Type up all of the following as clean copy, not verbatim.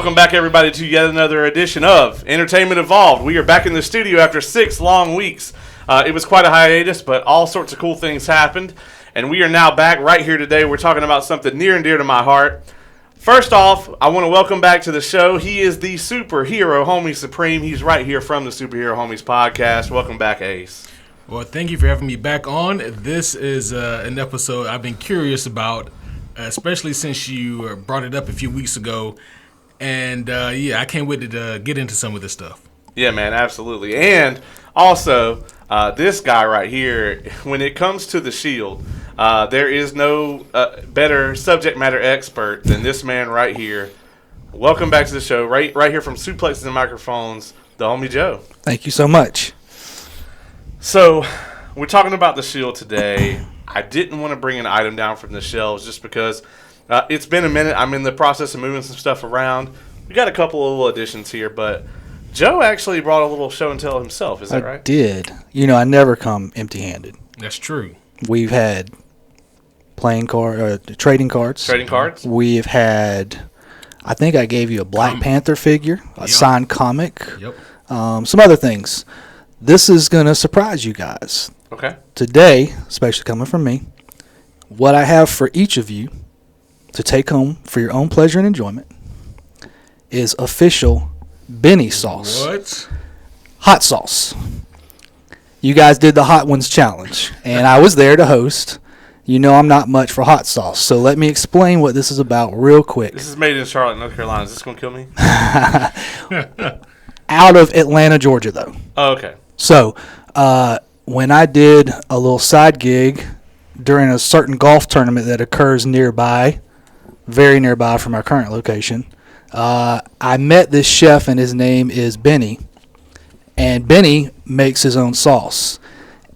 Welcome back, everybody, to yet another edition of Entertainment Evolved. We are back in the studio after 6 long weeks. It was quite a hiatus, but all sorts of cool things happened. And we are now back right here today. We're talking about something near and dear to my heart. First off, I want to welcome back to the show. He is the superhero homie supreme. He's right here from the Superhero Homies podcast. Welcome back, Ace. Well, thank you for having me back on. This is an episode I've been curious about, especially since you brought it up a few weeks ago. And, I can't wait to get into some of this stuff. Yeah, man, absolutely. And also, this guy right here, when it comes to the Shield, there is no better subject matter expert than this man right here. Welcome back to the show, right here from Suplexes and Microphones, the homie Joe. Thank you so much. So, we're talking about the Shield today. I didn't want to bring an item down from the shelves just because it's been a minute. I'm in the process of moving some stuff around. We got a couple of little additions here, but Joe actually brought a little show and tell himself. Is that right? I did. You know, I never come empty-handed. That's true. We've had trading cards. Trading cards? We've had, I think I gave you a Black Panther figure, a signed comic, some other things. This is going to surprise you guys. Okay. Today, especially coming from me, what I have for each of you to take home for your own pleasure and enjoyment is official Benny sauce. What? Hot sauce. You guys did the Hot Ones challenge, and I was there to host. You know I'm not much for hot sauce, so let me explain what this is about real quick. This is made in Charlotte, North Carolina. Is this going to kill me? Out of Atlanta, Georgia, though. Oh, okay. So, when I did a little side gig during a certain golf tournament that occurs nearby, very nearby from our current location, I met this chef, and his name is Benny. And Benny makes his own sauce.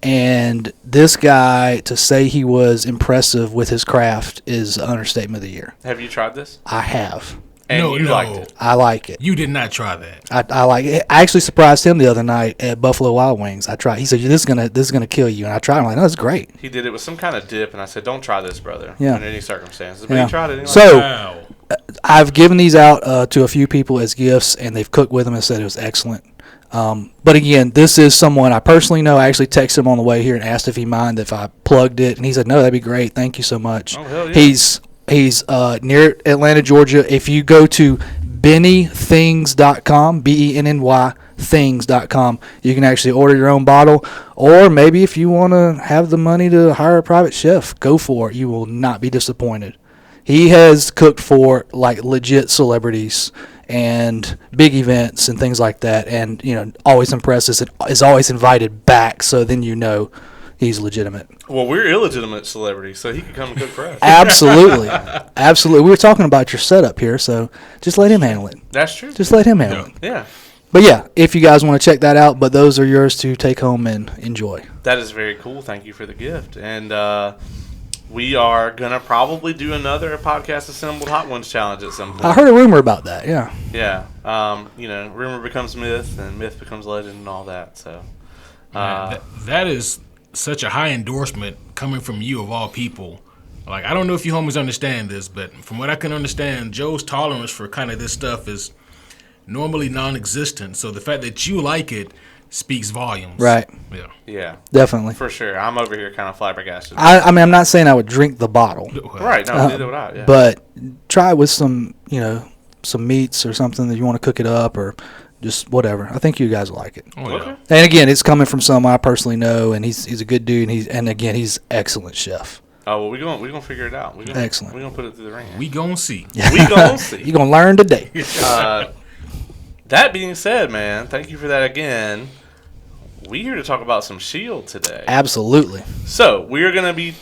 And this guy, to say he was impressive with his craft is an understatement of the year. Have you tried this? I have. And you liked it? I like it. You did not try that. I like it. I actually surprised him the other night at Buffalo Wild Wings. I tried. He said, "This is gonna kill you," and I tried. I'm like, "No, it's great." He did it with some kind of dip, and I said, "Don't try this, brother." Yeah. In any circumstances, but he tried it. So, wow. I've given these out to a few people as gifts, and they've cooked with them and said it was excellent. But again, this is someone I personally know. I actually texted him on the way here and asked if he minded if I plugged it, and he said, "No, that'd be great. Thank you so much." Oh, hell yeah. He's near Atlanta, Georgia. If you go to BennyThings.com, BENNY things.com, you can actually order your own bottle, or maybe if you want to have the money to hire a private chef, go for it. You will not be disappointed. He has cooked for like legit celebrities and big events and things like that, and always impresses and is always invited back, so then he's legitimate. Well, we're illegitimate celebrities, so he could come and cook for us. Absolutely. We were talking about your setup here, so just let him handle it. That's true. Just let him handle it. Yeah. But yeah, if you guys want to check that out, but those are yours to take home and enjoy. That is very cool. Thank you for the gift. And we are going to probably do another podcast assembled Hot Ones challenge at some point. I heard a rumor about that, yeah. Yeah. Rumor becomes myth, and myth becomes legend and all that. So that is such a high endorsement coming from you of all people. Like, I don't know if you homies understand this, but from what I can understand, Joe's tolerance for kind of this stuff is normally non-existent. So the fact that you like it speaks volumes. Right. Yeah. Yeah. Definitely. For sure. I'm over here kind of flabbergasted. I mean, I'm not saying I would drink the bottle. Right. No, neither would I. Yeah. But try it with some meats or something that you want to cook it up, or just whatever. I think you guys will like it. Oh, yeah. Okay. And again, it's coming from someone I personally know, and he's a good dude, and he's excellent chef. Oh, well, we're gonna figure it out. Excellent. We're gonna put it through the ring. We gonna see. We gonna see. You're gonna learn today. That being said, man, thank you for that again. We're here to talk about some Shield today. Absolutely. So we're gonna be.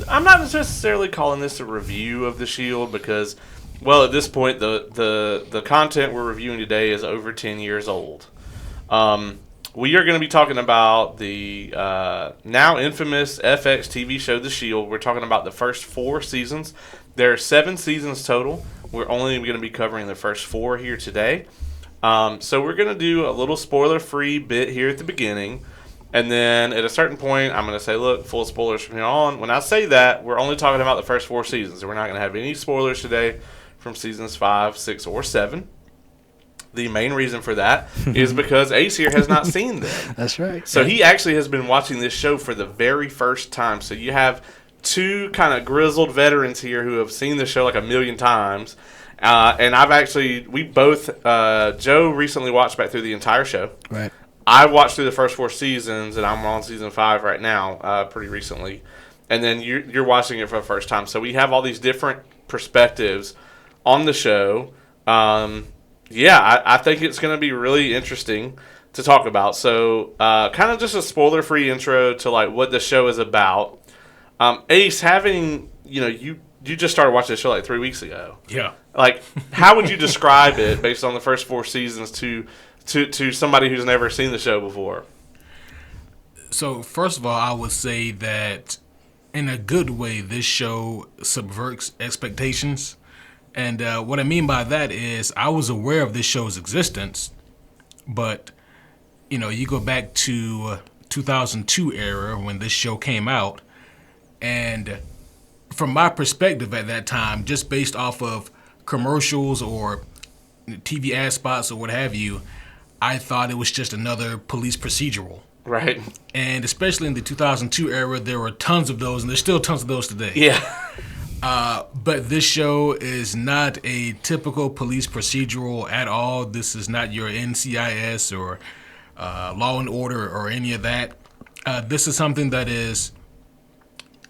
I'm not necessarily calling this a review of the Shield because, well, at this point, the content we're reviewing today is over 10 years old. We are going to be talking about the now infamous FX TV show, The Shield. We're talking about the first 4 seasons. There are 7 seasons total. We're only going to be covering the first 4 here today. So we're going to do a little spoiler-free bit here at the beginning. And then at a certain point, I'm going to say, look, full spoilers from here on. When I say that, we're only talking about the first 4 seasons. We're not going to have any spoilers today from seasons 5, 6, or 7. the main reason for that is because Ace here has not seen them. That's right. So he actually has been watching this show for the very first time. So you have two kind of grizzled veterans here who have seen the show like a million times. And we both, Joe recently watched back through the entire show. Right. I watched through the first 4 seasons, and I'm on season 5 right now, pretty recently. And then you're watching it for the first time. So we have all these different perspectives on the show. I think it's going to be really interesting to talk about. So kind of just a spoiler-free intro to like what the show is about. Ace, having, you just started watching the show like 3 weeks ago. Yeah. Like, how would you describe it based on the first 4 seasons to somebody who's never seen the show before? So, first of all, I would say that in a good way, this show subverts expectations. And what I mean by that is I was aware of this show's existence, but, you go back to 2002 era when this show came out, and from my perspective at that time, just based off of commercials or TV ad spots or what have you, I thought it was just another police procedural. Right. And especially in the 2002 era, there were tons of those, and there's still tons of those today. Yeah. But this show is not a typical police procedural at all. This is not your NCIS or Law and Order or any of that. This is something that is,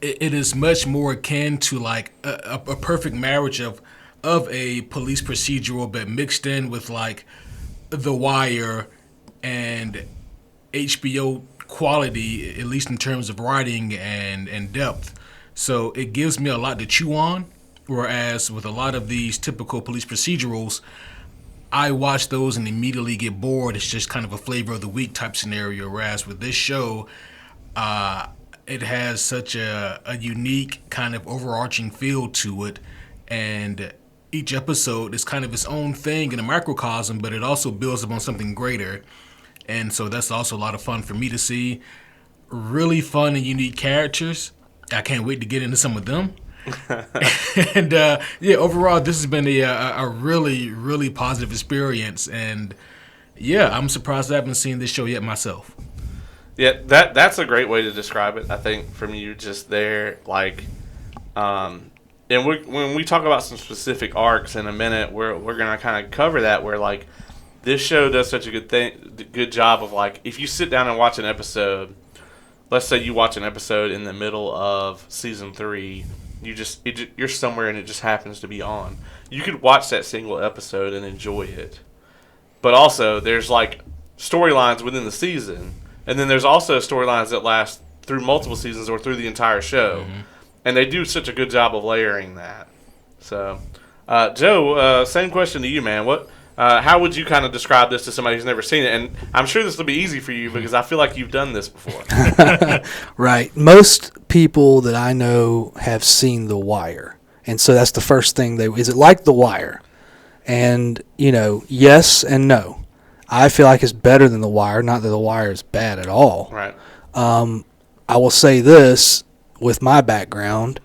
it is much more akin to like a perfect marriage of a police procedural, but mixed in with like The Wire and HBO quality, at least in terms of writing and depth. So it gives me a lot to chew on, whereas with a lot of these typical police procedurals, I watch those and immediately get bored. It's just kind of a flavor of the week type scenario, whereas with this show, it has such a unique kind of overarching feel to it, and each episode is kind of its own thing in a microcosm, but it also builds upon something greater. And so that's also a lot of fun for me to see. Really fun and unique characters. I can't wait to get into some of them. And overall, this has been a really, really positive experience. And I'm surprised I haven't seen this show yet myself. Yeah, that's a great way to describe it, I think, from you just there. Like, and when we talk about some specific arcs in a minute, we're going to kind of cover that, where, like, this show does such a good job of, like, if you sit down and watch an episode, let's say you watch an episode in the middle of season 3, you're somewhere and it just happens to be on. You could watch that single episode and enjoy it. But also, there's, like, storylines within the season, and then there's also storylines that last through multiple seasons or through the entire show. Mm-hmm. And they do such a good job of layering that. So, Joe, same question to you, man. How would you kind of describe this to somebody who's never seen it? And I'm sure this will be easy for you because I feel like you've done this before. Right. Most people that I know have seen The Wire. And so that's the first thing is it like The Wire? And, yes and no. I feel like it's better than The Wire. Not that The Wire is bad at all. Right. I will say this with my background.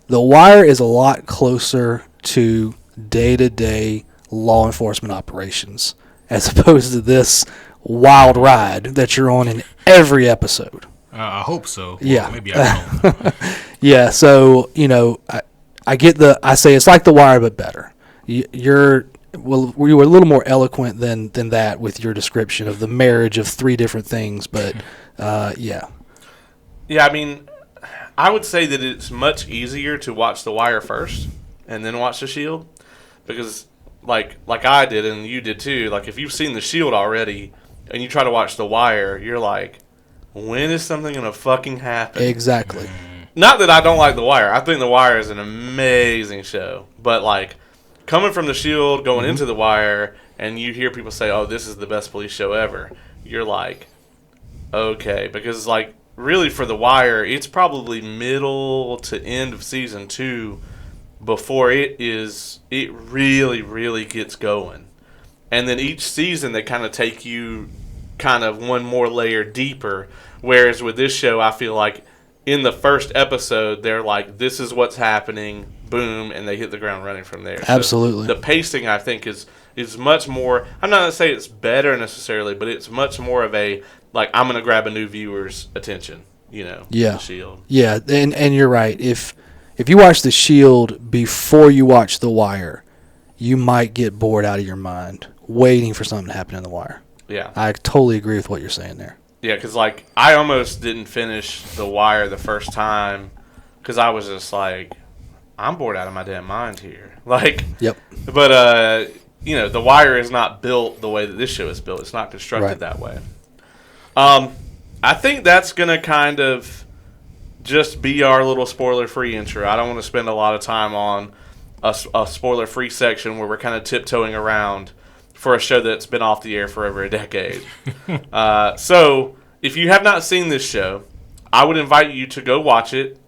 The Wire is a lot closer to day-to-day law enforcement operations as opposed to this wild ride that you're on in every episode. I hope so. Yeah. Well, maybe I don't. Yeah. So, I say it's like The Wire, but better. You were a little more eloquent than that with your description of the marriage of 3 different things. But, yeah. Yeah. I mean, I would say that it's much easier to watch The Wire first and then watch The Shield, because like I did and you did too, like if you've seen The Shield already and you try to watch The Wire, you're like, when is something going to fucking happen? Exactly. Not that I don't like The Wire. I think The Wire is an amazing show. But, like, coming from The Shield, going into The Wire, and you hear people say, oh, this is the best police show ever, you're like, okay. Because, like, really for The Wire, it's probably middle to end of season 2 before it really, really gets going. And then each season they kind of take you kind of one more layer deeper. Whereas with this show, I feel like in the first episode, they're like, this is what's happening, boom, and they hit the ground running from there. Absolutely. So the pacing, I think, is It's much more. I'm not gonna say it's better necessarily, but it's much more of a like I'm gonna grab a new viewer's attention. Yeah. The Shield. Yeah, and you're right. If you watch The Shield before you watch The Wire, you might get bored out of your mind waiting for something to happen in The Wire. Yeah. I totally agree with what you're saying there. Yeah, because like I almost didn't finish The Wire the first time because I was just like, I'm bored out of my damn mind here. Like, Yep. But The Wire is not built the way that this show is built. It's not constructed Right. that way. I think that's gonna kind of just be our little spoiler-free intro. I don't want to spend a lot of time on a spoiler-free section where we're kind of tiptoeing around for a show that's been off the air for over a decade. So, if you have not seen this show, I would invite you to go watch it.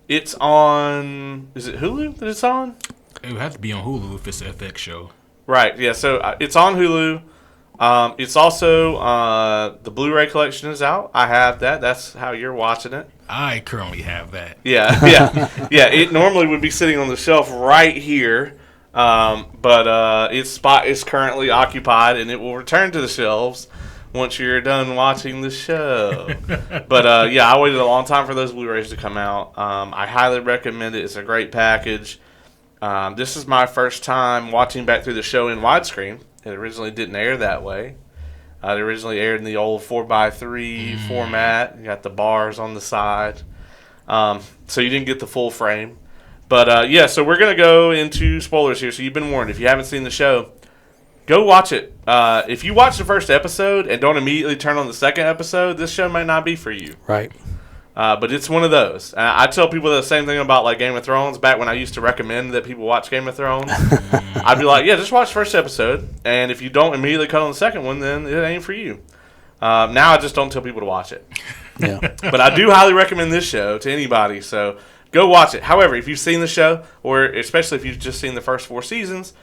It's on... Is it Hulu that it's on? It would have to be on Hulu if it's an FX show. Right, yeah. So, it's on Hulu. It's also... the Blu-ray collection is out. I have that. That's how you're watching it. I currently have that. Yeah. It normally would be sitting on the shelf right here. But its spot is currently occupied, and it will return to the shelves once you're done watching the show. But I waited a long time for those Blu-rays to come out. I highly recommend it. It's a great package. This is my first time watching back through the show in widescreen. It originally didn't air that way. It originally aired in the old 4x3 format. You got the bars on the side. So you didn't get the full frame. But, so we're going to go into spoilers here. So you've been warned. If you haven't seen the show, go watch it. If you watch the first episode and don't immediately turn on the second episode, this show might not be for you. Right. But it's one of those. I tell people the same thing about like Game of Thrones. Back when I used to recommend that people watch Game of Thrones, I'd be like, yeah, just watch the first episode. And if you don't immediately cut on the second one, then it ain't for you. Now I just don't tell people to watch it. Yeah. But I do highly recommend this show to anybody. So go watch it. However, if you've seen the show, or especially if you've just seen the first 4 seasons,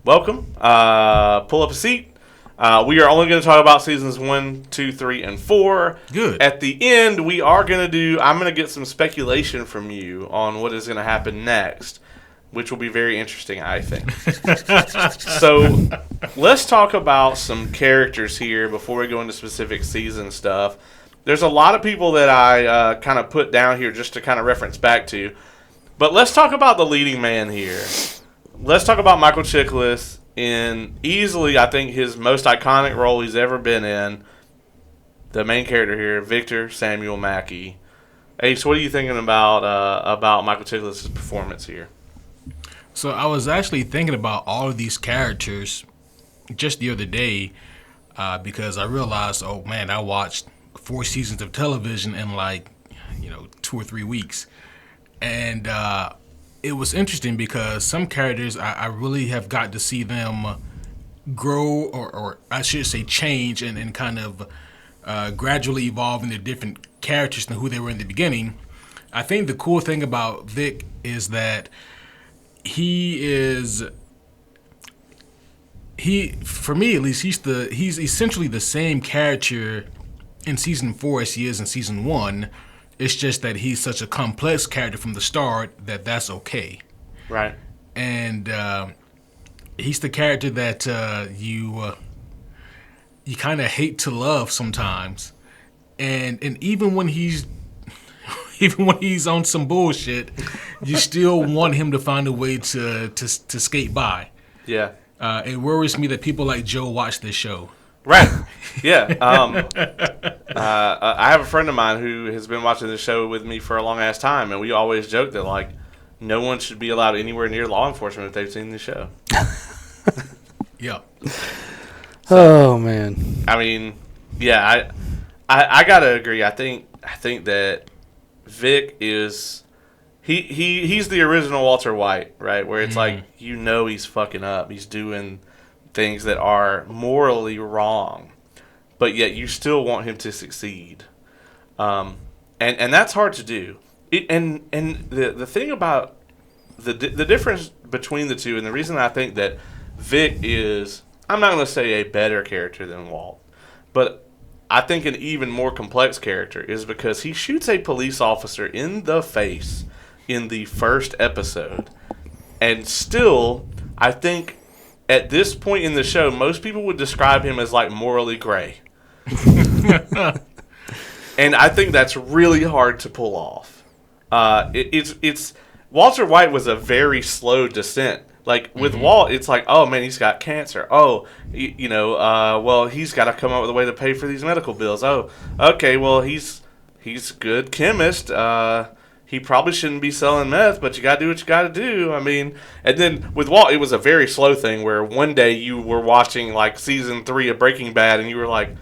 welcome. Pull up a seat. We are only going to talk about seasons 1, 2, 3, and 4. Good. At the end, I'm going to get some speculation from you on what is going to happen next, which will be very interesting, I think. So let's talk about some characters here before we go into specific season stuff. There's a lot of people that I kind of put down here just to kind of reference back to. But let's talk about the leading man here. Let's talk about Michael Chiklis in easily, I think, his most iconic role he's ever been in. The main character here, Victor Samuel Mackey. Ace, what are you thinking about Michael Chiklis' performance here? So I was actually thinking about all of these characters just the other day because I realized, oh man, I watched 4 seasons of television in 2 or 3 weeks. And it was interesting because some characters I really have got to see them grow or I should say change and kind of gradually evolve into different characters than who they were in the beginning. I think the cool thing about Vic is that for me at least, he's essentially the same character in season 4 as he is in season 1. It's just that he's such a complex character from the start that's okay. Right. And he's the character that you kind of hate to love sometimes. And even when he's on some bullshit, you still want him to find a way to skate by. Yeah. It worries me that people like Joe watch this show. Right. Yeah. I have a friend of mine who has been watching this show with me for a long ass time, and we always joke that like no one should be allowed anywhere near law enforcement if they've seen the show. Yeah. Oh man. I mean, yeah, I gotta agree. I think that Vic is he's the original Walter White, right? Where it's like he's fucking up. He's doing things that are morally wrong, but yet you still want him to succeed, and that's hard to do. And the thing about the difference between the two, and the reason I think that Vic is, I'm not going to say a better character than Walt, but I think an even more complex character is because he shoots a police officer in the face in the first episode, and still, I think at this point in the show, most people would describe him as like morally gray. And I think that's really hard to pull off. It's Walter White was a very slow descent. Like with Walt, it's like, oh man, he's got cancer. Oh, well, he's got to come up with a way to pay for these medical bills. Oh, okay, well, he's a good chemist. He probably shouldn't be selling meth, but you got to do what you got to do. I mean, and then with Walt, it was a very slow thing where one day you were watching like season 3 of Breaking Bad, and you were like,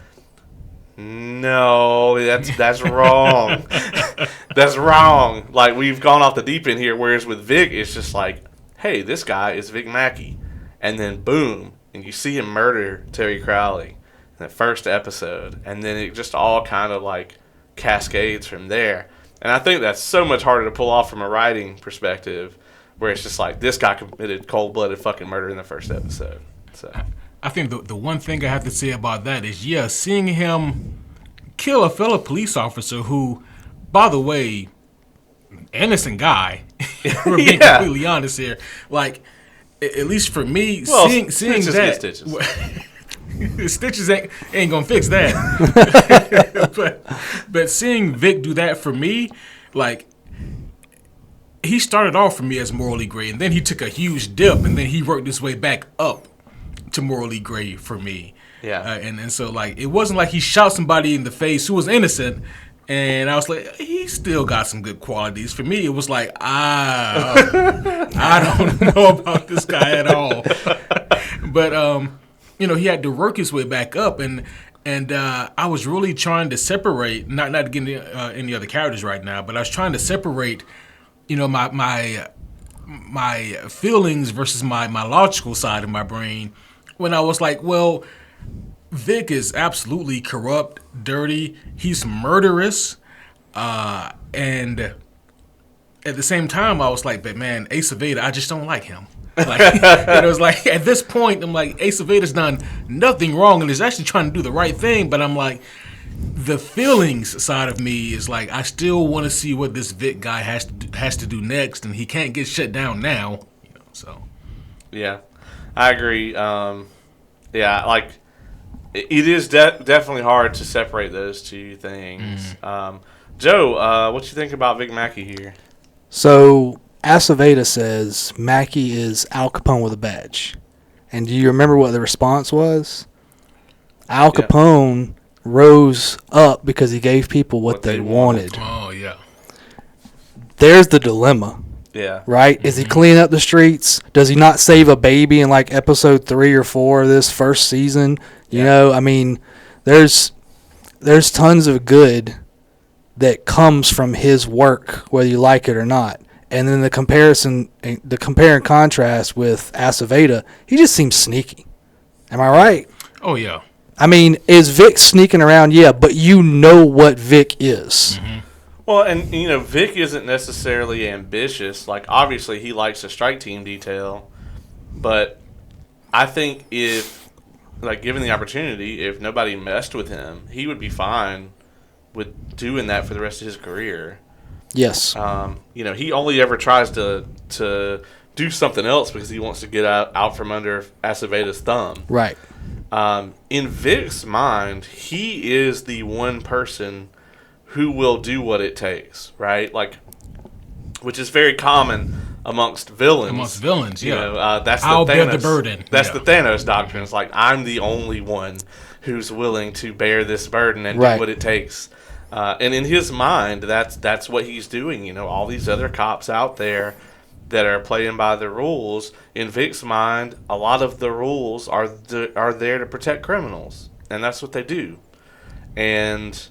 no, that's wrong. That's wrong. Like, we've gone off the deep end here. Whereas with Vic, it's just like, hey, this guy is Vic Mackey. And then boom, and you see him murder Terry Crowley in that first episode. And then it just all kind of like cascades from there. And I think that's so much harder to pull off from a writing perspective, where it's just like, this guy committed cold-blooded fucking murder in the first episode. So I think the one thing I have to say about that is, seeing him kill a fellow police officer who, by the way, innocent guy. We're being completely honest here. Like, at least for me, seeing that. Stitches ain't gonna fix that. but seeing Vic do that for me, like, he started off for me as morally gray, and then he took a huge dip, and then he worked his way back up to morally gray for me. Yeah. And so, like, it wasn't like he shot somebody in the face who was innocent, and I was like, he still got some good qualities. For me, it was like, I don't know about this guy at all. But he had to work his way back up, and I was really trying to separate, not to get into any other characters right now, but I was trying to separate, my feelings versus my logical side of my brain, when I was like, well, Vic is absolutely corrupt, dirty, he's murderous, and at the same time, I was like, but man, Ace of Vader, I just don't like him. Like, it was like, at this point, I'm like, Ace of Vader's done nothing wrong and is actually trying to do the right thing, but I'm like, the feelings side of me is like, I still want to see what this Vic guy has to do next, and he can't get shut down now. So. Yeah, I agree. Like, it is definitely hard to separate those two things. Joe, what you think about Vic Mackey here? So, Aceveda says Mackey is Al Capone with a badge. And do you remember what the response was? Al Capone rose up because he gave people what they wanted. Oh, yeah. There's the dilemma. Yeah. Right? Mm-hmm. Is he cleaning up the streets? Does he not save a baby in like episode 3 or 4 of this first season? You know, I mean, there's tons of good that comes from his work, whether you like it or not. And then the compare and contrast with Aceveda, he just seems sneaky. Am I right? Oh, yeah. I mean, is Vic sneaking around? Yeah, but you know what Vic is. Mm-hmm. Well, and, Vic isn't necessarily ambitious. Like, obviously, he likes a strike team detail. But I think if, like, given the opportunity, if nobody messed with him, he would be fine with doing that for the rest of his career. Yes. He only ever tries to do something else because he wants to get out from under Aceveda's thumb. Right. In Vic's mind, he is the one person who will do what it takes, right? Like, which is very common amongst villains. Yeah. That's the I'll Thanos, bear the burden. That's the Thanos doctrine. It's like, I'm the only one who's willing to bear this burden and do what it takes. And in his mind, that's what he's doing. All these other cops out there that are playing by the rules. In Vic's mind, a lot of the rules are there to protect criminals, and that's what they do. And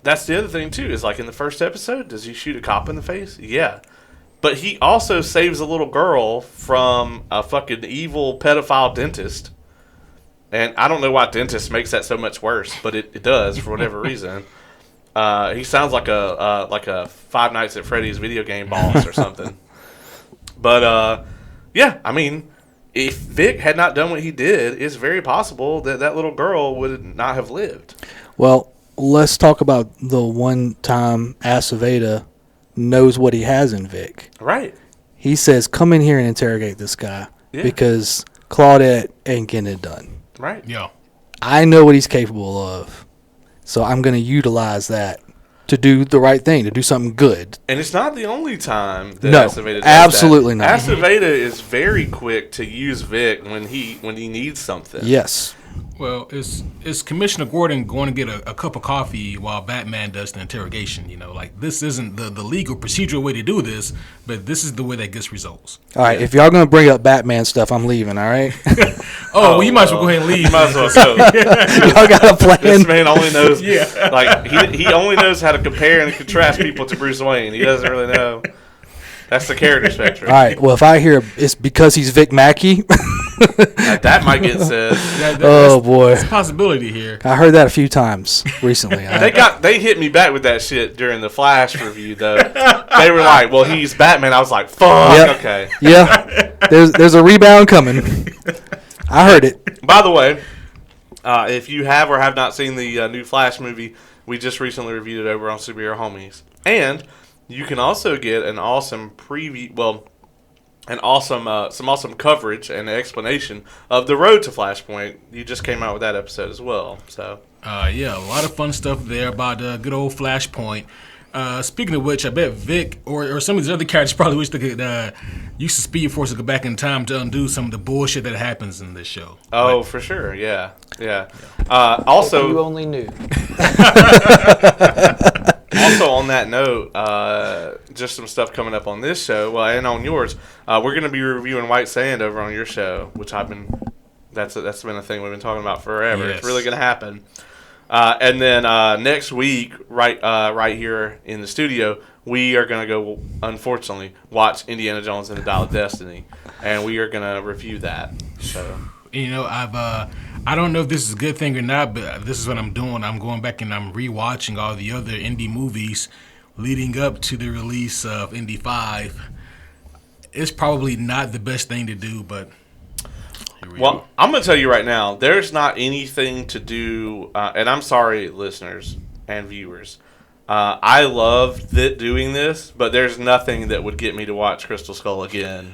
that's the other thing too. Is like in the first episode, does he shoot a cop in the face? Yeah, but he also saves a little girl from a fucking evil pedophile dentist. And I don't know why dentist makes that so much worse, but it does for whatever reason. He sounds like a Five Nights at Freddy's video game boss or something. But I mean, if Vic had not done what he did, it's very possible that little girl would not have lived. Well, let's talk about the one time Aceveda knows what he has in Vic. Right. He says, "Come in here and interrogate this guy because Claudette ain't getting it done. Right. Yeah. I know what he's capable of, so I'm going to utilize that to do the right thing, to do something good. And it's not the only time that No, Aceveda does absolutely that. not. Aceveda is very quick to use Vic when he needs something. Yes. Well, is Commissioner Gordon going to get a cup of coffee while Batman does the interrogation? You know, like this isn't the legal procedural way to do this, but this is the way that gets results. All right, if y'all going to bring up Batman stuff, I'm leaving, all right? Well, you might as well go ahead and leave. You might as well go. Y'all got a plan? This man only knows, like he only knows how to compare and contrast people to Bruce Wayne. He doesn't really know. That's the character spectrum. All right, well, if I hear it's because he's Vic Mackey, That might get said. oh, boy. There's a possibility here. I heard that a few times recently. They hit me back with that shit during the Flash review though. They were like, "Well, he's Batman." I was like, "Fuck." Yep. Okay. Yeah, there's a rebound coming. I heard it. By the way, if you have or have not seen the new Flash movie, we just recently reviewed it over on Superhero Homies, and you can also get an awesome preview. Well, some awesome coverage and explanation of the road to Flashpoint. You just came out with that episode as well. So Yeah, a lot of fun stuff there about good old Flashpoint. Speaking of which, I bet Vic or some of these other characters probably wish they could use the Speed Force to go back in time to undo some of the bullshit that happens in this show. Oh, for sure. Yeah. Also, you only knew. Also, on that note, just some stuff coming up on this show, well, and on yours. We're going to be reviewing White Sand over on your show, which that's been a thing we've been talking about forever. Yes. It's really going to happen. And then next week, right here in the studio, we are going to go, unfortunately, watch Indiana Jones and the Dial of Destiny, and we are going to review that. So, You know, I don't know if this is a good thing or not, but this is what I'm doing. I'm going back and I'm rewatching all the other Indy movies leading up to the release of Indy 5. It's probably not the best thing to do, but well, I'm going to tell you right now, there's not anything to do, and I'm sorry, listeners and viewers. I love doing this, but there's nothing that would get me to watch Crystal Skull again.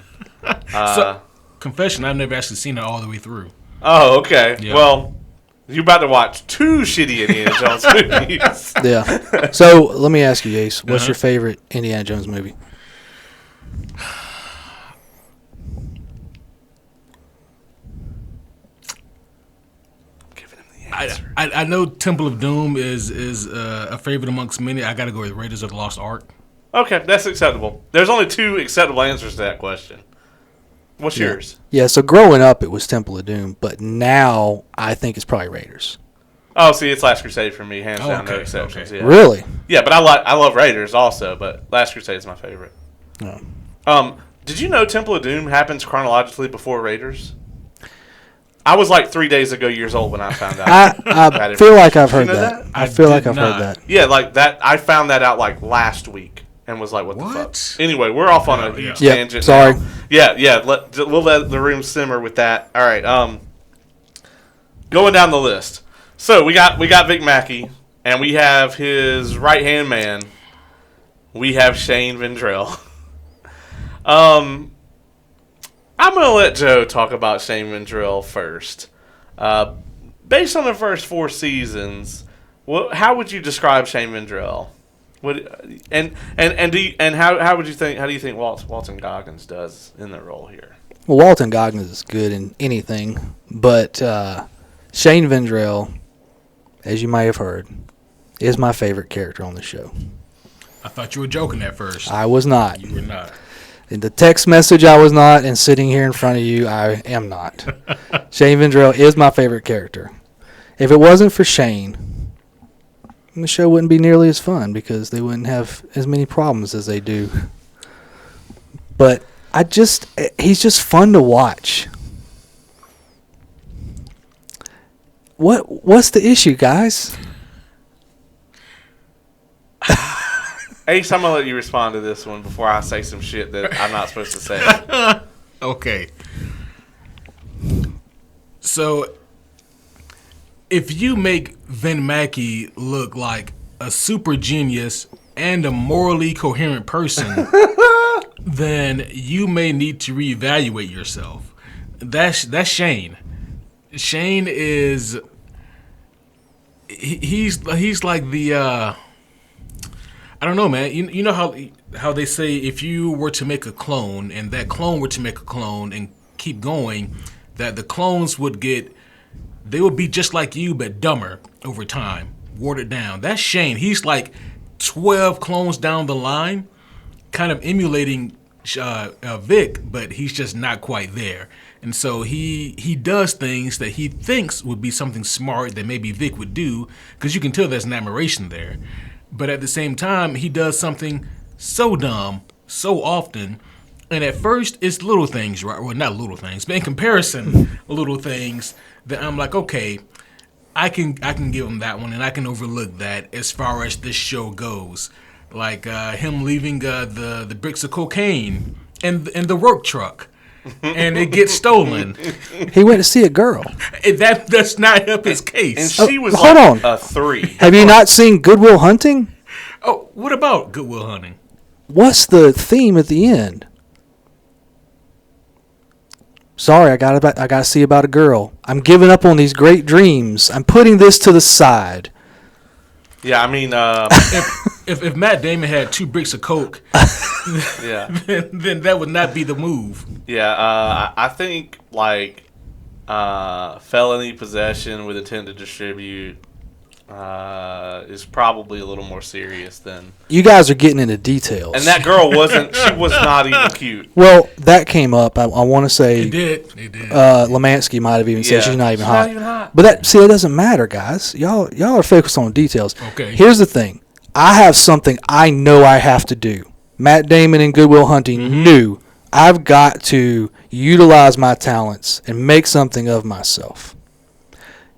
So, confession, I've never actually seen it all the way through. Oh, okay. Yeah. Well, you're about to watch 2 shitty Indiana Jones movies. Yeah. So let me ask you, Ace, what's your favorite Indiana Jones movie? I know Temple of Doom is a favorite amongst many. I got to go with Raiders of the Lost Ark. Okay, that's acceptable. There's only 2 acceptable answers to that question. What's yours? Yeah, so growing up, it was Temple of Doom, but now I think it's probably Raiders. Oh, see, it's Last Crusade for me, hands down, no okay, exceptions. okay. Yeah. Really? Yeah, but I love Raiders also, but Last Crusade is my favorite. No. Did you know Temple of Doom happens chronologically before Raiders? I was like 3 days ago years old when I found out. I feel like I've heard Did you know that. that? I feel like did I've not. heard that. Yeah, like that. I found that out like last week and was like, "What the What? fuck?" Anyway, we're off on a huge Yeah, tangent. sorry. now. Yeah. We'll let the room simmer with that. All right. Going down the list. So we got Vic Mackey, and we have his right hand man. We have Shane Vendrell. I'm gonna let Joe talk about Shane Vendrell first. Based on the first 4 seasons, how would you describe Shane Vendrell? How do you think Walton Goggins does in the role here? Well, Walton Goggins is good in anything, but Shane Vendrell, as you may have heard, is my favorite character on the show. I thought you were joking at first. I was not. You were not. In the text message, I was not, and sitting here in front of you, I am not. Shane Vendrell is my favorite character. If it wasn't for Shane, the show wouldn't be nearly as fun because they wouldn't have as many problems as they do. But he's just fun to watch. What's the issue, guys? Ace, I'm gonna let you respond to this one before I say some shit that I'm not supposed to say. Okay. So, if you make Vin Mackey look like a super genius and a morally coherent person, then you may need to reevaluate yourself. That's Shane. Shane is he's like the I don't know, man. You know how they say if you were to make a clone and that clone were to make a clone and keep going, that the clones would be just like you but dumber over time, watered down. That's Shane. He's like 12 clones down the line, kind of emulating Vic, but he's just not quite there. And so he does things that he thinks would be something smart that maybe Vic would do, because you can tell there's an admiration there. But at the same time, he does something so dumb, so often, and at first it's little things, right? Well, not little things, but in comparison, little things that I'm like, okay, I can give him that one, and I can overlook that as far as this show goes. Like him leaving the bricks of cocaine in the work truck, and it gets stolen. He went to see a girl. That does not help his case. And she was hold on. a 3. Have you not seen Good Will Hunting? Oh, what about Good Will Hunting? What's the theme at the end? Sorry, I got to see about a girl. I'm giving up on these great dreams. I'm putting this to the side. Yeah, I mean, if Matt Damon had 2 bricks of coke, yeah, then that would not be the move. Yeah, I think like felony possession with intent to distribute is probably a little more serious than. You guys are getting into details. And that girl she was not even cute. Well, that came up. I want to say It did. Lemansky might have even said she's not even hot. But that doesn't matter, guys. Y'all are focused on details. Okay. Here's the thing. I have something I know I have to do. Matt Damon in Good Will Hunting knew I've got to utilize my talents and make something of myself.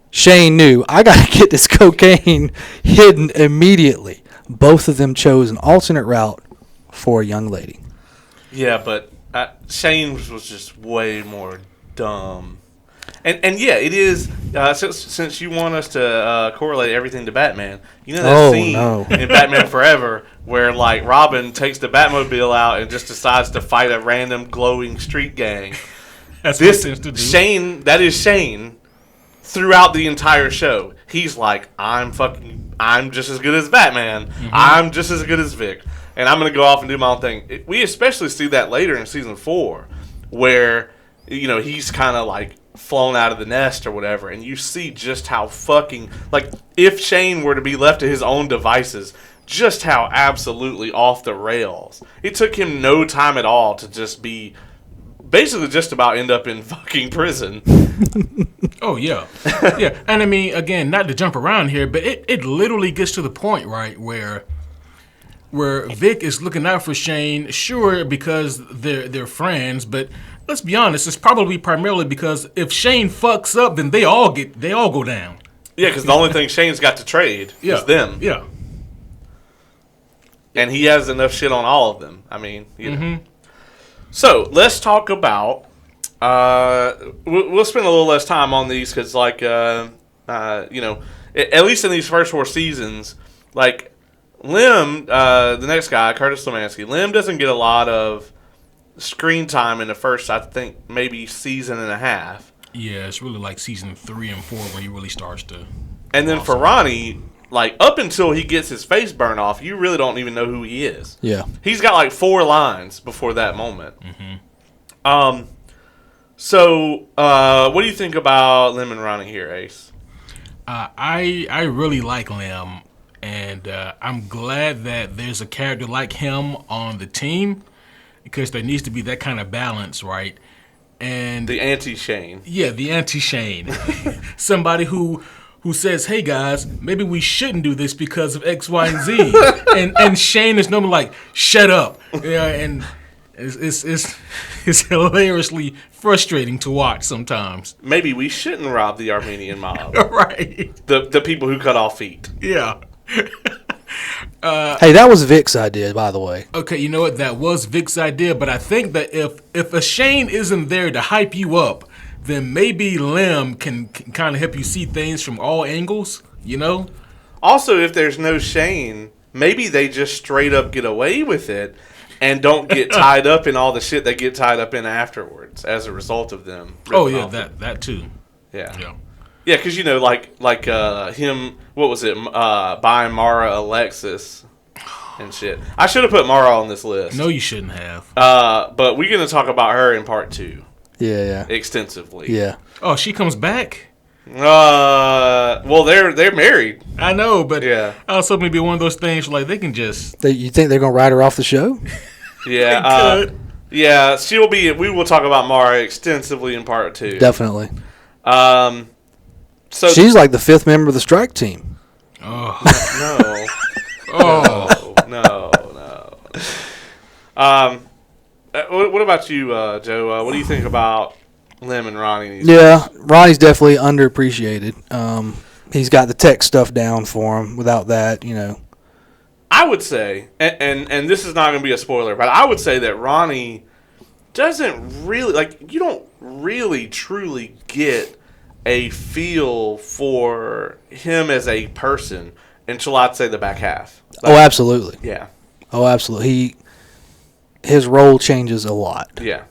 Shane knew I got to get this cocaine hidden immediately. Both of them chose an alternate route for a young lady. Yeah, but Shane was just way more dumb. And yeah, it is, since you want us to correlate everything to Batman, you know that scene in Batman Forever where, like, Robin takes the Batmobile out and just decides to fight a random glowing street gang. That's what seems to do. Shane, that is Shane throughout the entire show. He's like, I'm just as good as Batman. I'm just as good as Vic. And I'm going to go off and do my own thing. We especially see that later in season 4 where, you know, he's kind of like flown out of the nest or whatever, and you see just how fucking, like, if Shane were to be left to his own devices, just how absolutely off the rails. It took him no time at all to just be basically just about end up in fucking prison. Oh, yeah. Yeah, and I mean, again, not to jump around here, but it literally gets to the point, right, where Vic is looking out for Shane, sure, because they're friends, but let's be honest, it's probably primarily because if Shane fucks up, then they all go down. Yeah, because the only thing Shane's got to trade is them. Yeah. And he has enough shit on all of them. I mean, you know. So, let's talk about... we'll spend a little less time on these because, like, you know, at least in these first 4 seasons, like, Lim, the next guy, Curtis Lemansky, Lim doesn't get a lot of screen time in the first, I think, maybe season and a half. Yeah, it's really like season 3 and 4 where he really starts to... And then for Ronnie, like, up until he gets his face burned off, you really don't even know who he is. Yeah. He's got, like, 4 lines before that moment. So, what do you think about Lim and Ronnie here, Ace? I really like Lim, and I'm glad that there's a character like him on the team, because there needs to be that kind of balance, right? And the anti-Shane. Yeah, the anti-Shane. Somebody who says, hey guys, maybe we shouldn't do this because of X, Y, and Z. and Shane is normally like, shut up. Yeah, and it's hilariously frustrating to watch sometimes. Maybe we shouldn't rob the Armenian mob. Right. The people who cut off feet. Yeah. Hey, that was Vic's idea, by the way. Okay, you know what? That was Vic's idea, but I think that if a Shane isn't there to hype you up, then maybe Lim can kind of help you see things from all angles, you know? Also, if there's no Shane, maybe they just straight up get away with it, and don't get tied up in all the shit they get tied up in afterwards as a result of them. Oh yeah, that too. Yeah. Yeah, because like him. What was it? Buying Mara Alexis and shit. I should have put Mara on this list. No, you shouldn't have. But we're gonna talk about her in part 2. Yeah. Extensively. Yeah. Oh, she comes back. Well, they're married. I know, but yeah. I was hoping it'd be one of those things like they can just. You think they're gonna write her off the show? Yeah. Yeah. She'll be. We will talk about Mara extensively in part 2. Definitely. So she's like the 5th member of the strike team. Oh no. No. What about you, Joe? What do you think about Lim and Ronnie? Yeah, Ronnie's definitely underappreciated. He's got the tech stuff down for him. Without that, I would say, and this is not going to be a spoiler, but I would say that Ronnie doesn't really, you don't really truly get a feel for him as a person until I'd say the back half. Absolutely. Yeah. Oh, absolutely. His role changes a lot. Yeah.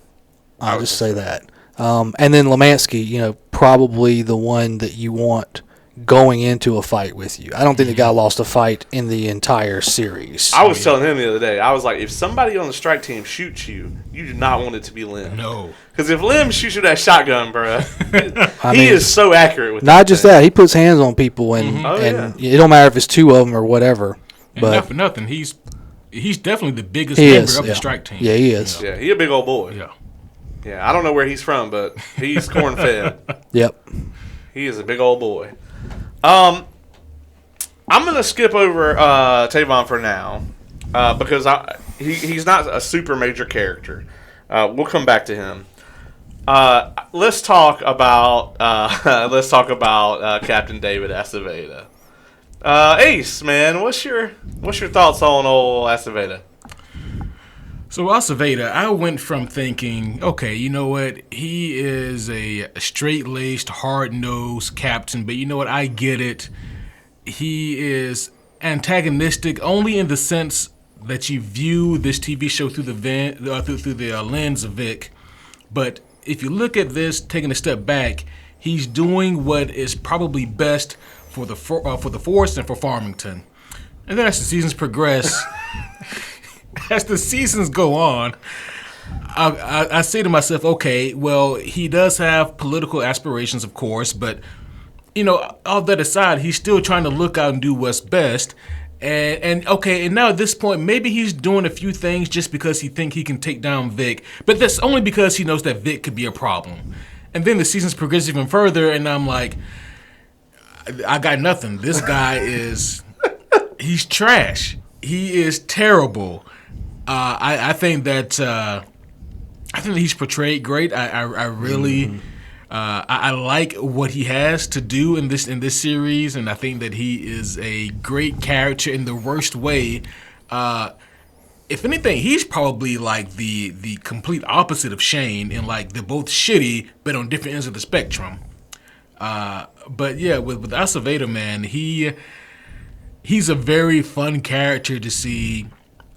I'll just say that. And then Lemansky, probably the one that you want going into a fight with you. I don't think the guy lost a fight in the entire series. I was telling him the other day, I was like, if somebody on the strike team shoots you, you do not want it to be Lim. No. Because if Lim shoots you with that shotgun, bro, he is so accurate with not just that. He puts hands on people, and, yeah. It don't matter if it's 2 of them or whatever. And but not for nothing, he's definitely the biggest member of the strike team. Yeah, he is. Yeah, he a big old boy. Yeah. Yeah, I don't know where he's from, but he's corn-fed. Yep. He is a big old boy. I'm going to skip over Tavon for now because he's not a super major character. We'll come back to him. Let's talk about Captain David Aceveda. Ace, man, what's your thoughts on old Aceveda? So Aceveda, I went from thinking, okay, you know what, he is a straight-laced, hard-nosed captain, but you know what, I get it. He is antagonistic only in the sense that you view this TV show through the lens of Vic. But if you look at this, taking a step back, he's doing what is probably best for the force and for Farmington. And then as the seasons progress. As the seasons go on, I say to myself, okay, well, he does have political aspirations, of course, but, all that aside, he's still trying to look out and do what's best. And now at this point, maybe he's doing a few things just because he thinks he can take down Vic, but that's only because he knows that Vic could be a problem. And then the seasons progress even further, and I'm like, I got nothing. This guy he's trash. He is terrible. I think that he's portrayed great. I really I like what he has to do in this series, and I think that he is a great character in the worst way. If anything, he's probably like the complete opposite of Shane, in like they're both shitty but on different ends of the spectrum. But yeah, with Aceveda, man, he's a very fun character to see.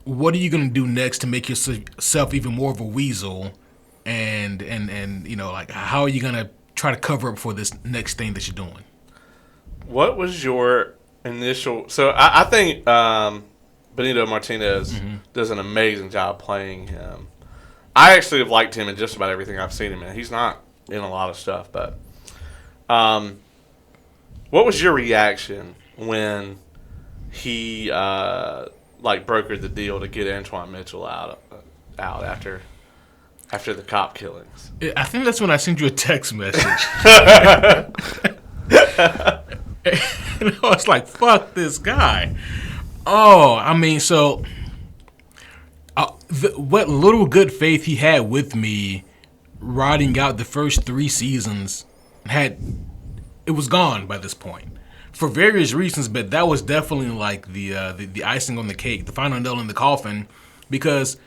What are you going to do next to make yourself even more of a weasel? And how are you going to try to cover up for this next thing that you're doing? What was your initial... So I think Benito Martinez does an amazing job playing him. I actually have liked him in just about everything I've seen him in. He's not in a lot of stuff, but... what was your reaction when he... brokered the deal to get Antoine Mitchell out after the cop killings? I think that's when I sent you a text message. And I was like, fuck this guy. Oh, I mean, so what little good faith he had with me riding out the first 3 seasons, it was gone by this point. For various reasons, but that was definitely like the icing on the cake, the final nail in the coffin, because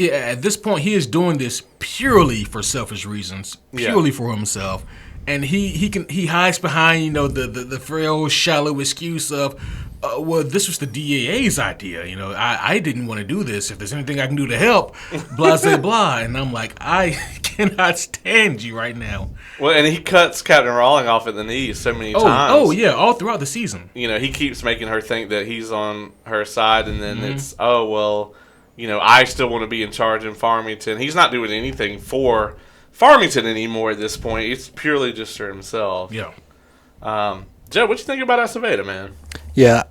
at this point he is doing this purely for selfish reasons, purely for himself, and he hides behind the frail, shallow excuse of, well, this was the DAA's idea. I didn't want to do this. If there's anything I can do to help, blah, blah, blah. And I'm like, I cannot stand you right now. Well, and he cuts Captain Rowling off at the knees so many times. Oh, yeah, all throughout the season. He keeps making her think that he's on her side, and then it's, oh, well, I still want to be in charge in Farmington. He's not doing anything for Farmington anymore at this point. It's purely just for himself. Yeah. Joe, what you think about Aceveda, man? Yeah,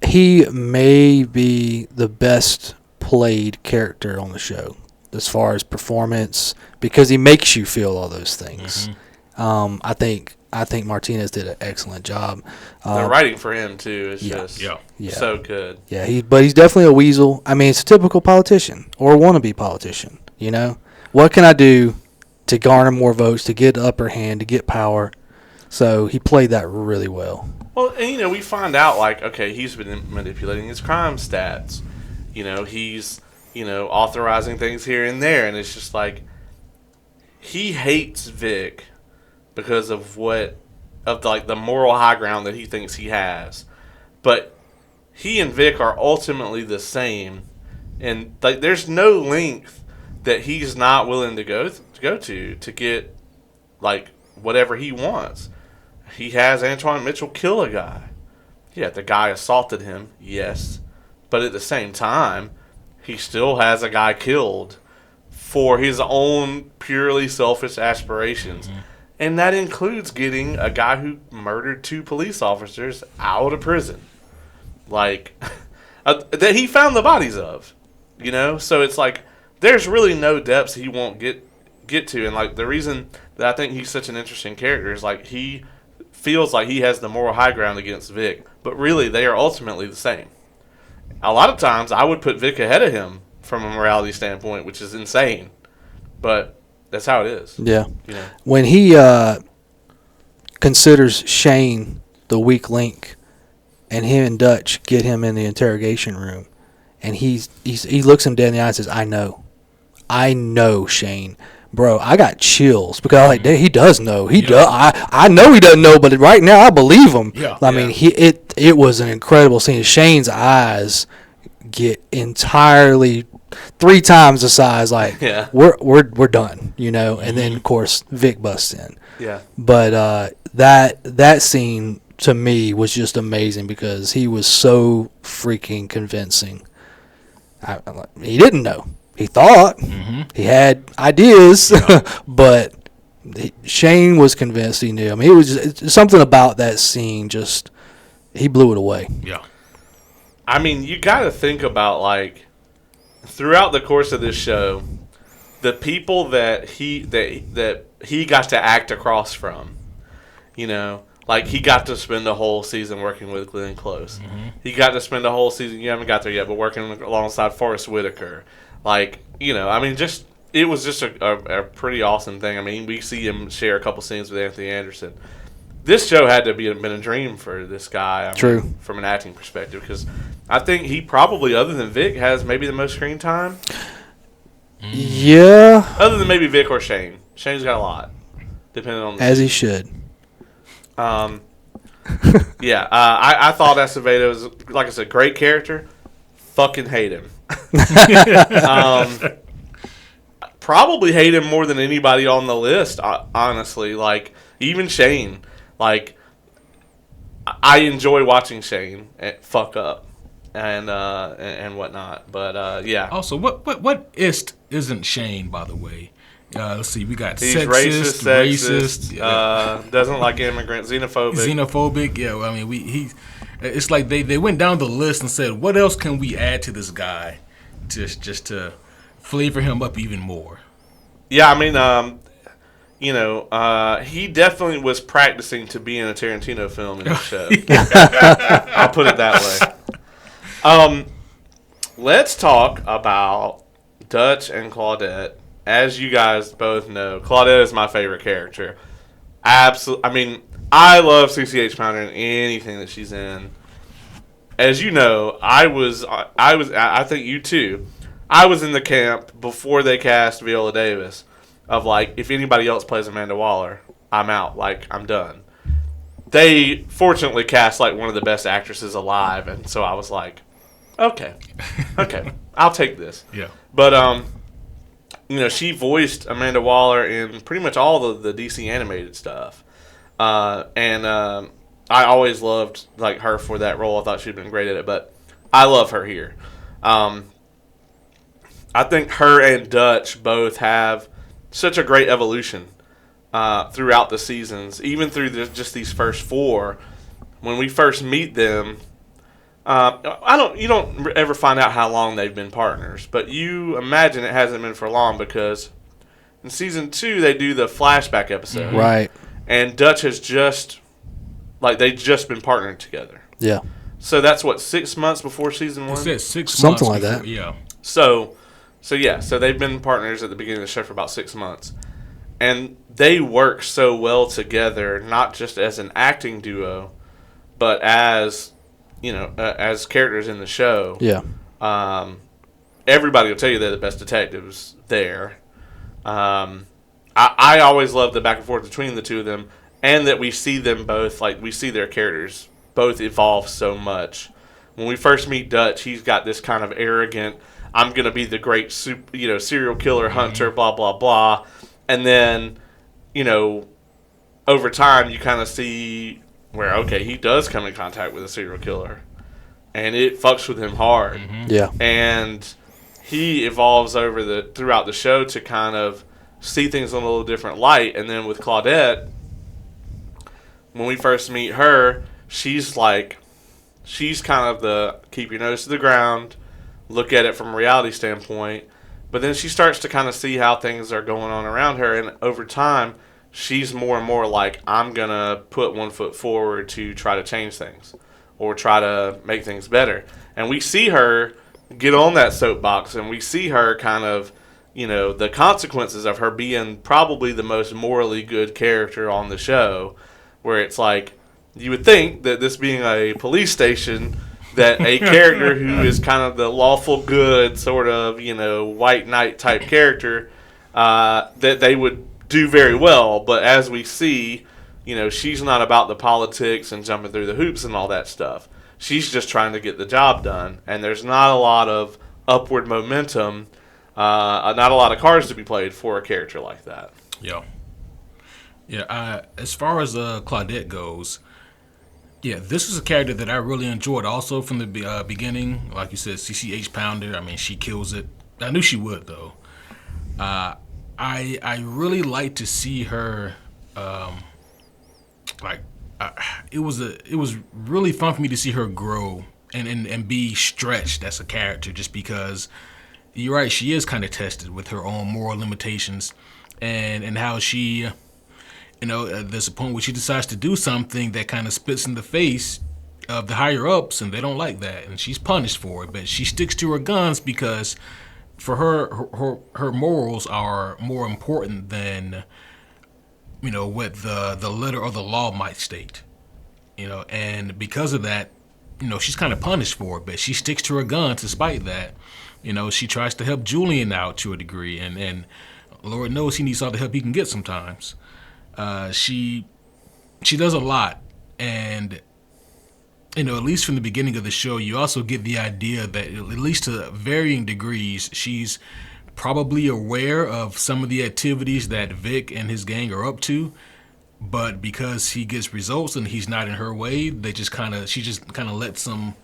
he may be the best played character on the show as far as performance because he makes you feel all those things. I think Martinez did an excellent job. The writing for him too is just so good. Yeah, but he's definitely a weasel. I mean, it's a typical politician or wannabe politician. What can I do to garner more votes, to get the upper hand, to get power? So he played that really well. Well, and we find out okay, he's been manipulating his crime stats. He's authorizing things here and there, and it's just he hates Vic because of the moral high ground that he thinks he has. But he and Vic are ultimately the same, and there's no length that he's not willing to go to get whatever he wants. He has Antoine Mitchell kill a guy. Yeah, the guy assaulted him, yes. But at the same time, he still has a guy killed for his own purely selfish aspirations. And that includes getting a guy who murdered 2 police officers out of prison. That he found the bodies of. So it's there's really no depths he won't get to. And the reason that I think he's such an interesting character is he feels like he has the moral high ground against Vic, but really they are ultimately the same. A lot of times I would put Vic ahead of him from a morality standpoint, which is insane, but that's how it is. Yeah. When he considers Shane the weak link, and him and Dutch get him in the interrogation room, and he looks him dead in the eye and says, I know Shane. Bro, I got chills because he does know. He does. I know he doesn't know, but right now I believe him. Yeah. I mean, it was an incredible scene. Shane's eyes get entirely 3 times the size. We're done, And then of course Vic busts in. Yeah. But that scene to me was just amazing because he was so freaking convincing. He didn't know. He thought he had ideas, but Shane was convinced he knew. I mean, it was just, something about that scene he blew it away. Yeah. I mean, you got to think about throughout the course of this show, the people that he got to act across from. He got to spend the whole season working with Glenn Close. He got to spend the whole season. You haven't got there yet, but working alongside Forrest Whitaker. It was just a pretty awesome thing. I mean, we see him share a couple scenes with Anthony Anderson. This show had to been a dream for this guy. True. From an acting perspective, because I think he probably, other than Vic, has maybe the most screen time. Yeah. Other than maybe Vic or Shane. Shane's got a lot, depending on as he should. I thought Aceveda was, like I said, great character. Fucking hate him. Probably hate him more than anybody on the list, honestly. Even Shane. I enjoy watching Shane fuck up and whatnot. But yeah. Also, what isn't Shane, by the way? Let's see. We got he's sexist, racist, doesn't like immigrants, xenophobic. Yeah, I mean, it's like they went down the list and said, what else can we add to this guy, just to flavor him up even more. Yeah, I mean, he definitely was practicing to be in a Tarantino film in the show. I'll put it that way. Let's talk about Dutch and Claudette. As you guys both know, Claudette is my favorite character. Absolutely. I mean, I love CCH Pounder in anything that she's in. As you know, I think you too. I was in the camp before they cast Viola Davis of if anybody else plays Amanda Waller, I'm out. I'm done. they fortunately cast like one of the best actresses alive, and so I was like, okay, I'll take this. Yeah. But she voiced Amanda Waller in pretty much all of the DC animated stuff, and I always loved like her for that role. I thought she'd been great at it, but I love her here. I think her and Dutch both have such a great evolution throughout the seasons, even through just these first 4. When we first meet them, you don't ever find out how long they've been partners, but you imagine it hasn't been for long because in season 2 they do the flashback episode, Right? and Dutch has just they've just been partnered together. Yeah. So that's what 6 months before season 1. It said 6 Something months like before, that. Yeah. So they've been partners at the beginning of the show for about 6 months. And they work so well together, not just as an acting duo, but as, as characters in the show. Yeah. Everybody will tell you they're the best detectives there. I always love the back and forth between the two of them, and that we see them both, we see their characters both evolve so much. When we first meet Dutch, he's got this kind of arrogant, I'm going to be the great serial killer hunter, blah, blah, blah. And then, over time, you kind of see where, okay, he does come in contact with a serial killer. And it fucks with him hard. Mm-hmm. Yeah. And he evolves throughout the show to kind of see things in a little different light. And then with Claudette, when we first meet her, she's kind of the keep your nose to the ground, look at it from a reality standpoint. But then she starts to kind of see how things are going on around her, and over time, she's more and more like, I'm going to put one foot forward to try to change things or try to make things better. And we see her get on that soapbox, and we see her kind of, the consequences of her being probably the most morally good character on the show, where it's like, you would think that this being a police station, that a character who is kind of the lawful good sort of, white knight type character, that they would do very well. But as we see, she's not about the politics and jumping through the hoops and all that stuff. She's just trying to get the job done. And there's not a lot of upward momentum, not a lot of cards to be played for a character like that. Yeah. Yeah. As far as Claudette goes, yeah, this is a character that I really enjoyed also from the beginning. Like you said, CCH Pounder. I mean, she kills it. I knew she would, though. I really like to see her. It was really fun for me to see her grow and be stretched as a character. Just because you're right, she is kind of tested with her own moral limitations, and how she. There's a point where she decides to do something that kind of spits in the face of the higher ups, and they don't like that, and she's punished for it. But she sticks to her guns because, for her morals are more important than, what the letter of the law might state. And because of that, she's kind of punished for it. But she sticks to her guns despite that. She tries to help Julian out to a degree, and Lord knows he needs all the help he can get sometimes. She does a lot, and at least from the beginning of the show, you also get the idea that at least to varying degrees, she's probably aware of some of the activities that Vic and his gang are up to, but because he gets results and he's not in her way, she just kind of lets him,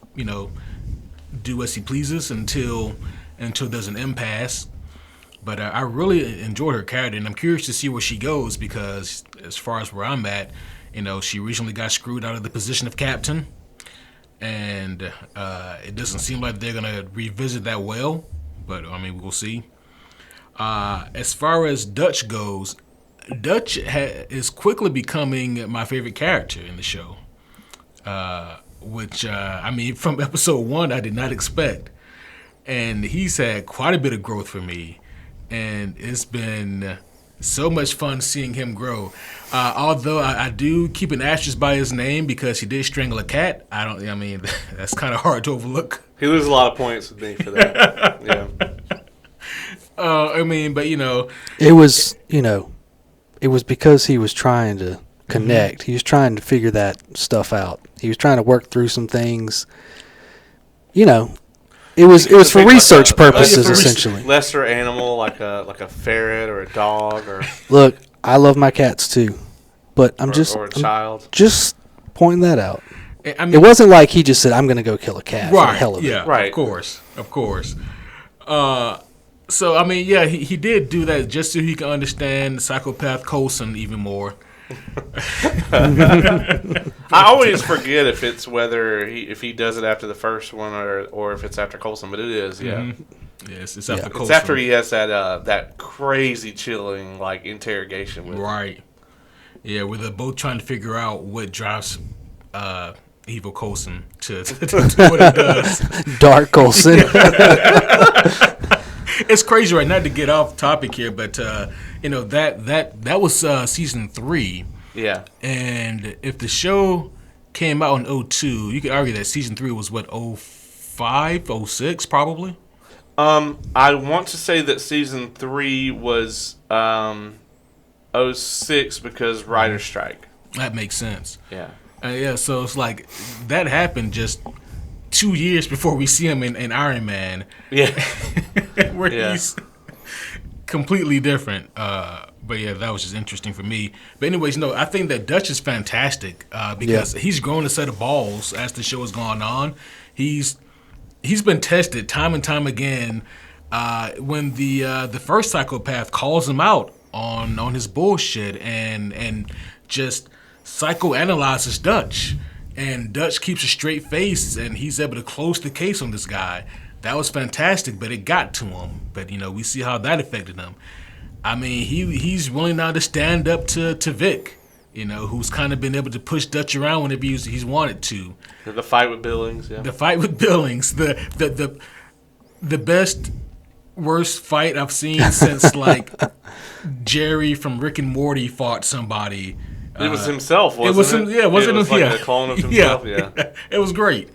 do as he pleases until there's an impasse. But I really enjoyed her character, and I'm curious to see where she goes because, as far as where I'm at, she recently got screwed out of the position of captain, and it doesn't seem like they're going to revisit that well, but, we'll see. As far as Dutch goes, Dutch is quickly becoming my favorite character in the show, which, from episode 1, I did not expect, and he's had quite a bit of growth for me. And it's been so much fun seeing him grow. Although I do keep an asterisk by his name because he did strangle a cat. That's kind of hard to overlook. He loses a lot of points with me for that. Yeah. It was, it was because he was trying to connect. He was trying to figure that stuff out. He was trying to work through some things. You know, it was for research purposes, essentially. Lesser animal, like a ferret or a dog, or Look, I love my cats too, but I'm child. Just pointing that out. I mean, It wasn't like he just said, "I'm going to go kill a cat." For the right? hell of it. Yeah, Right. Of course. So I mean, yeah, he did do that just so he can understand Psychopath Coulson even more. I always forget if it's if he does it after the first one or if it's after Coulson, but it is, yeah. Mm-hmm. Yes, it's after Coulson. It's after he has that crazy chilling like interrogation with him. Right. Yeah, where they're both trying to figure out what drives evil Coulson to what it does. Dark Coulson. It's crazy, right? Not to get off topic here, but that was season 3. Yeah. And if the show came out in 2002, you could argue that season 3 was what, 2005, 2006, probably. I want to say that season 3 was 2006 because writer's strike. That makes sense. Yeah. Yeah, so it's like that happened just 2 years before we see him in Iron Man. Yeah. Where he's completely different. But yeah, that was just interesting for me. But anyways, no, I think that Dutch is fantastic because he's grown a set of balls as the show has gone on. He's been tested time and time again. When the first psychopath calls him out on his bullshit and just psychoanalyzes Dutch, and Dutch keeps a straight face, and he's able to close the case on this guy. That was fantastic, but it got to him. But we see how that affected him. I mean, he's willing now to stand up to Vic, who's kind of been able to push Dutch around whenever he's wanted to. The fight with Billings, yeah. The fight with Billings, the best, worst fight I've seen since like Jerry from Rick and Morty fought somebody. It was himself, wasn't it? Yeah, wasn't it? Was like a clone of himself, yeah. It was great.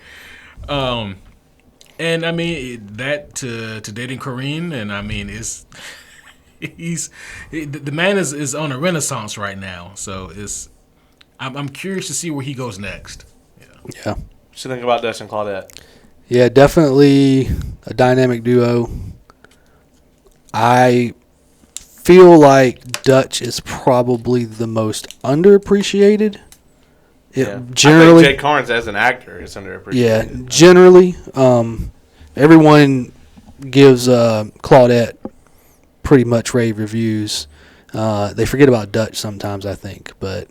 And I mean, that to dating Corrine, and I mean, the man is on a renaissance right now. So I'm curious to see where he goes next. Yeah. What you think about Dutch and Claudette? Yeah, definitely a dynamic duo. I feel like Dutch is probably the most underappreciated. Generally, I think Jay Carnes as an actor is underappreciated. Yeah, generally, everyone gives Claudette pretty much rave reviews. They forget about Dutch sometimes, I think, but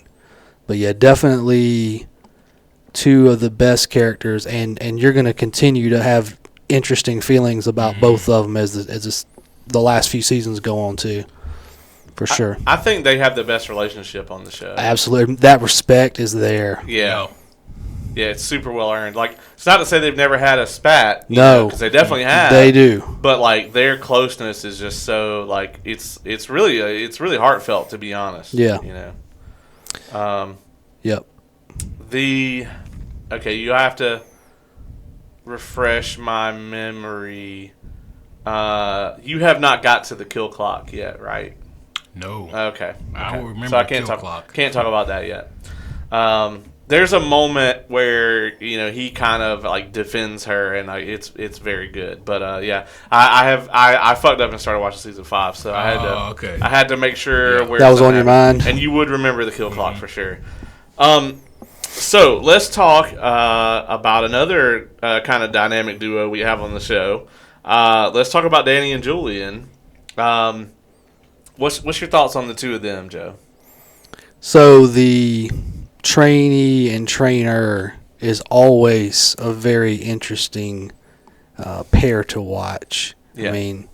yeah, definitely two of the best characters, and you're going to continue to have interesting feelings about both of them as the last few seasons go on too. For sure. I think they have the best relationship on the show. Absolutely. That respect is there. Yeah. Yeah, it's super well earned. Like, it's not to say they've never had a spat. No. Because they definitely have. They do. But, like, their closeness is just so, like, it's really heartfelt, to be honest. Yeah. Yep. Okay, you have to refresh my memory. You have not got to the kill clock yet, right? No. Okay. I don't remember so I can't talk about that yet. There's a moment where he kind of like defends her, and it's very good. But yeah, I fucked up and started watching season 5, so I had to make sure where that was on your mind, and you would remember the kill clock for sure. So let's talk about another kind of dynamic duo we have on the show. Let's talk about Danny and Julian. What's your thoughts on the two of them, Joe? So the trainee and trainer is always a very interesting pair to watch. Yeah. I mean,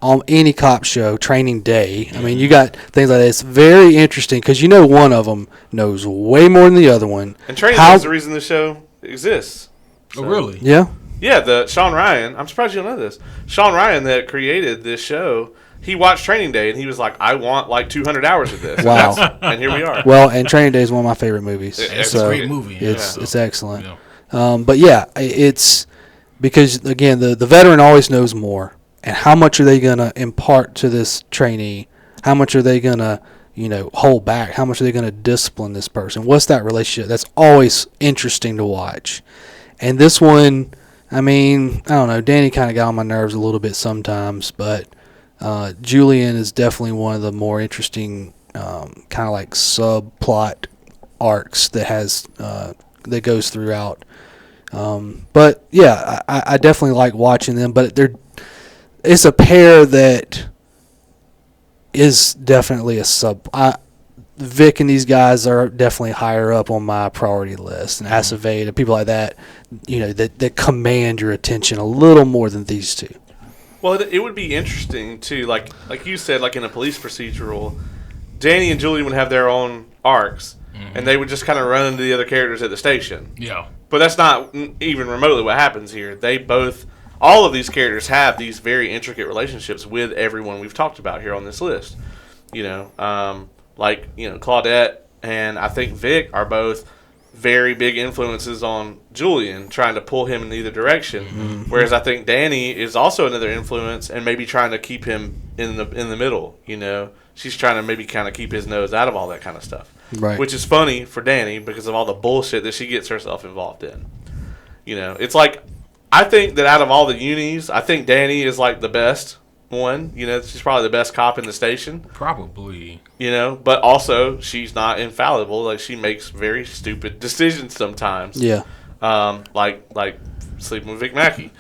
on any cop show, Training Day, I mean, you got things like that. It's very interesting because one of them knows way more than the other one. And Training Day is the reason the show exists. So. Oh, really? Yeah. Yeah, the Sean Ryan. I'm surprised you don't know this. Sean Ryan that created this show. He watched Training Day, and he was like, I want like 200 hours of this. Wow. And here we are. Well, and Training Day is one of my favorite movies. It's a great movie. It's excellent. Yeah. But yeah, it's because, again, the veteran always knows more. And how much are they going to impart to this trainee? How much are they going to, hold back? How much are they going to discipline this person? What's that relationship? That's always interesting to watch. And this one, I mean, I don't know. Danny kind of got on my nerves a little bit sometimes, but Julian is definitely one of the more interesting kind of like subplot arcs that goes throughout. But yeah, I definitely like watching them. But it's a pair that is definitely a sub. Vic and these guys are definitely higher up on my priority list, and Aceveda, people like that, that command your attention a little more than these two. Well, it would be interesting too, like you said, like in a police procedural, Danny and Julian would have their own arcs, and they would just kind of run into the other characters at the station. Yeah. But that's not even remotely what happens here. All of these characters have these very intricate relationships with everyone we've talked about here on this list. Claudette and I think Vic are both very big influences on Julian, trying to pull him in either direction. Mm-hmm. Whereas I think Danny is also another influence and maybe trying to keep him in the middle. She's trying to maybe kind of keep his nose out of all that kind of stuff. Right. Which is funny for Danny because of all the bullshit that she gets herself involved in. It's like, I think that out of all the unis, I think Danny is like the best one. She's probably the best cop in the station. Probably. But also she's not infallible. Like, she makes very stupid decisions sometimes. Yeah. Like sleeping with Vic Mackey.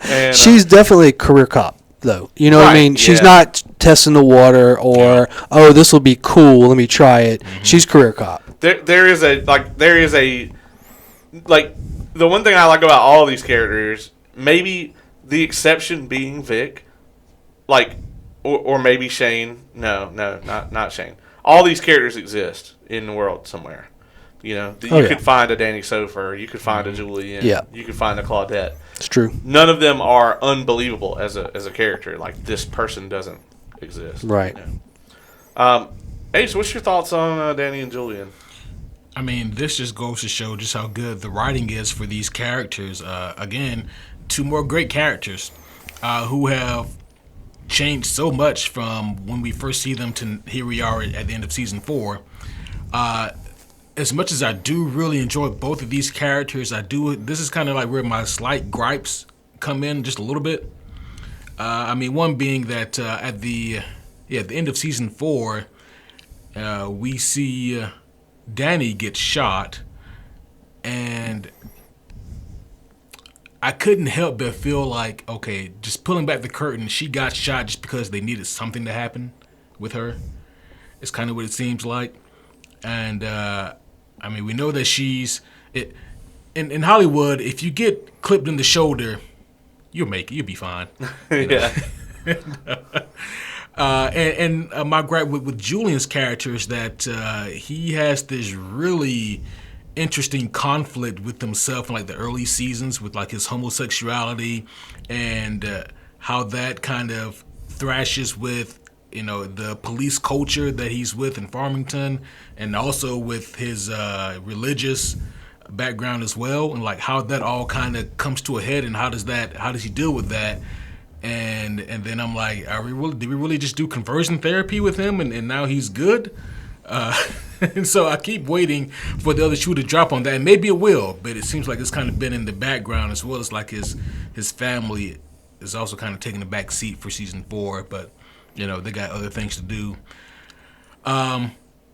And she's definitely a career cop, though. You know what I mean? She's not testing the water or, this will be cool, let me try it. Mm-hmm. She's career cop. There is a the one thing I like about all these characters, maybe the exception being Vic, or maybe Shane. No, not Shane. All these characters exist in the world somewhere. You could find a Danny Sofer, you could find a Julian, you could find a Claudette. It's true. None of them are unbelievable as a character. Like, this person doesn't exist. Right. Ace, what's your thoughts on Danny and Julian? I mean, this just goes to show just how good the writing is for these characters. Again, two more great characters who have changed so much from when we first see them to here we are at the end of season 4. As much as I do really enjoy both of these characters, this is kind of like where my slight gripes come in just a little bit. One being that at the end of season 4, we see Danny gets shot, and I couldn't help but feel like, okay, just pulling back the curtain, she got shot just because they needed something to happen with her. It's kind of what it seems like. And, we know that in Hollywood, if you get clipped in the shoulder, you'll be fine. Yeah. My gripe with Julian's character is that he has this really interesting conflict with himself in like the early seasons with like his homosexuality and how that kind of thrashes with the police culture that he's with in Farmington, and also with his religious background as well, and like how that all kind of comes to a head, and how does he deal with that? And then I'm like, did we really just do conversion therapy with him, and now he's good? And so I keep waiting for the other shoe to drop on that, and maybe it will, but it seems like it's kind of been in the background, as well as like his family is also kind of taking the back seat for season 4, but they got other things to do.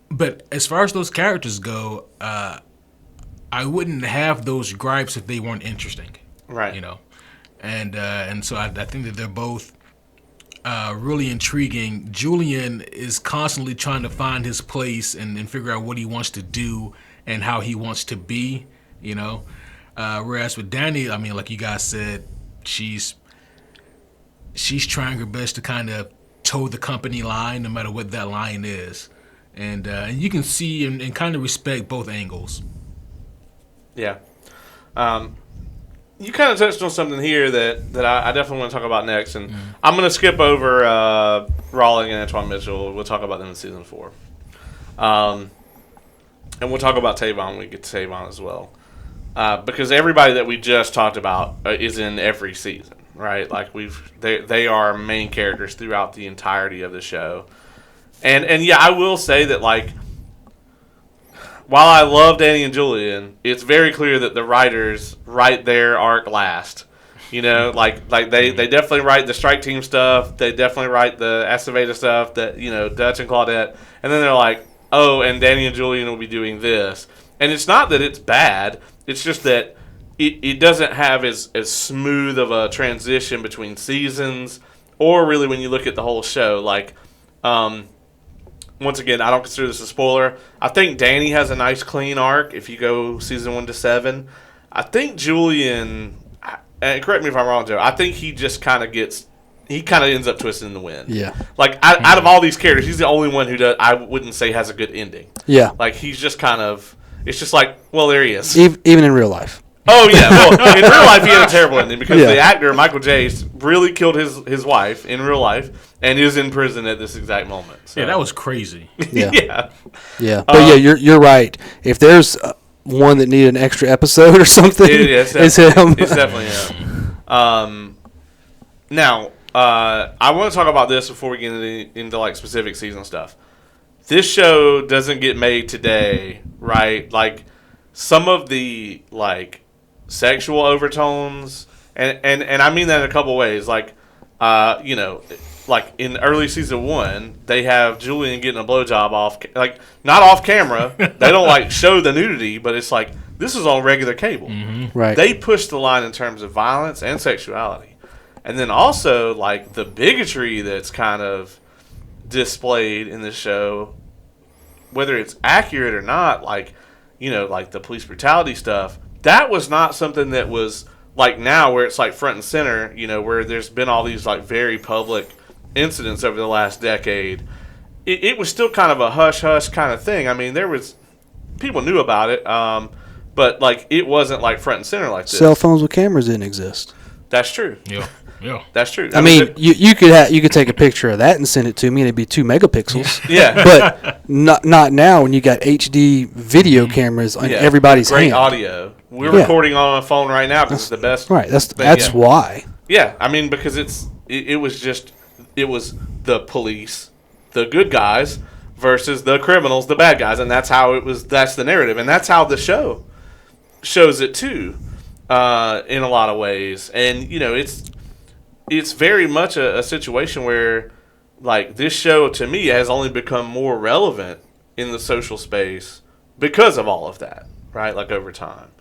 But as far as those characters go, I wouldn't have those gripes if they weren't interesting, right? And so I think that they're both really intriguing. Julian is constantly trying to find his place and figure out what he wants to do and how he wants to be, whereas with Danny, like you guys said, she's trying her best to kind of toe the company line, no matter what that line is, and you can see and kind of respect both angles. Yeah. You kind of touched on something here that I definitely want to talk about next, and I'm going to skip over Rawling and Antoine Mitchell. We'll talk about them in season 4. And we'll talk about Tavon when we get to Tavon as well. Because everybody that we just talked about is in every season, right? Like they are main characters throughout the entirety of the show. And yeah, I will say that, like, while I love Danny and Julian, it's very clear that the writers write their arc last. You know, like they definitely write the strike team stuff. They definitely write the Aceveda stuff, that, you know, Dutch and Claudette. And then they're like, oh, and Danny and Julian will be doing this. And it's not that it's bad. It's just that it doesn't have as smooth of a transition between seasons, or really when you look at the whole show. Like, once again, I don't consider this a spoiler. I think Danny has a nice clean arc if you go season 1 to 7. I think Julian, and correct me if I'm wrong, Joe, I think he just kind of ends up twisting the wind. Yeah. Like, out of all these characters, he's the only one who I wouldn't say has a good ending. Yeah. Like, he's just kind of, it's just like, well, there he is. Even in real life. Oh, yeah. Well, in real life, he had a terrible ending because the actor, Michael J., really killed his wife in real life and is in prison at this exact moment. So. Yeah, that was crazy. Yeah. Yeah. Yeah. But you're right. If there's one that needed an extra episode or something, it's him. It's definitely him. Now, I want to talk about this before we get into like specific season stuff. This show doesn't get made today, right? Like, some of the, like, sexual overtones, and I mean that in a couple ways. Like, you know, like in early season 1, they have Julian getting a blowjob not off camera. They don't like show the nudity, but it's like, this is on regular cable. Mm-hmm. Right. They push the line in terms of violence and sexuality, and then also like the bigotry that's kind of displayed in the show, whether it's accurate or not. Like, you know, like the police brutality stuff. That was not something that was like now where it's like front and center, you know, where there's been all these like very public incidents over the last decade. It was still kind of a hush-hush kind of thing. I mean, people knew about it, but like it wasn't like front and center like this. Cell phones with cameras didn't exist. That's true. Yeah. That's true. I mean, you could take a picture of that and send it to me, and it'd be 2 megapixels. Yeah. But not now when you got HD video cameras on everybody's great hand. audio. We're recording on a phone right now because it's the best. Right. That's why. Yeah. I mean, because it was the police, the good guys, versus the criminals, the bad guys, and that's how it was. That's the narrative, and that's how the show shows it too, in a lot of ways. And you know, it's very much a situation where, like, this show to me has only become more relevant in the social space because of all of that, right? Like, over time.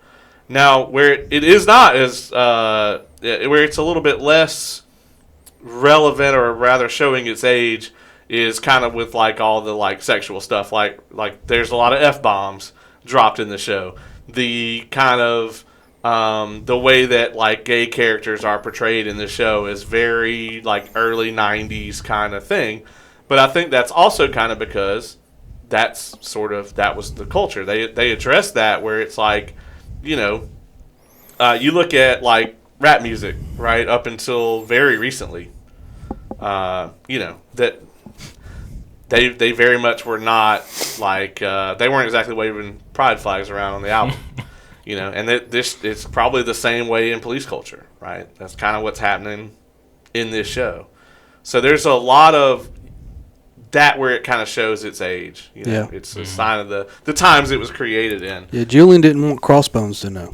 Now, where it is not as where it's a little bit less relevant, or rather showing its age, is kind of with like all the like sexual stuff. Like there's a lot of F-bombs dropped in the show. The kind of the way that like gay characters are portrayed in the show is very like early 90s kind of thing. But I think that's also kind of because that was the culture. They addressed that, where it's like, you know, you look at like rap music, right, up until very recently, you know, that they very much were not like, they weren't exactly waving pride flags around on the album. You know, and it's probably the same way in police culture, right? That's kind of what's happening in this show. So there's a lot of that where it kind of shows its age. You know? It's a sign of the times it was created in. Yeah, Julian didn't want Crossbones to know.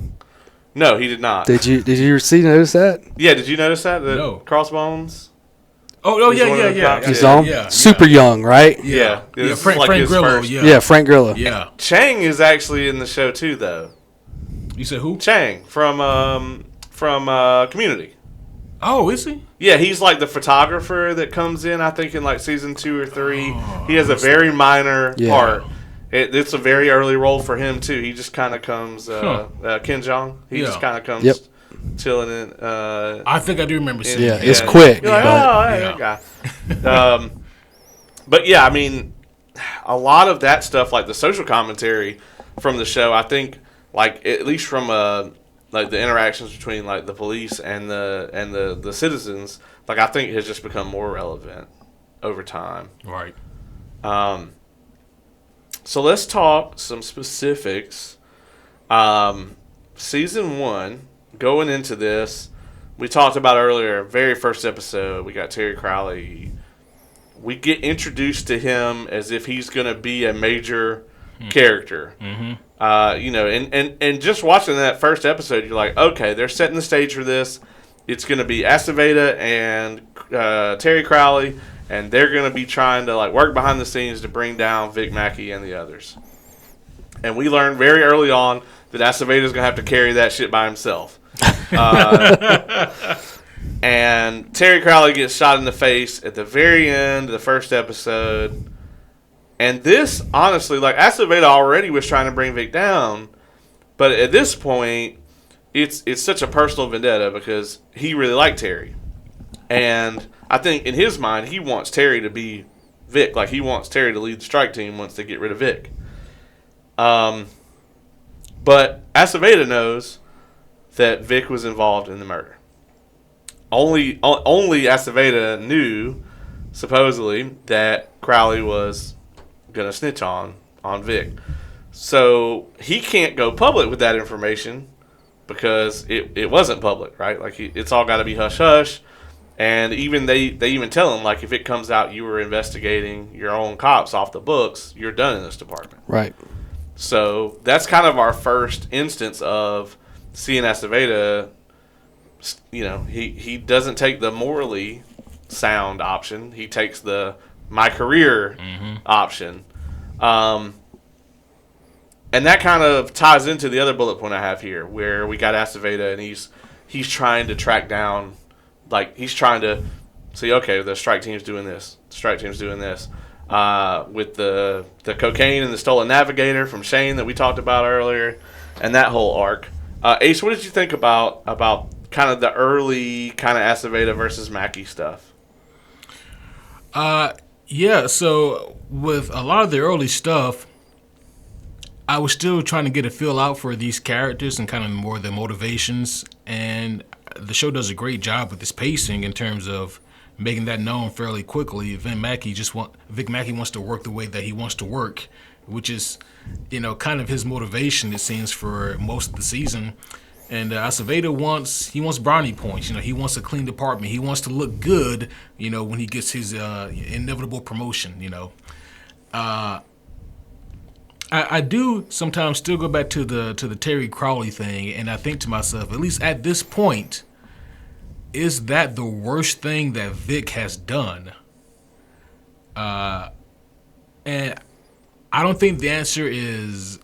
No, he did not. Did you notice that? Yeah, did you notice that? No. Crossbones? Oh, yeah. He's on super young, right? Yeah. Frank Grillo. Yeah, Frank Grillo. Yeah. Chang is actually in the show too, though. You said who? Chang from Community. Oh, is he? Yeah, he's like the photographer that comes in, I think, in like season 2 or 3. He has a very minor part. It's a very early role for him too. He just kind of comes, Ken Jeong. He just kind of comes chilling in. I think I do remember seeing. Yeah, it's quick. You're like, that guy. But yeah, I mean, a lot of that stuff, like the social commentary from the show, I think, like at least from like the interactions between like the police and the citizens, like I think has just become more relevant over time. Right. So let's talk some specifics. Season 1, going into this, we talked about earlier, very first episode, we got Terry Crowley. we get introduced to him as if he's going to be a major character. You know, and just watching that first episode, you're like, okay, they're setting the stage for this. It's going to be Aceveda and Terry Crowley, and they're going to be trying to like work behind the scenes to bring down Vic Mackey and the others. And we learned very early on that Aceveda's going to have to carry that shit by himself. And Terry Crowley gets shot in the face at the very end of the first episode. And this, honestly, like, Aceveda already was trying to bring Vic down. But at this point, it's such a personal vendetta because he really liked Terry. And I think in his mind, he wants Terry to be Vic. Like, he wants Terry to lead the strike team once they get rid of Vic. But Aceveda knows that Vic was involved in the murder. Only Aceveda knew, supposedly, that Crowley was going to snitch on Vic. So he can't go public with that information because it wasn't public, right? Like, it's all got to be hush-hush. And even they even tell him, like, if it comes out you were investigating your own cops off the books, you're done in this department. Right. So that's kind of our first instance of seeing Aceveda. You know, he doesn't take the morally sound option. He takes the my career option. And that kind of ties into the other bullet point I have here, where we got Aceveda and he's trying to track down, like, he's trying to see, okay, the strike team's doing this. The strike team's doing this. With the cocaine and the stolen navigator from Shane that we talked about earlier, and that whole arc. Ace, what did you think about kind of the early kind of Aceveda versus Mackey stuff? Yeah, so with a lot of the early stuff, I was still trying to get a feel out for these characters and kind of more their motivations, and the show does a great job with its pacing in terms of making that known fairly quickly. Vic Mackey wants to work the way that he wants to work, which is, you know, kind of his motivation, it seems, for most of the season. And Aceveda wants brownie points. You know, he wants a clean department. He wants to look good, you know, when he gets his inevitable promotion, you know. I do sometimes still go back to the Terry Crowley thing, and I think to myself, at least at this point, is that the worst thing that Vic has done? And I don't think the answer is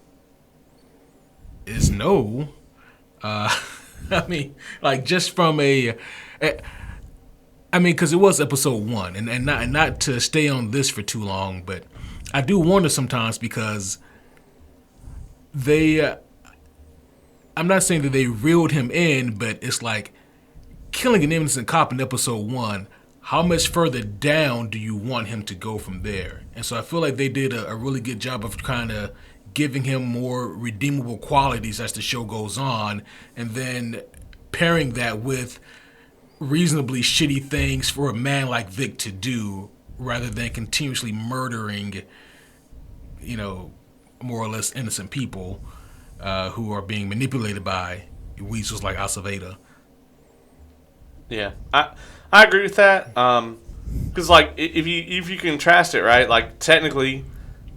no. I mean, like, just from because it was episode 1, and not to stay on this for too long, but I do wonder sometimes because I'm not saying that they reeled him in, but it's like killing an innocent cop in episode 1. How much further down do you want him to go from there? And so I feel like they did a really good job of kind of giving him more redeemable qualities as the show goes on, and then pairing that with reasonably shitty things for a man like Vic to do, rather than continuously murdering, you know, more or less innocent people who are being manipulated by weasels like Aceveda. Yeah, I agree with that. Because like if you contrast it, right? Like, technically,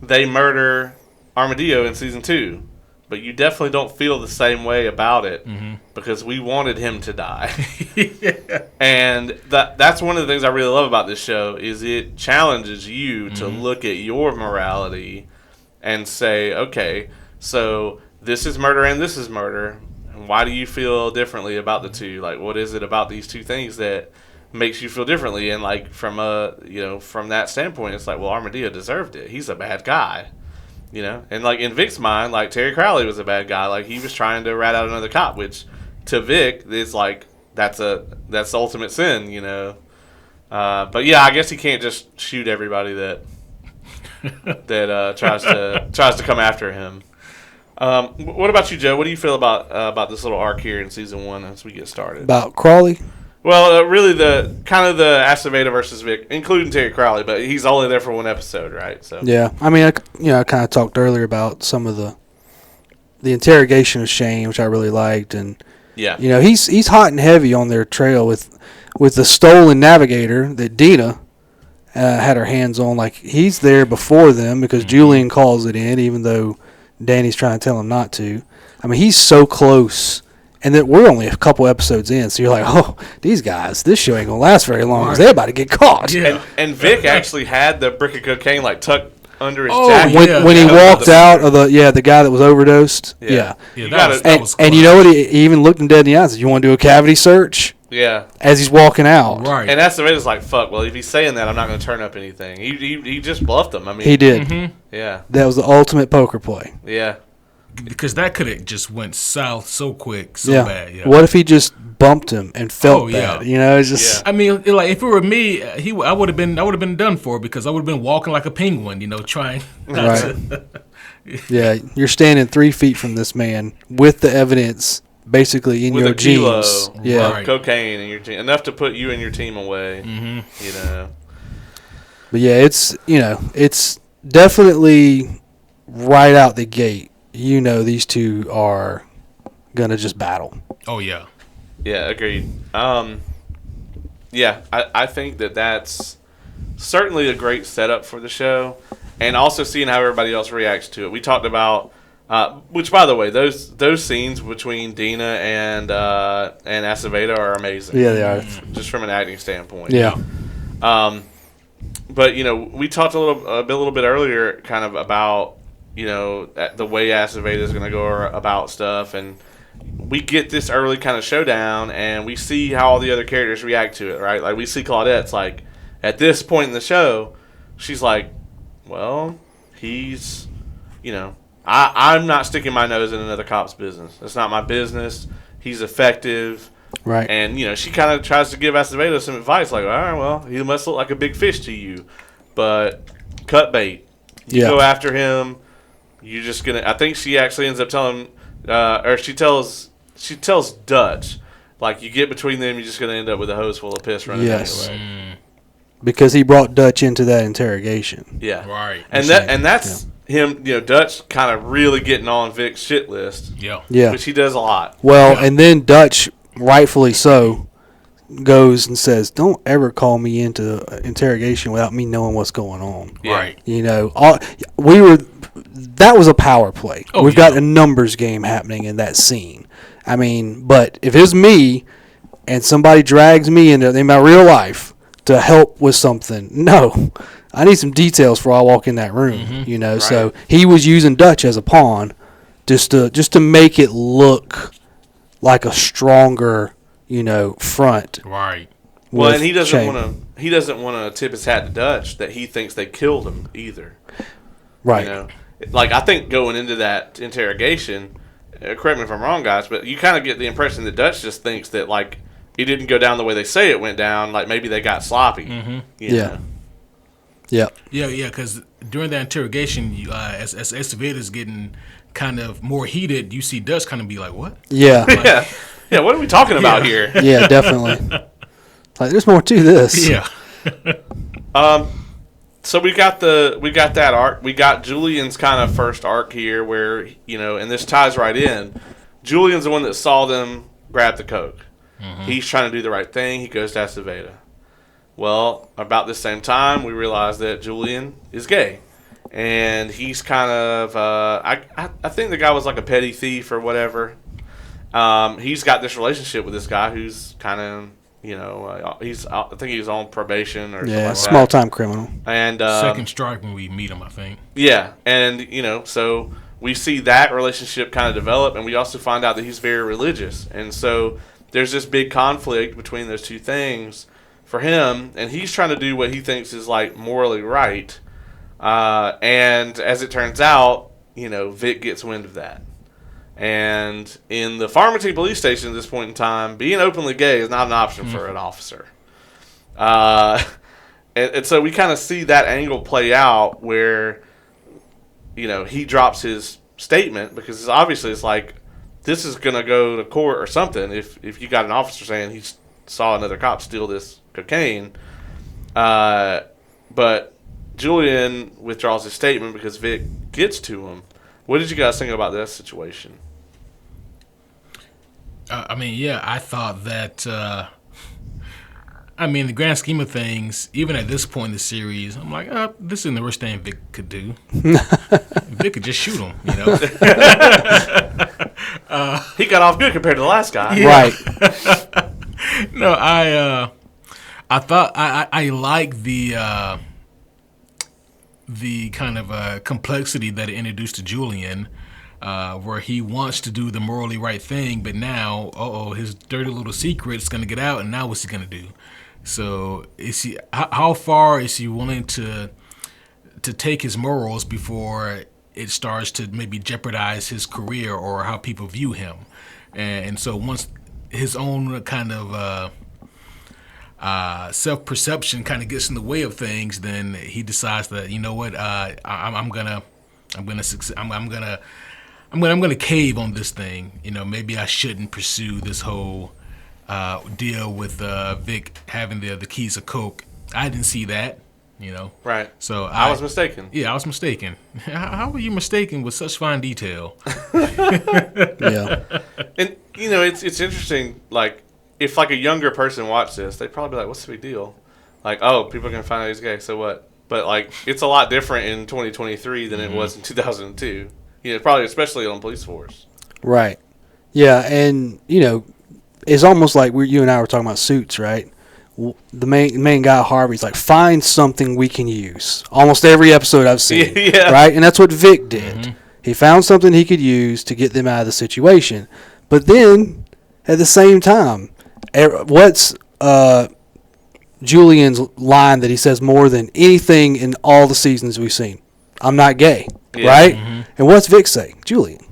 they murder Armadillo in season 2, but you definitely don't feel the same way about it because we wanted him to die. Yeah. And that's one of the things I really love about this show is it challenges you to look at your morality and say, okay, so this is murder and this is murder. And why do you feel differently about the two? Like, what is it about these two things that makes you feel differently? And like, from that standpoint, it's like, well, Armadillo deserved it. He's a bad guy. You know, and like in Vic's mind, like Terry Crowley was a bad guy. Like, he was trying to rat out another cop, which to Vic is like that's the ultimate sin. You know, but yeah, I guess he can't just shoot everybody that tries to come after him. What about you, Joe? What do you feel about this little arc here in season 1 as we get started? About Crawley? Well, really the kind of the Aceveda versus Vic, including Terry Crowley, but he's only there for one episode, right? So yeah, I mean, I kind of talked earlier about some of the interrogation of Shane, which I really liked, and yeah, you know, he's hot and heavy on their trail with the stolen navigator that Dina had her hands on. Like, he's there before them because Julian calls it in, even though Danny's trying to tell him not to. I mean, he's so close. And then we're only a couple episodes in, so you're like, oh, these guys, this show ain't going to last very long because they're about to get caught. Yeah. And Vic actually had the brick of cocaine, like, tucked under his Oh, jacket. yeah. When he walked out of the guy that was overdosed. Yeah. That was And you know what? He even looked him dead in the eyes and said, you want to do a cavity search? Yeah. As he's walking out. right. And Acevedo's like, fuck, well, if he's saying that, I'm not going to turn up anything. He just bluffed him. I mean, He did. Yeah. That was the ultimate poker play. Yeah. Because that could have just went south so quick, so bad. Yeah. What if he just bumped him and felt yeah. bad? You know, it's just. Yeah. I mean, like if it were me, I would have been done for because I would have been walking like a penguin, trying. Right. Yeah, you're standing 3 feet from this man with the evidence basically in With your a kilo jeans. Yeah. Right. cocaine in your team, enough to put you and your team away. You know. But yeah, it's definitely right out the gate. These two are gonna just battle. Oh yeah. Yeah, agreed. Yeah, I think that's certainly a great setup for the show, and also seeing how everybody else reacts to it. We talked about, which by the way, those scenes between Dina and Acevedo are amazing. Yeah, they are. Just from an acting standpoint. Yeah. But we talked a little bit earlier, kind of about the way Acevedo is going to go about stuff, and we get this early kind of showdown, and we see how all the other characters react to it, right? Like, we see Claudette's like, at this point in the show, she's like, well, he's, I'm not sticking my nose in another cop's business. That's not my business. He's effective. Right. And, she kind of tries to give Acevedo some advice, like, all right, well, he must look like a big fish to you, but cut bait. You go after him. You're just going to, I think she actually ends up telling, or she tells Dutch, like, you get between them, you're just going to end up with a hose full of piss running anyway. Because he brought Dutch into that interrogation. Yeah. Right. And that's him, Dutch kind of really getting on Vic's shit list. Yeah. Yeah. Which he does a lot. Well, and then Dutch, rightfully so, goes and says, don't ever call me into interrogation without me knowing what's going on. Yeah. Right. That was a power play. Oh, We've got a numbers game happening in that scene. I mean, but if it's me and somebody drags me in my real life to help with something, no, I need some details before I walk in that room. Right. So he was using Dutch as a pawn just to make it look like a stronger, front. Right. Well, and he doesn't want to tip his hat to Dutch that he thinks they killed him either. Right. Like, I think going into that interrogation, correct me if I'm wrong, guys, but you kind of get the impression that Dutch just thinks that, like, it didn't go down the way they say it went down. Like, maybe they got sloppy. You know? Yeah. Yeah, because during that interrogation, as Acevedo's getting kind of more heated, you see Dutch kind of be like, what? Yeah. Yeah, what are we talking about here? Yeah, definitely. Like, there's more to this. Yeah. So we got that arc. We got Julian's kind of first arc here where, and this ties right in. Julian's the one that saw them grab the coke. He's trying to do the right thing. He goes to Acevedo. Well, about the same time, we realize that Julian is gay. And he's kind of, I think the guy was like a petty thief or whatever. He's got this relationship with this guy who's kind of, I think he's on probation or something like that. Small time criminal. And Second strike when we meet him, I think. Yeah, and so we see that relationship kind of develop, and we also find out that he's very religious, and so there's this big conflict between those two things for him, and he's trying to do what he thinks is like morally right, and as it turns out, Vic gets wind of that. And in the Farmington police station at this point in time, being openly gay is not an option for an officer. And so we kind of see that angle play out where, he drops his statement because obviously it's like, this is going to go to court or something if you got an officer saying he saw another cop steal this cocaine. But Julian withdraws his statement because Vic gets to him. What did you guys think about this situation? I thought that. I mean, in the grand scheme of things, even at this point in the series, I'm like, this isn't the worst thing Vic could do. Vic could just shoot him, you know. He got off good compared to the last guy. Yeah. Right. No, I thought I like the kind of complexity that it introduced to Julian, where he wants to do the morally right thing, but now, his dirty little secret's going to get out, and now what's he going to do? So, how far is he willing to take his morals before it starts to maybe jeopardize his career or how people view him? And so once his own kind of self-perception kind of gets in the way of things, then he decides that, you know what, I'm gonna cave on this thing. You know, maybe I shouldn't pursue this whole deal with Vic having the keys of coke. I didn't see that, you know. Right. So I was mistaken. Yeah, I was mistaken. How were you mistaken with such fine detail? Yeah. And you know, it's interesting. Like, if like a younger person watched this, they'd probably be like, "What's the big deal?" Like, "Oh, people are gonna find out he's gay, so what?" But like, it's a lot different in 2023 than it was in 2002. You know, probably especially on police force. Right. Yeah, and you know, it's almost like you and I were talking about Suits, right? The main guy, Harvey's like, find something we can use. Almost every episode I've seen, Yeah. right? And that's what Vic did. He found something he could use to get them out of the situation. But then, at the same time, what's Julian's line that he says more than anything in all the seasons we've seen? I'm not gay, right? And what's Vic say? Julian,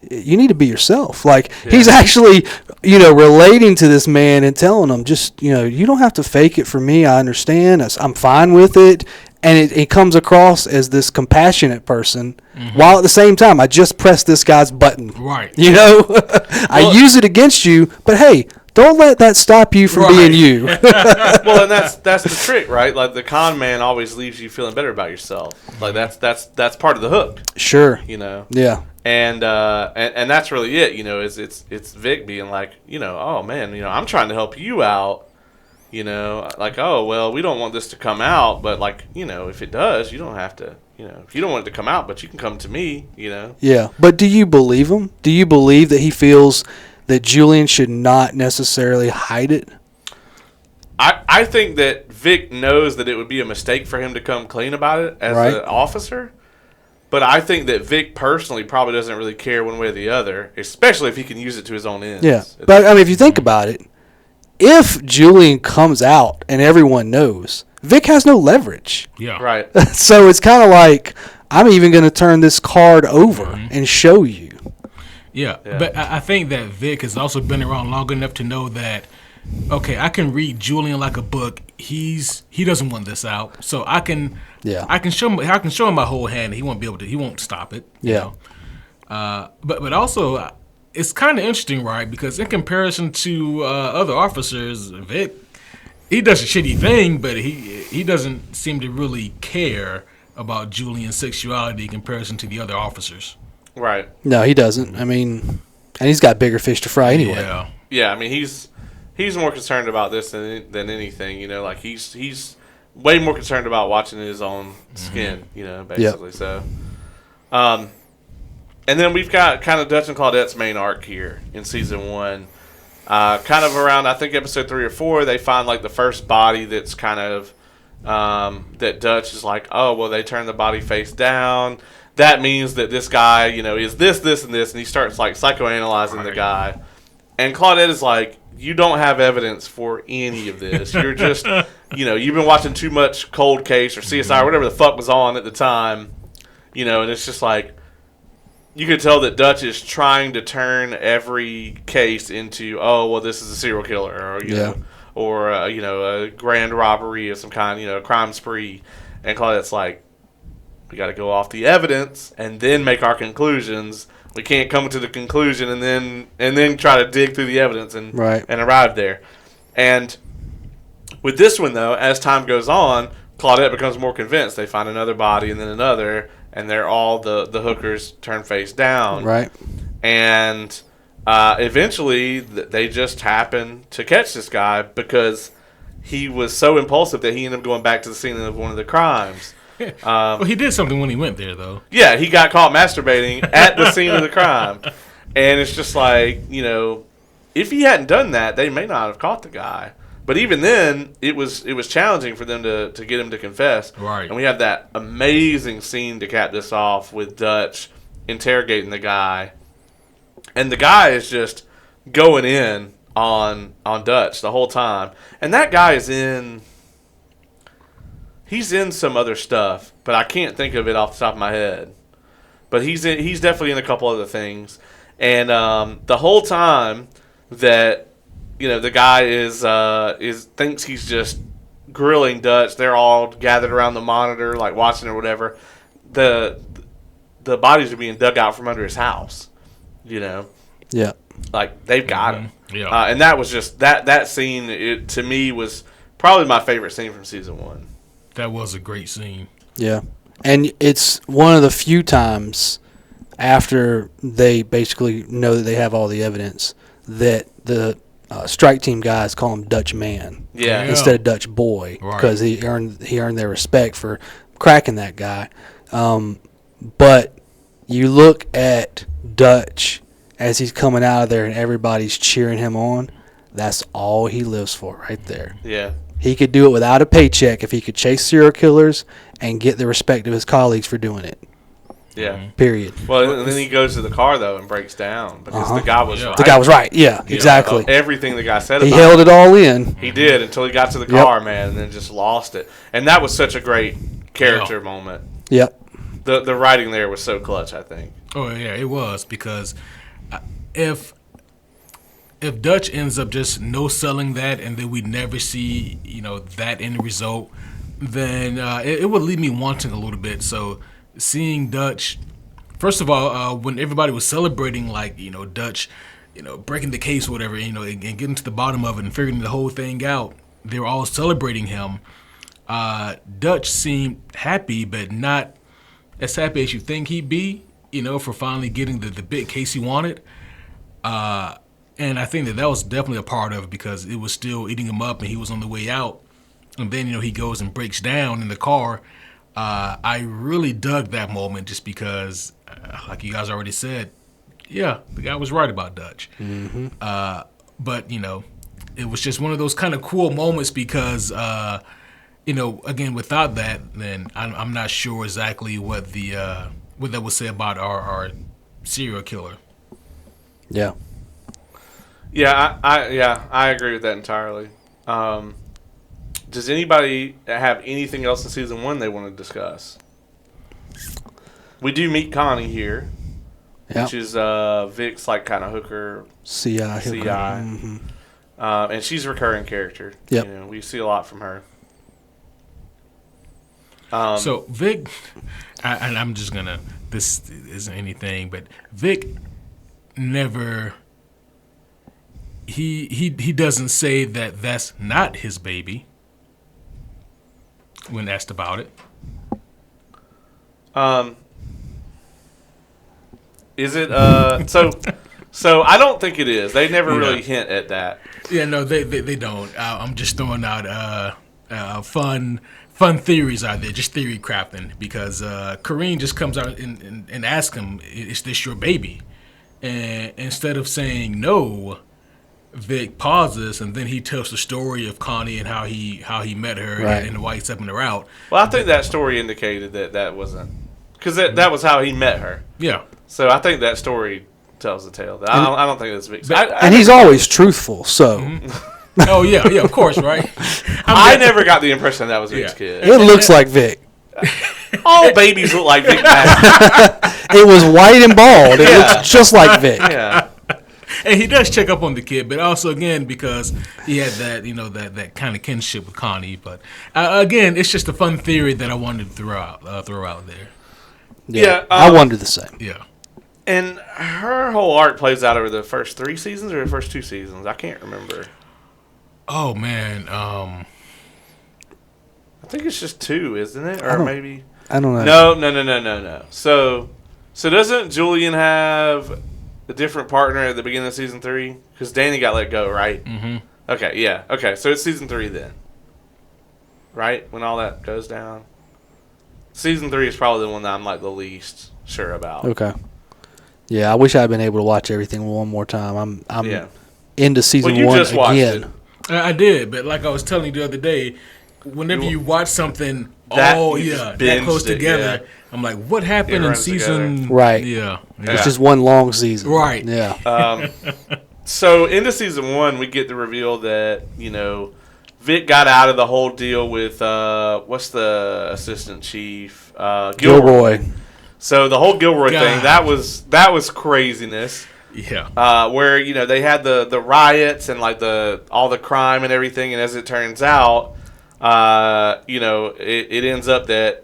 you need to be yourself. Like, he's actually, you know, relating to this man and telling him, just, you know, you don't have to fake it for me. I understand. I'm fine with it. And it comes across as this compassionate person, while at the same time, I just pressed this guy's button. Right. You know, I use it against you, but hey, don't let that stop you from being you. Well, and that's the trick, right? Like, the con man always leaves you feeling better about yourself. Like, that's part of the hook. Sure. You know. Yeah. And that's really it. You know, it's Vic being like, you know, oh man, you know, I'm trying to help you out. You know, like, oh well, we don't want this to come out, but like, you know, if it does, you don't have to. You know, if you don't want it to come out, but you can come to me. You know. Yeah, but do you believe him? Do you believe that he feels that Julian should not necessarily hide it? I think that Vic knows that it would be a mistake for him to come clean about it as an officer. But I think that Vic personally probably doesn't really care one way or the other, especially if he can use it to his own ends. Yeah, but I mean, if you think about it, if Julian comes out and everyone knows, Vic has no leverage. Yeah. Right. So it's kind of like, I'm even going to turn this card over and show you. Yeah, but I think that Vic has also been around long enough to know that, okay, I can read Julian like a book. He doesn't want this out, so I can show him my whole hand. He won't stop it. Yeah. You know? But also, it's kind of interesting, right? Because in comparison to other officers, Vic, he does a shitty thing, but he doesn't seem to really care about Julian's sexuality in comparison to the other officers. Right. No, he doesn't. I mean, and he's got bigger fish to fry anyway. Yeah. Yeah, I mean, he's more concerned about this than anything. You know, like he's way more concerned about watching his own skin. You know, basically. Yep. So, and then we've got kind of Dutch and Claudette's main arc here in season 1. Kind of around, I think, episode 3 or 4, they find like the first body that's kind of that Dutch is like, oh well, they turn the body face down. That means that this guy, you know, is this, and this, and he starts like psychoanalyzing the guy. And Claudette is like, you don't have evidence for any of this. You're just, you know, you've been watching too much Cold Case or CSI or whatever the fuck was on at the time, you know, and it's just like, you could tell that Dutch is trying to turn every case into, oh, well, this is a serial killer, or, you know, or, you know, a grand robbery of some kind, you know, a crime spree. And Claudette's like, we got to go off the evidence and then make our conclusions. We can't come to the conclusion and then try to dig through the evidence and arrive there. And with this one, though, as time goes on, Claudette becomes more convinced. They find another body and then another, and they're all the hookers turn face down. Right. And eventually they just happen to catch this guy because he was so impulsive that he ended up going back to the scene of one of the crimes. Well, he did something when he went there, though. Yeah, he got caught masturbating at the scene of the crime. And it's just like, if he hadn't done that, they may not have caught the guy. But even then, it was challenging for them to get him to confess. Right. And we have that amazing scene to cap this off with Dutch interrogating the guy. And the guy is just going in on Dutch the whole time. And that guy is he's in some other stuff, but I can't think of it off the top of my head. But he's definitely in a couple other things. And the whole time that the guy is thinks he's just grilling Dutch, they're all gathered around the monitor, like watching or whatever. The bodies are being dug out from under his house. Yeah. Like they've got him. Yeah. And that was just that scene. It to me was probably my favorite scene from season 1. That was a great scene. Yeah. And it's one of the few times after they basically know that they have all the evidence that the strike team guys call him Dutch man instead of Dutch boy because he earned their respect for cracking that guy. But you look at Dutch as he's coming out of there and everybody's cheering him on. That's all he lives for right there. Yeah. He could do it without a paycheck if he could chase serial killers and get the respect of his colleagues for doing it. Yeah. Period. Well, and then he goes to the car, though, and breaks down because the guy was right. The guy was right. Yeah, exactly. Everything the guy said he about held it all in. He did until he got to the car, man, and then just lost it. And that was such a great character moment. Yep. The writing there was so clutch, I think. Oh, yeah, it was because if Dutch ends up just no-selling that and then we never see, that end result, then it would leave me wanting a little bit. So seeing Dutch, first of all, when everybody was celebrating, like, Dutch, breaking the case or whatever, and getting to the bottom of it and figuring the whole thing out, they were all celebrating him. Dutch seemed happy, but not as happy as you think he'd be, for finally getting the big case he wanted. And I think that was definitely a part of it because it was still eating him up and he was on the way out. And then, he goes and breaks down in the car. I really dug that moment just because, like you guys already said, yeah, the guy was right about Dutch. Mm-hmm. But, it was just one of those kind of cool moments because, again, without that, then I'm not sure exactly what that would say about our serial killer. Yeah. Yeah, I agree with that entirely. Does anybody have anything else in season 1 they want to discuss? We do meet Connie here, which is Vic's like kind of hooker, CI. Mm-hmm. And she's a recurring character. Yep. We see a lot from her. So Vic, and I'm just gonna. This isn't anything, but Vic never. He doesn't say that that's not his baby when asked about it. Is it so I don't think it is. They never really hint at that. Yeah, no, they don't. I'm just throwing out fun theories out there, just theory crafting, because Kareem just comes out and asks him, "Is this your baby?" And instead of saying no, Vic pauses and then he tells the story of Connie and how he met her and why he's helping her out. Well, I think that story indicated that wasn't, because that was how he met her. Yeah. So I think that story tells the tale. I don't think that's Vic. And he's always truthful, so. Mm-hmm. Oh yeah, of course, right. I never got the impression that was Vic's kid. It looks like Vic. All babies look like Vic now. It was white and bald. It looks just like Vic. Yeah. And he does check up on the kid, but also again because he had that that kind of kinship with Connie. But again, it's just a fun theory that I wanted to throw out there. Yeah, I wondered the same. Yeah. And her whole arc plays out over the first 3 seasons or the first 2 seasons. I can't remember. Oh man, I think it's just 2, isn't it? Or maybe I don't know. No. So doesn't Julian have a different partner at the beginning of season 3? Because Danny got let go, right? Mm-hmm. Okay, yeah. Okay, so it's season 3 then. right? When all that goes down. Season 3 is probably the one that I'm like the least sure about. Okay. Yeah, I wish I'd been able to watch everything one more time. I'm Yeah. into season Well, you one just watched again. it. I did, but like I was telling you the other day, whenever you watch something, That close binged it, together, yeah. I'm like, what happened in runs season? together. Right. Yeah. It's just one long season. Right. Yeah. So into season 1, we get the reveal that Vic got out of the whole deal with what's the assistant chief Gilroy. So the whole Gilroy God. thing that was craziness. Yeah. Where they had the riots and like all the crime and everything, and as it turns out, it ends up that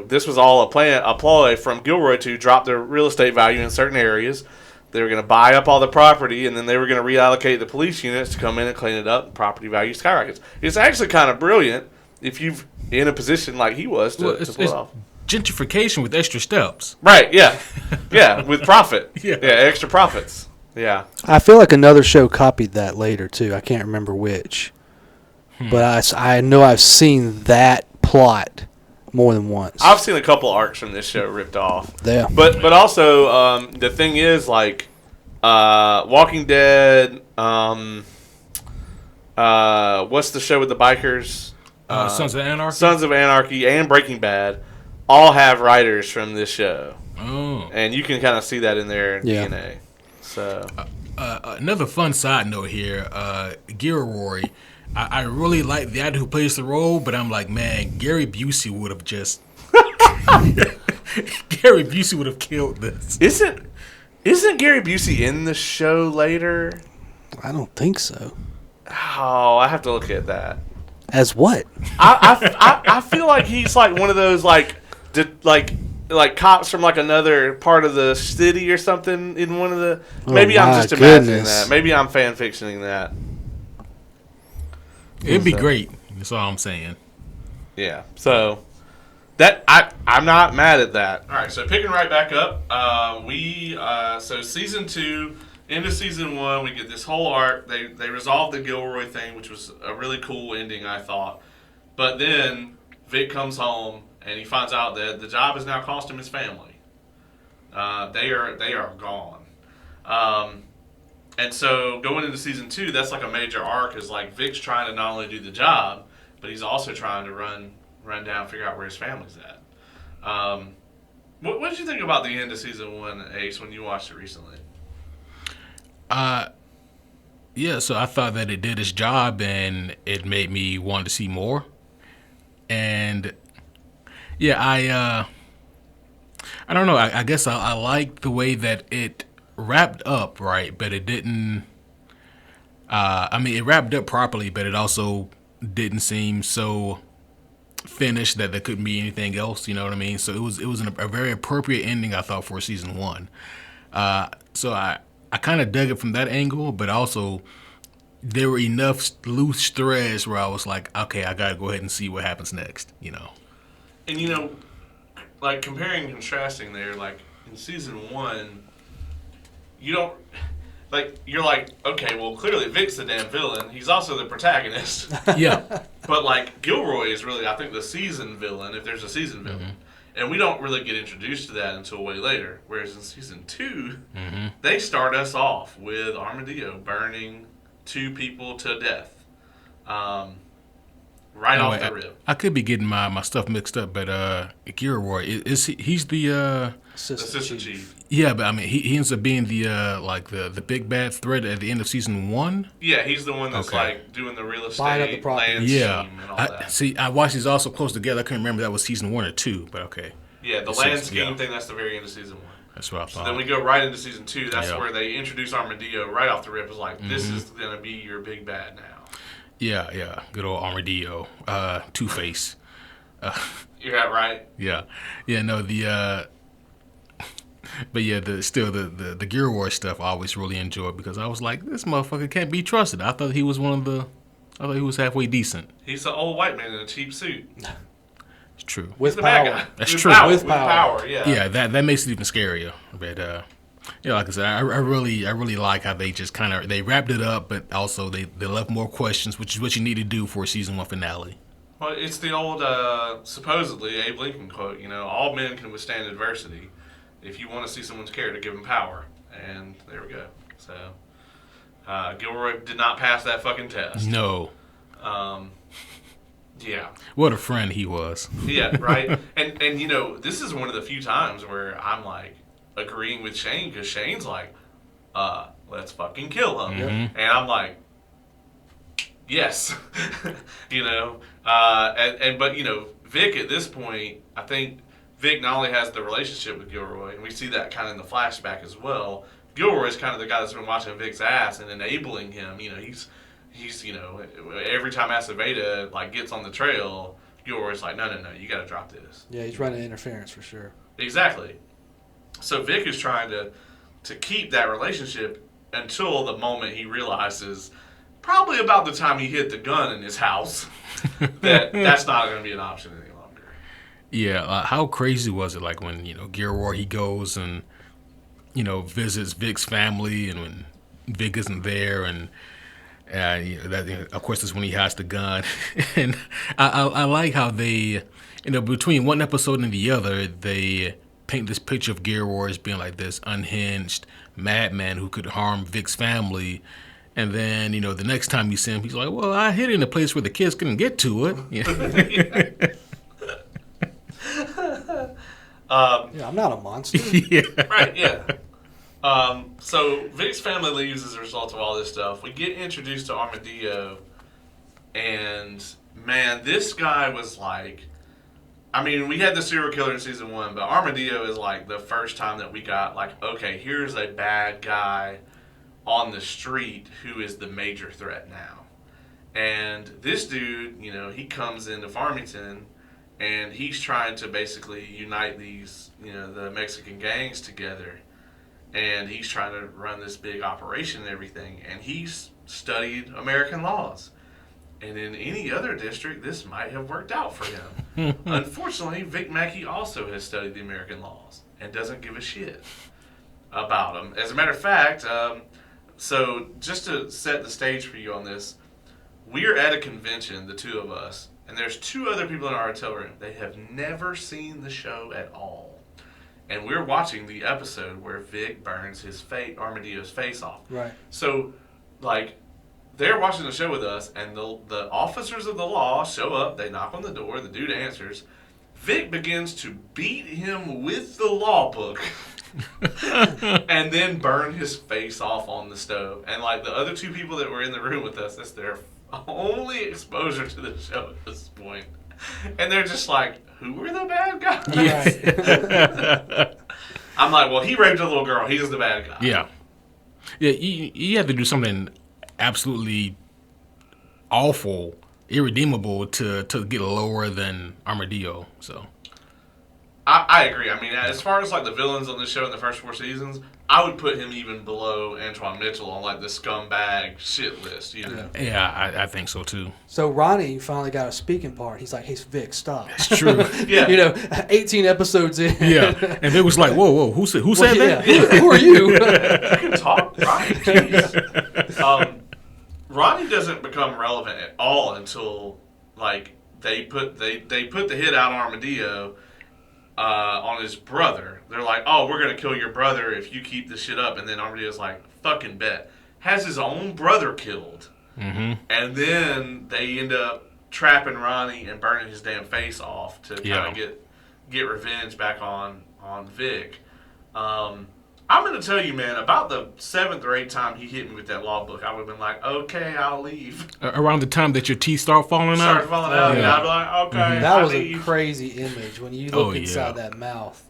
this was all a ploy from Gilroy to drop the real estate value in certain areas. They were going to buy up all the property, and then they were going to reallocate the police units to come in and clean it up. And property value skyrockets. It's actually kind of brilliant if you're in a position like he was to pull it off. Gentrification with extra steps. Right, yeah. Yeah, with profit. Yeah. Extra profits. Yeah. I feel like another show copied that later, too. I can't remember which. But I know I've seen that plot more than once. I've seen a couple arcs from this show ripped off. Yeah. But also, the thing is, like, Walking Dead, what's the show with the bikers? Sons of Anarchy. Sons of Anarchy and Breaking Bad all have writers from this show. Oh. And you can kind of see that in their DNA. So Another fun side note here, Gilroy. I really like the actor who plays the role, but I'm like, man, Gary Busey would have just Gary Busey would have killed this. Isn't Gary Busey in the show later? I don't think so. Oh, I have to look at that. As what? I feel like he's like one of those like cops from like another part of the city or something in one of the. Maybe I'm just imagining that. Maybe I'm fan fictioning that. It'd be great. That's all I'm saying. Yeah. So that I'm not mad at that. All right. So picking right back up, so season 2 into season 1, we get this whole arc. They resolved the Gilroy thing, which was a really cool ending, I thought. But then Vic comes home and he finds out that the job has now cost him his family. They are gone. And so going into season 2, that's like a major arc. Is like Vic's trying to not only do the job, but he's also trying to run down, figure out where his family's at. What did you think about the end of season 1, Ace, when you watched it recently? Yeah, so I thought that it did its job and it made me want to see more. And yeah, I don't know. I guess I liked the way that it wrapped up, right? But it didn't. It wrapped up properly, but it also didn't seem so finished that there couldn't be anything else. You know what I mean? So it was a very appropriate ending, I thought, for season 1. So I kind of dug it from that angle, but also there were enough loose threads where I was like, okay, I gotta go ahead and see what happens next. And like comparing and contrasting there, like in season 1, you're like, okay, well clearly Vic's the damn villain. He's also the protagonist. Yeah. But like Gilroy is really, I think, the season villain, if there's a season villain. Mm-hmm. And we don't really get introduced to that until way later. Whereas in season 2, they start us off with Armadillo burning 2 people to death. Right off the rip. I could be getting my stuff mixed up, but Gilroy, he's the assistant chief. Yeah, but he ends up being the big bad threat at the end of season 1. Yeah, he's the one that's like doing the real estate, buying up the property. land scheme and all that. See, I watched these all so close together. I couldn't remember that was season 1 or 2, but okay. Yeah, the land scheme thing, that's the very end of season 1. That's what I thought. So then we go right into season 2. That's where they introduce Armadillo right off the rip. It's like, this is going to be your big bad now. Yeah. Good old Armadillo. Two-Face. You're right. Yeah. No, but yeah, the Gear War stuff I always really enjoyed because I was like, this motherfucker can't be trusted. I thought he was halfway decent. He's an old white man in a cheap suit. It's true. With He's the power. bad guy. That's true. With power, yeah. Yeah, that makes it even scarier. But Yeah, like I said, I really like how they just kind of they wrapped it up, but also they left more questions, which is what you need to do for a season 1 finale. Well, it's the old, supposedly, Abe Lincoln quote, all men can withstand adversity. If you want to see someone's character, give them power. And there we go. So, Gilroy did not pass that fucking test. No. Yeah. What a friend he was. Yeah, right? And this is one of the few times where I'm, like, agreeing with Shane, because Shane's like, let's fucking kill him. Mm-hmm. And I'm like, yes. But Vic at this point, I think Vic not only has the relationship with Gilroy, and we see that kind of in the flashback as well. Gilroy is kind of the guy that's been watching Vic's ass and enabling him. He's every time Aceveda gets on the trail, Gilroy's like, no, you got to drop this. Yeah, he's running interference for sure. Exactly. So Vic is trying to keep that relationship until the moment he realizes, probably about the time he hit the gun in his house, that's not going to be an option any longer. Yeah, how crazy was it? Like when Gilroy he goes and visits Vic's family, and when Vic isn't there, and that of course is when he has the gun. And I like how they, between one episode and the other, they paint this picture of Gilroy as being like this unhinged madman who could harm Vic's family. And then, the next time you see him, he's like, well, I hid it in a place where the kids couldn't get to it. Yeah, I'm not a monster. Yeah. Right, yeah. So Vic's family leaves as a result of all this stuff. We get introduced to Armadillo, and man, this guy was like, we had the serial killer in season 1, but Armadillo is like the first time that we got okay, here's a bad guy on the street who is the major threat now. And this dude, he comes into Farmington, and he's trying to basically unite these, the Mexican gangs together. And he's trying to run this big operation and everything. And he's studied American laws. And in any other district, this might have worked out for him. Unfortunately, Vic Mackey also has studied the American laws and doesn't give a shit about them. As a matter of fact, so just to set the stage for you on this, we're at a convention, the two of us, and there's 2 other people in our hotel room. They have never seen the show at all. And we're watching the episode where Vic burns Armadillo's face off. Right. So, they're watching the show with us, and the officers of the law show up. They knock on the door. The dude answers. Vic begins to beat him with the law book and then burn his face off on the stove. And, the other 2 people that were in the room with us, that's their only exposure to the show at this point. And they're just like, who were the bad guys? Right. I'm like, well, he raped a little girl. He's the bad guy. Yeah. Yeah, you have to do something absolutely awful, irredeemable to get lower than Armadillo. So I agree. As far as the villains on this show in the first 4 seasons, I would put him even below Antoine Mitchell on the scumbag shit list. Yeah, I think so too. So Ronnie finally got a speaking part. He's like, hey, Vic, stop. It's true. Yeah. 18 episodes in. Yeah, and it was like, whoa, who said that? Yeah. Who are you? You can talk, Ronnie. Jeez. Ronnie doesn't become relevant at all until they put the hit out on Armadillo. On his brother. They're like, oh, we're going to kill your brother if you keep this shit up. And then Armadillo's like, fucking bet. Has his own brother killed. Mm-hmm. And then they end up trapping Ronnie and burning his damn face off to kind of get revenge back on Vic. I'm going to tell you, man, about the 7th or 8th time he hit me with that law book, I would have been like, okay, I'll leave. Around the time that your teeth start falling out? Started falling out, and I'd be like, okay, that I'll was leave. a crazy image when you look inside that mouth.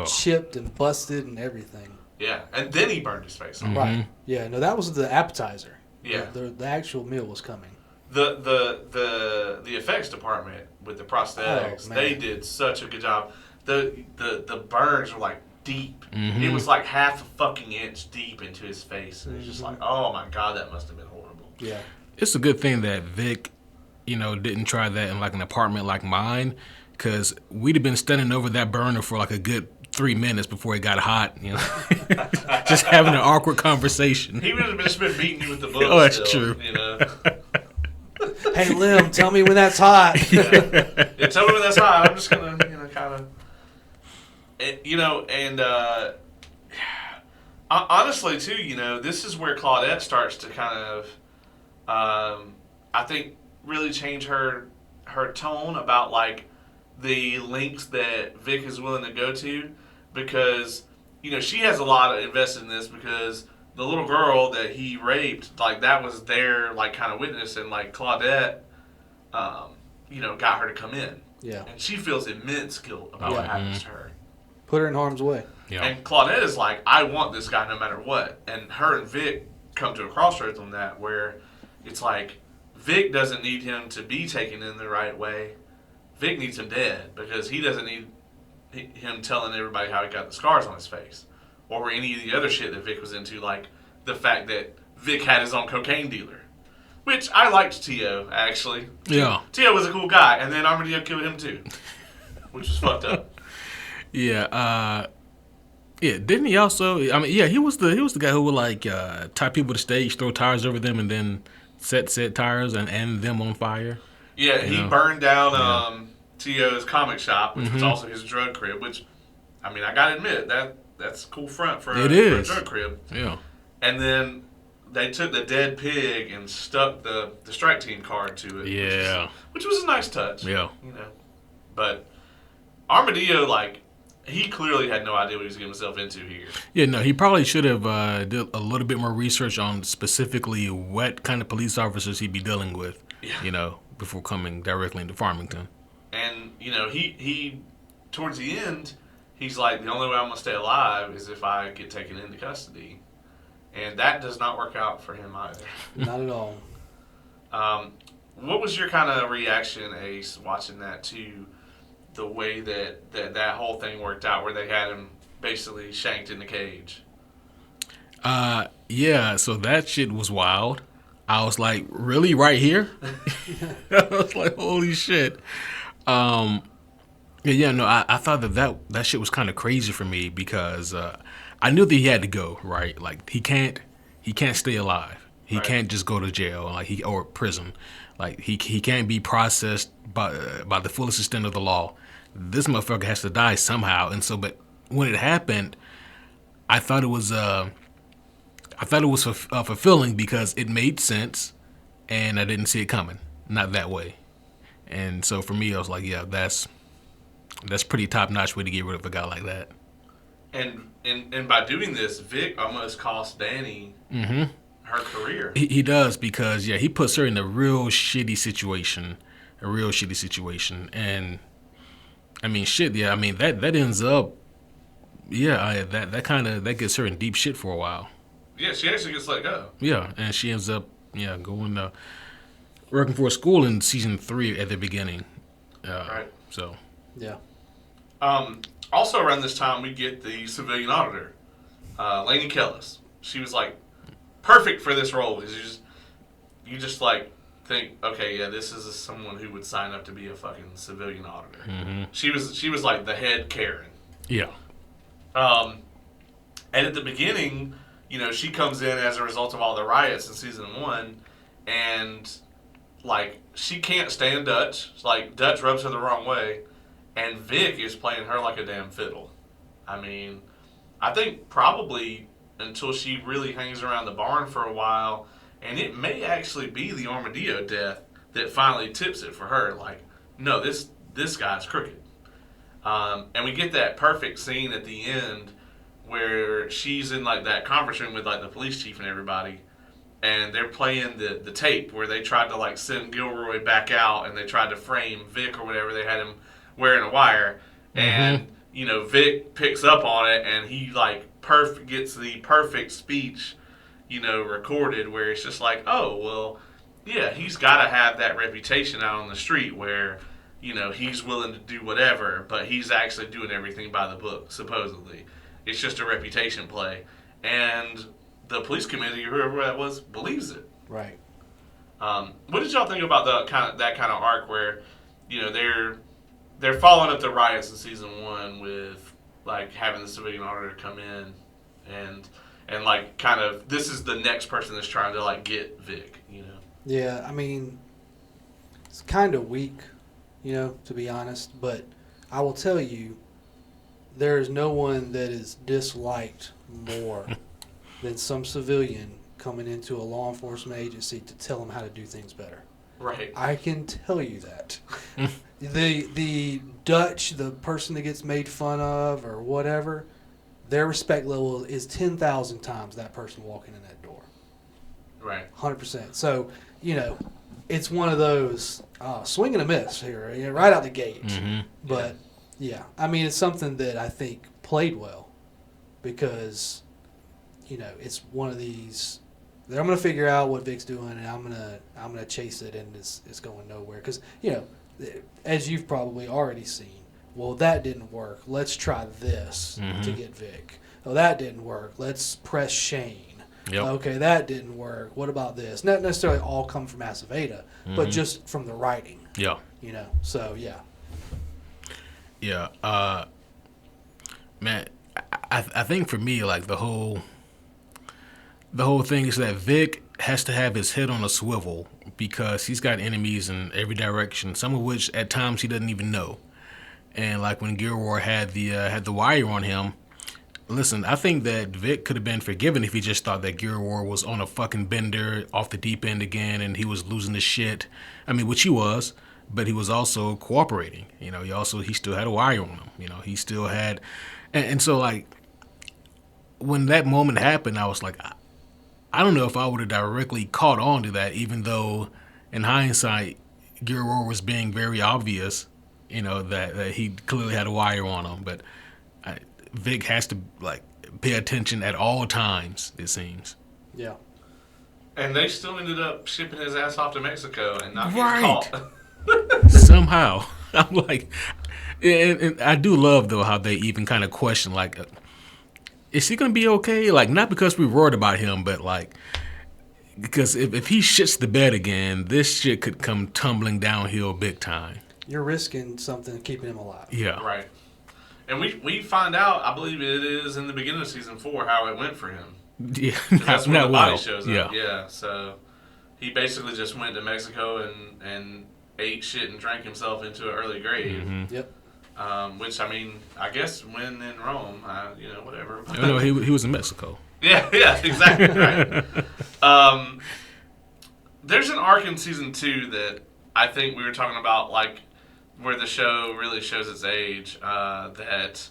Chipped and busted and everything. Yeah, and then he burned his face off. Mm-hmm. Right. Yeah, no, that was the appetizer. Yeah. The actual meal was coming. The effects department with the prosthetics, they did such a good job. The burns were deep. Mm-hmm. It was half a fucking inch deep into his face. And it's just oh my god, that must have been horrible. Yeah. It's a good thing that Vic, didn't try that in an apartment like mine, because we'd have been standing over that burner for a good 3 minutes before it got hot. Just having an awkward conversation. He would have just been beating you with the book. Oh, that's still, true. Hey, Lim, tell me when that's hot. Yeah, tell me when that's hot. I'm just gonna, kind of, honestly too, this is where Claudette starts to kind of, I think, really change her tone about like the lengths that Vic is willing to go to, because she has a lot invested in this, because the little girl that he raped, like that was their like kind of witness, and like Claudette, got her to come in. Yeah. And she feels immense guilt about what happens to her. Put her in harm's way. Yeah. And Claudette is like, I want this guy no matter what. And her and Vic come to a crossroads on that, where it's like Vic doesn't need him to be taken in the right way. Vic needs him dead, because he doesn't need him telling everybody how he got the scars on his face, or any of the other shit that Vic was into, like the fact that Vic had his own cocaine dealer. Which I liked T.O., actually. Yeah. T.O. was a cool guy, and then Armadillo killed him too, which was fucked up. Yeah. Didn't he also? I mean, yeah, he was the guy who would like tie people to stage, throw tires over them, and then set tires and them on fire. Yeah, he burned down T.O.'s comic shop, which was also his drug crib. Which, I mean, I gotta admit that's a cool front for a drug crib. Yeah. And then they took the dead pig and stuck the strike team card to it. Yeah. Which was a nice touch. Yeah. But Armadillo, like, he clearly had no idea what he was getting himself into here. Yeah, no, he probably should have did a little bit more research on specifically what kind of police officers he'd be dealing with, before coming directly into Farmington. And, he towards the end, he's like, the only way I'm going to stay alive is if I get taken into custody. And that does not work out for him either. Not at all. What was your kind of reaction, Ace, watching that to the way that whole thing worked out, where they had him basically shanked in the cage? Yeah, so that shit was wild. I was like, really, right here? I was like, holy shit. I thought that shit was kind of crazy for me, because I knew that he had to go, right? Like, he can't stay alive. He can't just go to jail, or prison. Like, he can't be processed by the fullest extent of the law. This motherfucker has to die somehow. And so, but when it happened, I thought it was fulfilling, because it made sense, and I didn't see it coming, not that way. And so for me, I was like, yeah, that's pretty top notch way to get rid of a guy like that. And by doing this, Vic almost cost Danny her career. He does, because he puts her in a real shitty situation, and I mean, shit. Yeah, I mean that ends up, that gets her in deep shit for a while. Yeah, she actually gets let go. Yeah, and she ends up going working for a school in season 3 at the beginning. Right. So. Yeah. Also around this time, we get the civilian auditor, Lainey Kellis. She was like perfect for this role, because you just like think, okay, yeah, this is someone who would sign up to be a fucking civilian auditor. Mm-hmm. She was like the head Karen. Yeah. And at the beginning, she comes in as a result of all the riots in season 1, and like she can't stand Dutch. Like, Dutch rubs her the wrong way, and Vic is playing her like a damn fiddle. I mean, I think probably until she really hangs around the barn for a while, and it may actually be the Armadillo death that finally tips it for her. Like, no, this guy's crooked. And we get that perfect scene at the end where she's in like that conference room with like the police chief and everybody, and they're playing the tape where they tried to like send Gilroy back out, and they tried to frame Vic or whatever. They had him wearing a wire, and Vic picks up on it, and he like gets the perfect speech, recorded, where it's just like, oh well, yeah, he's got to have that reputation out on the street where he's willing to do whatever, but he's actually doing everything by the book, supposedly. It's just a reputation play. And the police committee, or whoever that was, believes it. Right. What did y'all think about that kind of arc where, they're following up the riots in season 1 with like having the civilian auditor come in and like kind of this is the next person that's trying to like get Vic, you know. Yeah, I mean, it's kind of weak, to be honest. But I will tell you, there is no one that is disliked more than some civilian coming into a law enforcement agency to tell them how to do things better. Right. I can tell you that. the Dutch, the person that gets made fun of or whatever, their respect level is 10,000 times that person walking in that door. Right. 100%. So, it's one of those swing and a miss here, right out the gate. Mm-hmm. But, yeah, I mean, it's something that I think played well because, it's one of these. I'm going to figure out what Vic's doing, and I'm gonna chase it, and it's going nowhere. Because, as you've probably already seen, well, that didn't work. Let's try this to get Vic. Oh, that didn't work. Let's press Shane. Yep. Okay, that didn't work. What about this? Not necessarily all come from Aceveda, but just from the writing. Yeah. So, yeah. Yeah. Man, I think for me, like, the whole thing is that Vic has to have his head on a swivel because he's got enemies in every direction, some of which at times he doesn't even know. And like when Gilroy had the wire on him, listen, I think that Vic could have been forgiven if he just thought that Gilroy was on a fucking bender off the deep end again and he was losing his shit. I mean, which he was, but he was also cooperating. He still had a wire on him. He still had, and so like when that moment happened, I was like, I don't know if I would have directly caught on to that, even though in hindsight, Gilroy was being very obvious, that he clearly had a wire on him. But Vic has to, like, pay attention at all times, it seems. Yeah. And they still ended up shipping his ass off to Mexico and not getting caught. Somehow. I'm like, and I do love, though, how they even kind of question, like, is he going to be okay? Like, not because we worried about him, but, like, because if he shits the bed again, this shit could come tumbling downhill big time. You're risking something keeping him alive. Yeah. Right. And we find out, I believe it is in the beginning of season 4, how it went for him. Yeah. That's when the body well. shows up. Yeah. So he basically just went to Mexico and ate shit and drank himself into an early grave. Mm-hmm. Yep. Which, I mean, I guess when in Rome, whatever. No, he was in Mexico. Yeah, exactly, right. There's an arc in season 2 that I think we were talking about, like, where the show really shows its age, that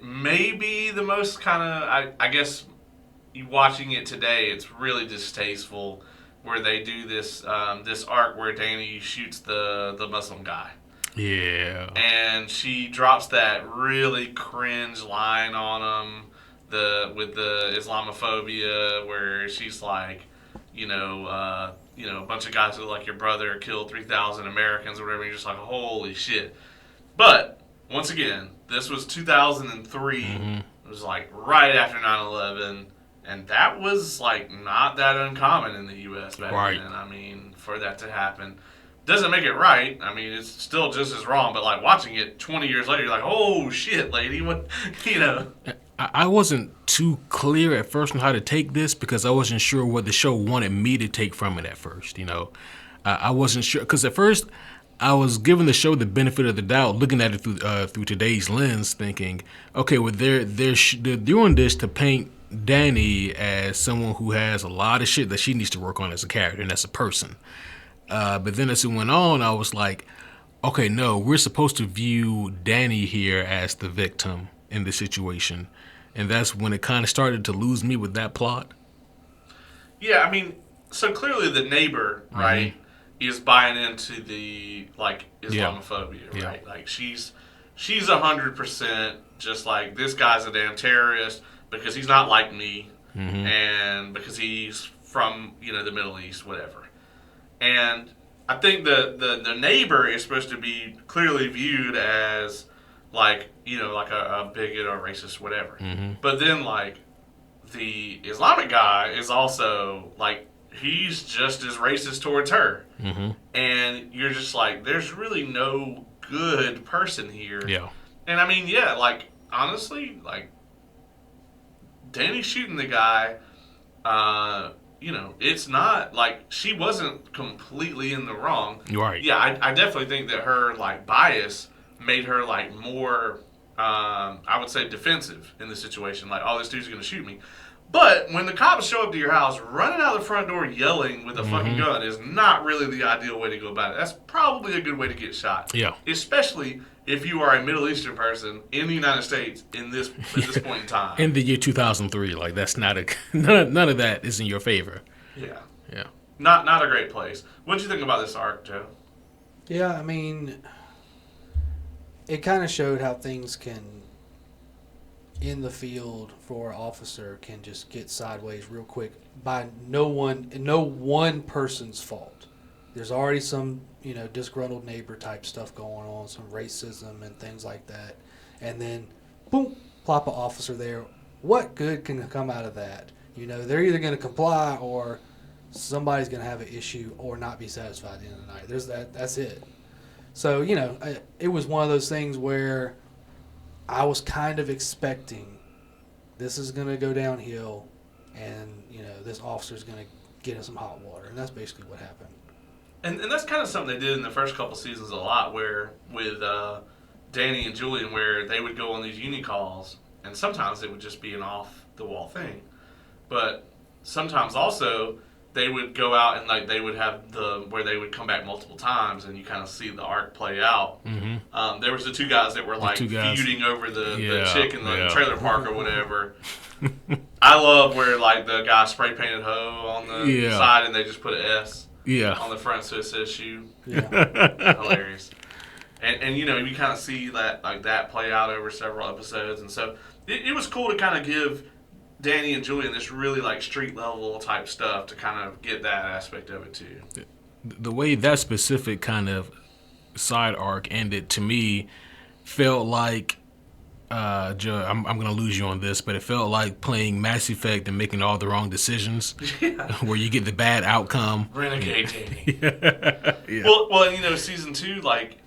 maybe the most kind of, I guess, watching it today, it's really distasteful, where they do this this arc where Danny shoots the Muslim guy. Yeah. And she drops that really cringe line on him, with the Islamophobia, where she's like, a bunch of guys who look like your brother killed 3,000 Americans or whatever. And you're just like, holy shit. But once again, this was 2003. Mm-hmm. It was like right after 9/11, and that was like not that uncommon in the U.S. back then. I mean, for that to happen. Doesn't make it right. I mean, it's still just as wrong. But like watching it 20 years later, you're like, "Oh shit, lady!" What, I wasn't too clear at first on how to take this because I wasn't sure what the show wanted me to take from it at first. I wasn't sure because at first I was giving the show the benefit of the doubt, looking at it through today's lens, thinking, okay, well they're doing this to paint Danny as someone who has a lot of shit that she needs to work on as a character and as a person. But then as it went on, I was like, okay, no, we're supposed to view Danny here as the victim in this situation. And that's when it kind of started to lose me with that plot. Yeah, I mean, so clearly the neighbor, right, is buying into the, like, Islamophobia, right? Like, she's 100% just like, this guy's a damn terrorist because he's not like me and because he's from, the Middle East, whatever. And I think the neighbor is supposed to be clearly viewed as, like, like a bigot or racist, whatever. Mm-hmm. But then, like, the Islamic guy is also, like, he's just as racist towards her. Mm-hmm. And you're just like, there's really no good person here. Yeah. And I mean, yeah, like, honestly, like, Danny shooting the guy, it's not like she wasn't completely in the wrong. Right. Yeah, I definitely think that her, like, bias made her, like, more, I would say, defensive in the situation. Like, oh, this dude's going to shoot me. But when the cops show up to your house, running out the front door yelling with a fucking gun is not really the ideal way to go about it. That's probably a good way to get shot. Yeah. Especially if you are a Middle Eastern person in the United States at this point in time. In the year 2003, like, that's not none of that is in your favor. Yeah. Yeah. Not a great place. What do you think about this arc, Joe? Yeah, I mean, it kind of showed how things can, in the field for an officer, can just get sideways real quick by no one person's fault. There's already some, disgruntled neighbor type stuff going on, some racism and things like that. And then, boom, plop an officer there. What good can come out of that? They're either going to comply or somebody's going to have an issue or not be satisfied at the end of the night. There's that. That's it. So, it was one of those things where I was kind of expecting this is going to go downhill and, this officer's going to get in some hot water. And that's basically what happened. And that's kind of something they did in the first couple seasons a lot, where with Danny and Julian, where they would go on these uni calls, and sometimes it would just be an off-the-wall thing. But sometimes also they would go out and, like, they would have where they would come back multiple times, and you kind of see the arc play out. Mm-hmm. There was the two guys that were, like, feuding over the chick in the trailer park or whatever. I love where, like, the guy spray painted hoe on the side and they just put an S on the front so it says shoe. Yeah. Hilarious. And you kind of see that, like, that play out over several episodes. And so it was cool to kind of give Danny and Julian this really, like, street level type stuff to kind of get that aspect of it too. The way that specific kind of side arc ended, to me, felt like, Joe, I'm going to lose you on this, but it felt like playing Mass Effect and making all the wrong decisions, where you get the bad outcome. Renegade Danny. Yeah. Well, and season 2, like,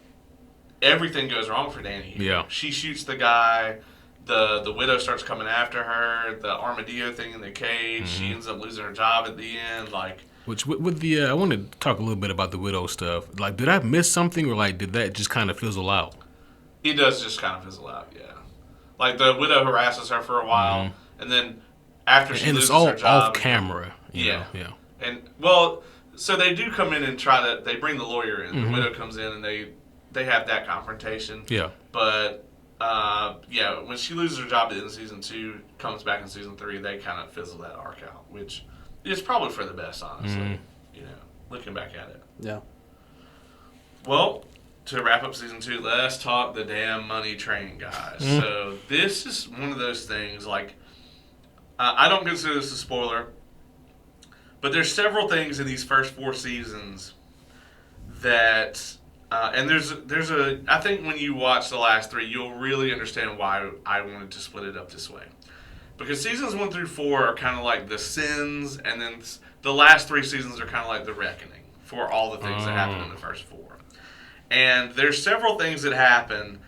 everything goes wrong for Danny. Yeah. She shoots the guy. The widow starts coming after her. The armadillo thing in the cage. She ends up losing her job at the end. Like, which with the I want to talk a little bit about the widow stuff. Like, did I miss something, or, like, did that just kind of fizzle out? It does just kind of fizzle out. Yeah. Like, the widow harasses her for a while, and then after she loses her job, it's all off camera. Yeah. Yeah. And so they do come in and they bring the lawyer in. The widow comes in and they have that confrontation. Yeah. But when she loses her job in season 2, comes back in season 3, they kind of fizzle that arc out, which is probably for the best, honestly. Looking back at it. Yeah. Well, to wrap up season 2, let's talk the damn money train, guys. So this is one of those things, like, I don't consider this a spoiler, but there's several things in these first 4 seasons that, and I think when you watch the last 3, you'll really understand why I wanted to split it up this way. Because seasons 1 through 4 are kind of like the sins, and then the last 3 seasons are kind of like the reckoning for all the things that happened in the first 4. And there's several things that happen.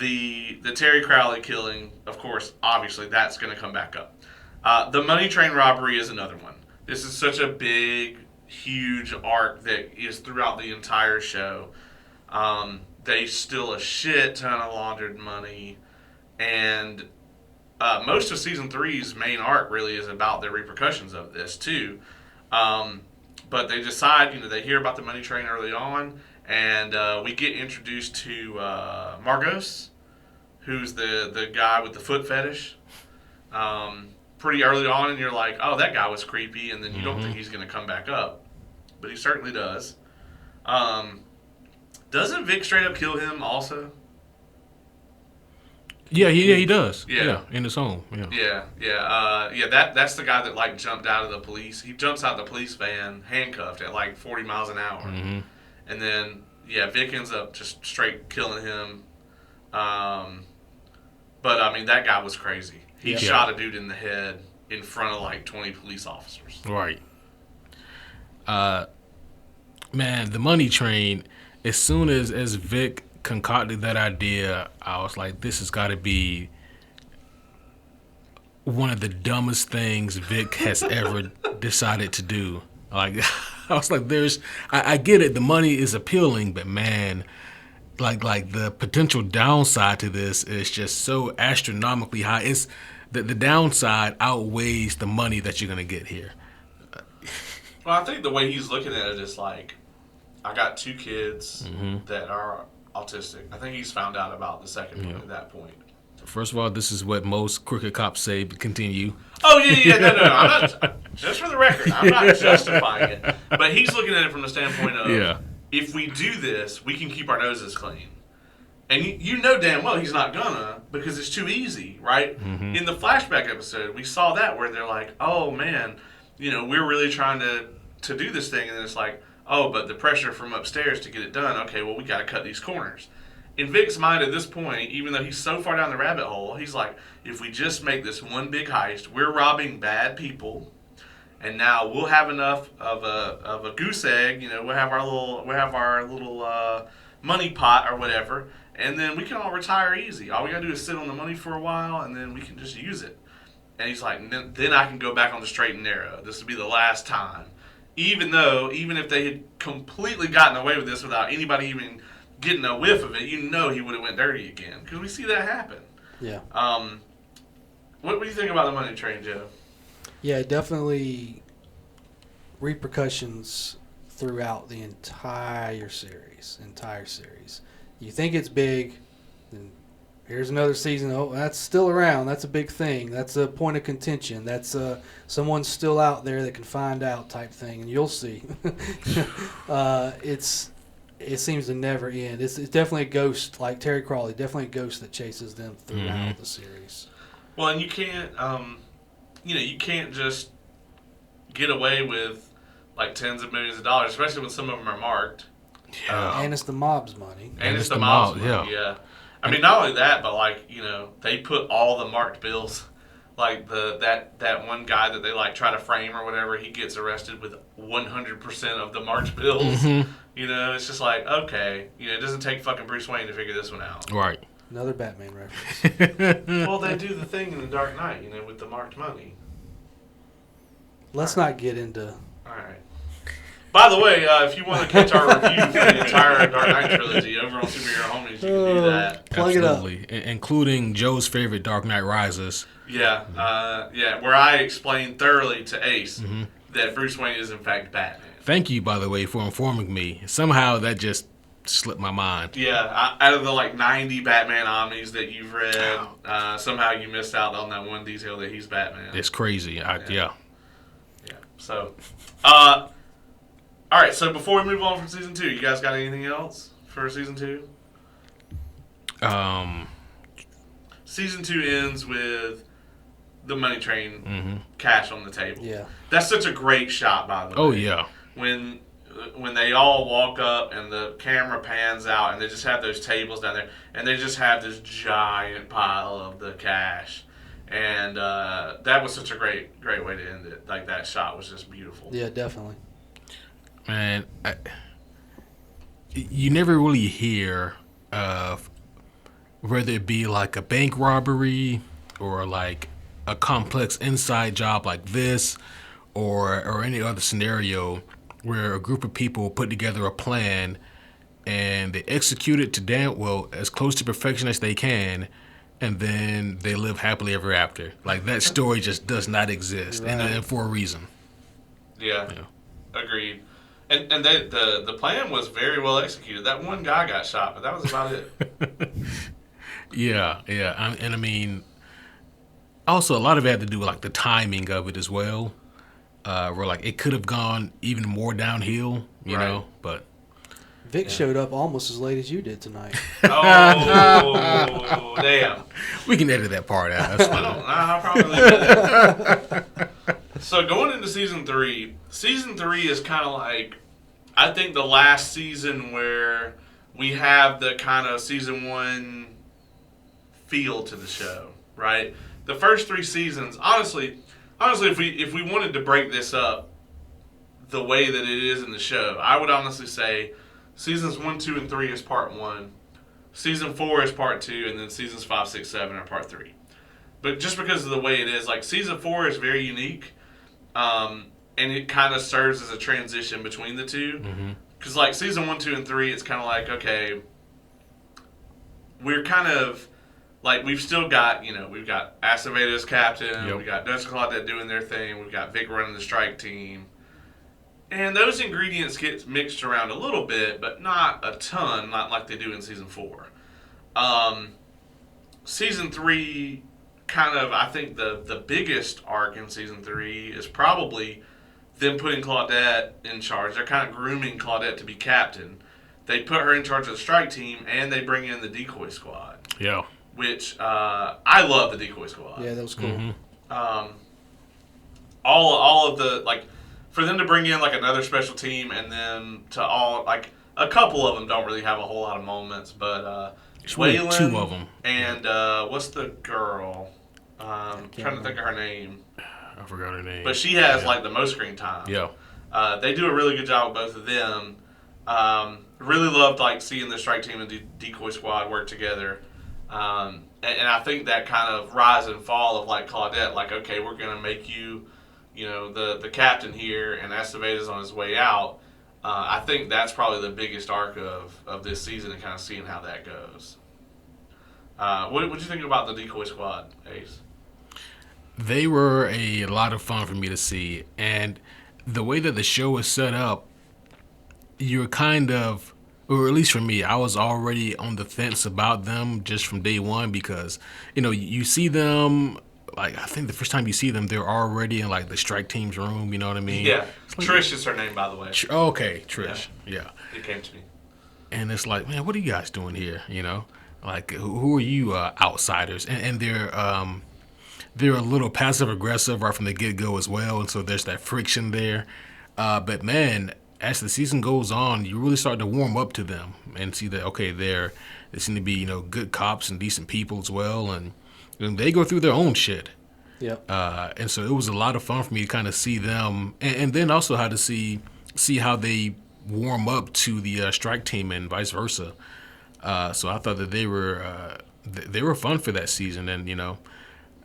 The Terry Crowley killing, of course, obviously, that's going to come back up. The money train robbery is another one. This is such a big, huge arc that is throughout the entire show. They steal a shit ton of laundered money. And most of season 3's main arc really is about the repercussions of this, too. But they decide, they hear about the money train early on. And we get introduced to Margos, who's the guy with the foot fetish. Pretty early on, and you're like, oh, that guy was creepy, and then you don't think he's going to come back up. But he certainly does. Doesn't Vic straight up kill him also? Yeah, he does. Yeah, in his home. Yeah. That's the guy that, like, jumped out of the police. He jumps out of the police van, handcuffed at, like, 40 miles an hour. And then, Vic ends up just straight killing him. But, I mean, that guy was crazy. He shot a dude in the head in front of, like, 20 police officers. Right. Man, the money train, as soon as Vic concocted that idea, I was like, this has got to be one of the dumbest things Vic has ever decided to do. Like, I was like, I get it. The money is appealing, but man, like the potential downside to this is just so astronomically high. It's the downside outweighs the money that you're gonna get here. Well, I think the way he's looking at it is like, I got 2 kids that are autistic. I think he's found out about the second one at that point. First of all, this is what most crooked cops say. But continue. Oh, yeah, no. I'm not, just for the record, I'm not justifying it. But he's looking at it from the standpoint of, if we do this, we can keep our noses clean. And you know damn well he's not gonna, because it's too easy, right? Mm-hmm. In the flashback episode, we saw that where they're like, oh, man, we're really trying to do this thing. And then it's like, oh, but the pressure from upstairs to get it done, okay, well, we got to cut these corners. In Vic's mind at this point, even though he's so far down the rabbit hole, he's like, if we just make this one big heist, we're robbing bad people, and now we'll have enough of a goose egg, we'll have our little money pot or whatever, and then we can all retire easy. All we got to do is sit on the money for a while, and then we can just use it. And he's like, then I can go back on the straight and narrow. This will be the last time. Even if they had completely gotten away with this without anybody even getting a whiff of it, he would have went dirty again, because we see that happen. Yeah. What do you think about the money train, Joe? Yeah, definitely repercussions throughout the entire series. You think it's big, then here's another season. Oh, that's still around. That's a big thing. That's a point of contention. That's someone's still out there that can find out type thing, and you'll see. It seems to never end. It's definitely a ghost, like Terry Crawley, definitely a ghost that chases them throughout the series. Well, and you can't, you can't just get away with like tens of millions of dollars, especially when some of them are marked. And it's the mob's money. And it's the mob's money, yeah. I mean, not only that, but like, they put all the marked bills. Like that one guy that they like try to frame or whatever, he gets arrested with 100% of the marked bills. Mm-hmm. It's just like, okay, it doesn't take fucking Bruce Wayne to figure this one out. Right. Another Batman reference. Well, they do the thing in The Dark Knight, with the marked money. Let's not get into. All right. By the way, if you want to catch our review for the entire Dark Knight trilogy over on Superhero Homies, you can do that. Plug Absolutely. It up. Including Joe's favorite Dark Knight Rises. Yeah, where I explained thoroughly to Ace that Bruce Wayne is in fact Batman. Thank you, by the way, for informing me. Somehow that just slipped my mind. Yeah, out of the 90 Batman omnis that you've read, somehow you missed out on that one detail that he's Batman. It's crazy. Yeah. So, all right. So before we move on from season 2, you guys got anything else for season 2? Season 2 ends with the money train cash on the table. Yeah, that's such a great shot, by the way. Oh yeah. When they all walk up and the camera pans out and they just have those tables down there and they just have this giant pile of the cash, and that was such a great way to end it. Like, that shot was just beautiful. Yeah, definitely. Man, you never really hear of whether it be like a bank robbery or like a complex inside job like this or any other scenario where a group of people put together a plan and they execute it to as close to perfection as they can, and then they live happily ever after. Like, that story just does not exist, right. and for a reason. Yeah. Agreed. And the plan was very well executed. That one guy got shot, but that was about it. Yeah. And I mean, also a lot of it had to do with like the timing of it as well. Where like it could have gone even more downhill, you know, but Vic showed up almost as late as you did tonight. Oh, damn. We can edit that part out. That's fine. I'll probably leave it there. So going into season 3 is kind of like, I think, the last season where we have the kind of season 1 feel to the show, right? The first 3 seasons, honestly, if we wanted to break this up the way that it is in the show, I would honestly say seasons 1, 2, and 3 is part 1, season 4 is part 2, and then seasons 5, 6, 7 are part 3. but just because of the way it is, like season 4 is very unique, and it kind of serves as a transition between the two. Because like season 1, 2, and 3, it's kind of like, okay, we're kind of like we've still got we've got Acevedo as captain, we got Dutch and Claudette doing their thing, we've got Vic running the strike team. And those ingredients get mixed around a little bit, but not a ton, not like they do in season 4. Season 3, kind of, I think the biggest arc in season 3 is probably them putting Claudette in charge. They're kind of grooming Claudette to be captain. They put her in charge of the strike team, and they bring in the decoy squad. Yeah. Which, I love the decoy squad. Yeah, that was cool. All of the, like, for them to bring in, like, another special team, and then to all, like, a couple of them don't really have a whole lot of moments, but, really Waylon 2 of them. and, what's the girl? Trying to think of her name. I forgot her name. But she has, like, the most screen time. Yeah. They do a really good job with both of them. Really loved, like, seeing the strike team and decoy squad work together. And I think that kind of rise and fall of, like, Claudette, like, okay, we're going to make you, the captain here, and Acevedo's on his way out. I think that's probably the biggest arc of this season, and kind of seeing how that goes. What did you think about the decoy squad, Ace? They were a lot of fun for me to see, and the way that the show is set up, you're kind of, or at least for me, I was already on the fence about them just from day one because, you see them, like, I think the first time you see them, they're already in, like, the strike team's room, you know what I mean? Yeah. Like, Trish is her name, by the way. Okay, Trish, yeah. It came to me. And it's like, man, what are you guys doing here, Like, who are you outsiders? And they're a little passive-aggressive right from the get-go as well, and so there's that friction there. But, man, as the season goes on, you really start to warm up to them and see that, okay, they seem to be, good cops and decent people as well, and they go through their own shit. Yep. And so it was a lot of fun for me to kind of see them, and then also how to see how they warm up to the strike team and vice versa. So I thought that they were fun for that season, and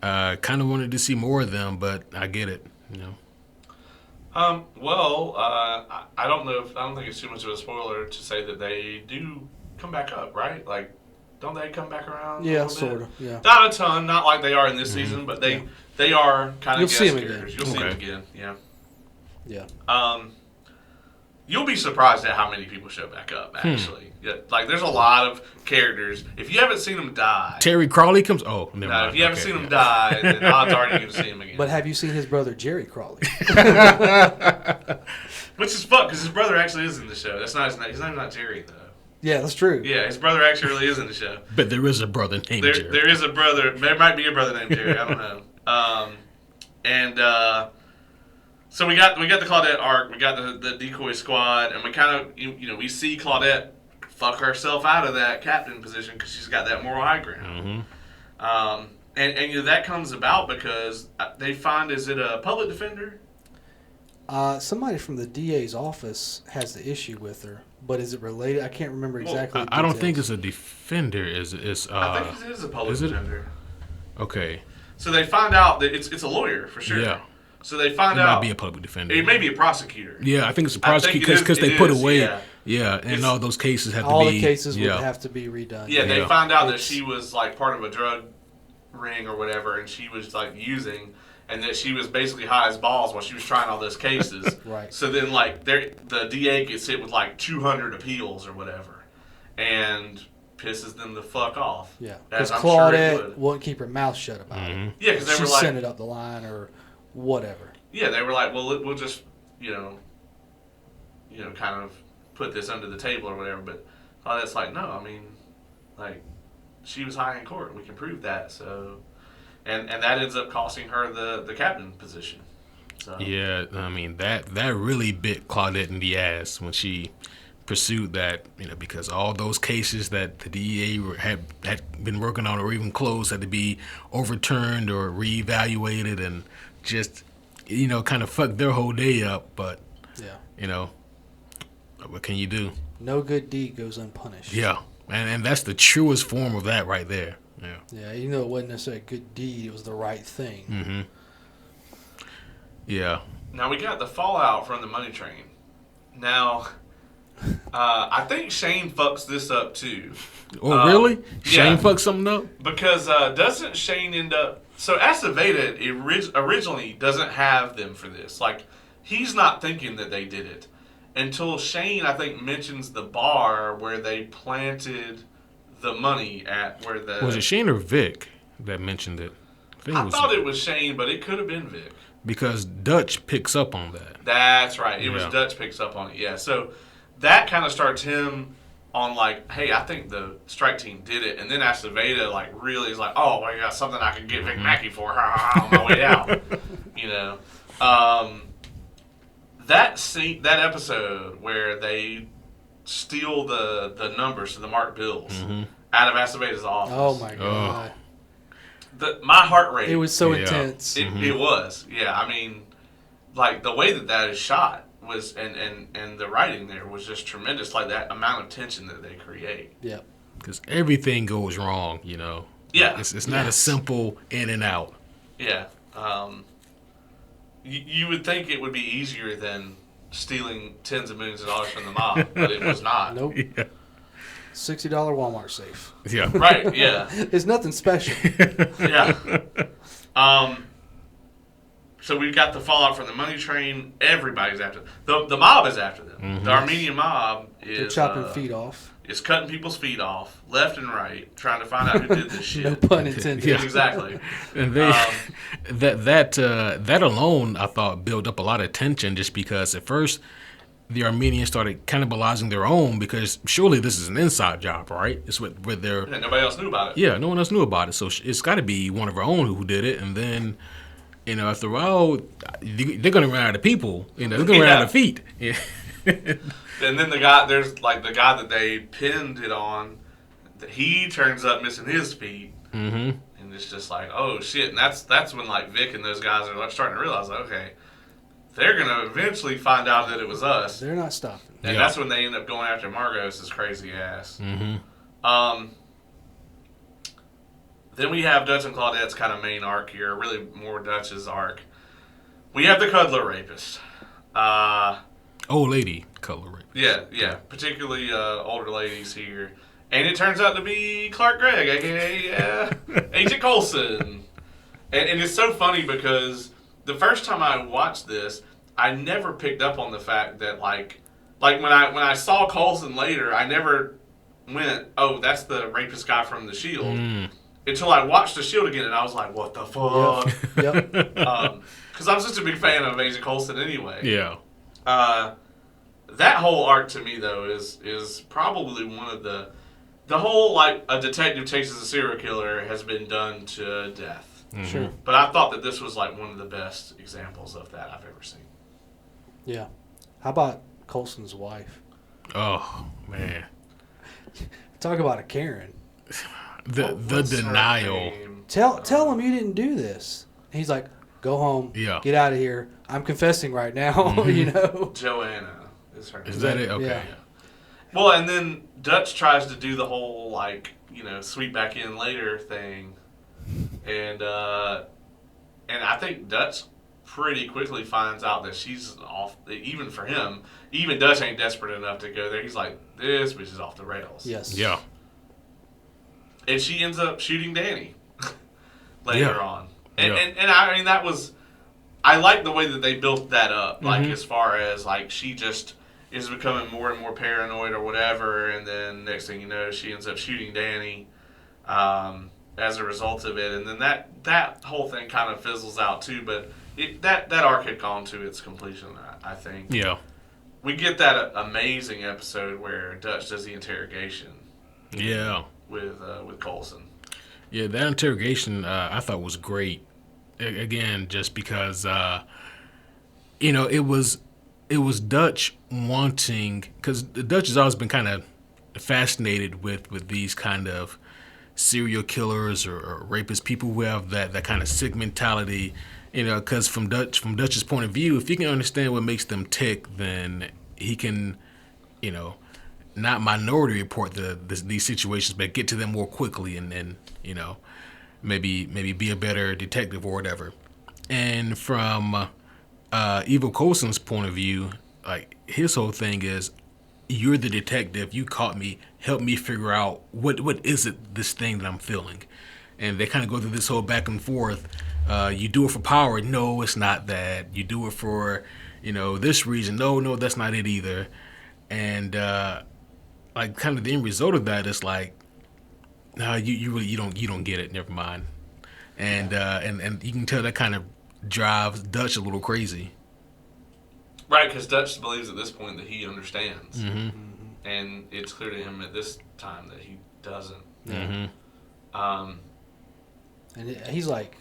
kind of wanted to see more of them, but I get it. Well, I don't think it's too much of a spoiler to say that they do come back up, right? Like, don't they come back around? Yeah, sort of. Yeah. Not a ton, not like they are in this season, but they are kind of guest characters. You'll see them again. Yeah. Yeah. You'll be surprised at how many people show back up, actually. Yeah, like, there's a lot of characters. If you haven't seen them die... Terry Crawley comes... Oh, never mind. If you haven't seen them die, then odds are you're going to see them again. But have you seen his brother, Jerry Crawley? Which is fucked, because his brother actually is in the show. That's not his name. His name's not Jerry, though. Yeah, that's true. Yeah, his brother actually really is in the show. But there is a brother named Jerry. There is a brother. There might be a brother named Jerry. I don't know. So we got the Claudette arc. We got the decoy squad, and we kind of we see Claudette fuck herself out of that captain position because she's got that moral high ground. And that comes about because they find, is it a public defender? Somebody from the DA's office has the issue with her, but is it related? I can't remember exactly. I don't think it's a defender. I think it is a public defender. Okay. So they find out that it's a lawyer for sure. Yeah. So they find it out. It might be a public defender. It may be a prosecutor. Yeah, I think it's a prosecutor because they put away. Yeah, and all those cases have to be. All the cases would have to be redone. Yeah, they found out that she was like part of a drug ring or whatever, and she was like using, and that she was basically high as balls while she was trying all those cases. Right. So then, like, the DA gets hit with like 200 appeals or whatever, and pisses them the fuck off. Yeah, because Claudette wouldn't keep her mouth shut about it. Yeah, because they were like, sent it up the line or whatever. Yeah, they were like, well, we'll just kind of put this under the table or whatever. But Claudette's like, no, I mean, like, she was high in court. We can prove that. So, and that ends up costing her the captain position. So. Yeah, I mean that really bit Claudette in the ass when she pursued that, because all those cases that the DEA had been working on or even closed had to be overturned or reevaluated and just, kind of fucked their whole day up. But, what can you do? No good deed goes unpunished. Yeah, and that's the truest form of that right there. Yeah. Yeah, even though it wasn't necessarily a good deed, it was the right thing. Mm-hmm. Yeah. Now we got the fallout from the money train. Now, I think Shane fucks this up too. Oh, really? Yeah. Shane fucked something up? Because doesn't Shane end up... So Aceveda originally doesn't have them for this. Like, he's not thinking that they did it. Until Shane, I think, mentions the bar where they planted the money at where the... Was it Shane or Vic that mentioned it? I thought it was Shane, but it could have been Vic. Because Dutch picks up on that. That's right. It was Dutch picks up on it, yeah. So that kind of starts him on like, hey, I think the strike team did it. And then Aceveda like really is like, oh, well, I got something I can get Vic Mackey for on my way out. You know. That scene, that episode where they steal the numbers to the marked bills out of Aceveda's office. Oh my god. My heart rate. It was so intense. It was. Yeah, I mean, like the way that is shot was and the writing there was just tremendous. Like that amount of tension that they create. Yep. Because everything goes wrong, you know. Yeah. It's not a simple in and out. Yeah. You would think it would be easier than stealing tens of millions of dollars from the mob, but it was not. Nope. Yeah. $60 Walmart safe. Yeah. Right. Yeah. It's nothing special. Yeah. So we've got the fallout from the money train. Everybody's after them. The mob is after them. The Armenian mob They're is chopping feet off. Is cutting people's feet off left and right, trying to find out who did this shit. No pun intended. Yeah. Exactly. And they that alone, I thought, built up a lot of tension just because at first the Armenians started cannibalizing their own because surely this is an inside job, right? It's with their Yeah, nobody else knew about it. yeah, no one else knew about it, so it's got to be one of our own who did it. And then after a while, they're gonna run out of people. They're gonna run out of feet. Yeah. And then the guy that they pinned it on, he turns up missing his feet, and it's just like, oh shit! And that's when like Vic and those guys are like starting to realize, like, okay, they're gonna eventually find out that it was us, They're not stopping. and that's when they end up going after Margot's crazy ass. Then we have Dutch and Claudette's kind of main arc here, really more Dutch's arc. We have the cuddler rapist. Old lady color rape. Yeah, particularly older ladies here. And it turns out to be Clark Gregg, a.k.a. Agent Coulson. And it's so funny because the first time I watched this, I never picked up on the fact that, like when I saw Coulson later, I never went, oh, that's the rapist guy from The Shield. Until I watched The Shield again, and I was like, what the fuck? Yep. Because I'm just a big fan of Agent Coulson anyway. Yeah. That whole arc to me though is probably one of the whole like a detective chases a serial killer has been done to death. Sure. But I thought that this was like one of the best examples of that I've ever seen. Yeah. How about Coulson's wife? Oh man. Talk about a Karen. The What's her denial. name? Tell him you didn't do this. And he's like, go home. Yeah. Get out of here. I'm confessing right now. You know. Joanna is her name. Is that it? Okay. Yeah. Well, and then Dutch tries to do the whole like sweep back in later thing, and I think Dutch pretty quickly finds out that she's off. Even for him, even Dutch ain't desperate enough to go there. He's like, this bitch is off the rails. Yes. Yeah. And she ends up shooting Danny later Yeah. on. Yeah. And I mean that was, I like the way that they built that up. Like as far as like she just is becoming more and more paranoid or whatever, and then next thing you know, she ends up shooting Danny as a result of it, and then that whole thing kind of fizzles out too. But that arc had gone to its completion, I think. Yeah. We get that amazing episode where Dutch does the interrogation. Yeah. With Coulson. Yeah, that interrogation I thought was great. Again, just because it was Dutch wanting, because Dutch has always been kind of fascinated with these kind of serial killers or rapist people who have that kind of sick mentality. Because from Dutch's point of view, if you can understand what makes them tick, then he can, not minority report these situations, but get to them more quickly, and maybe be a better detective or whatever. And from Evil Coulson's point of view, like his whole thing is, you're the detective, you caught me, help me figure out what is it, this thing that I'm feeling. And they kind of go through this whole back and forth. You do it for power, no, it's not that. You do it for this reason, no, that's not it either. And like kind of the end result of that is like, no, you really don't get it, never mind. And you can tell that kind of drives Dutch a little crazy. Right, because Dutch believes at this point that he understands. Mm-hmm. And it's clear to him at this time that he doesn't. Mm-hmm. And he's like,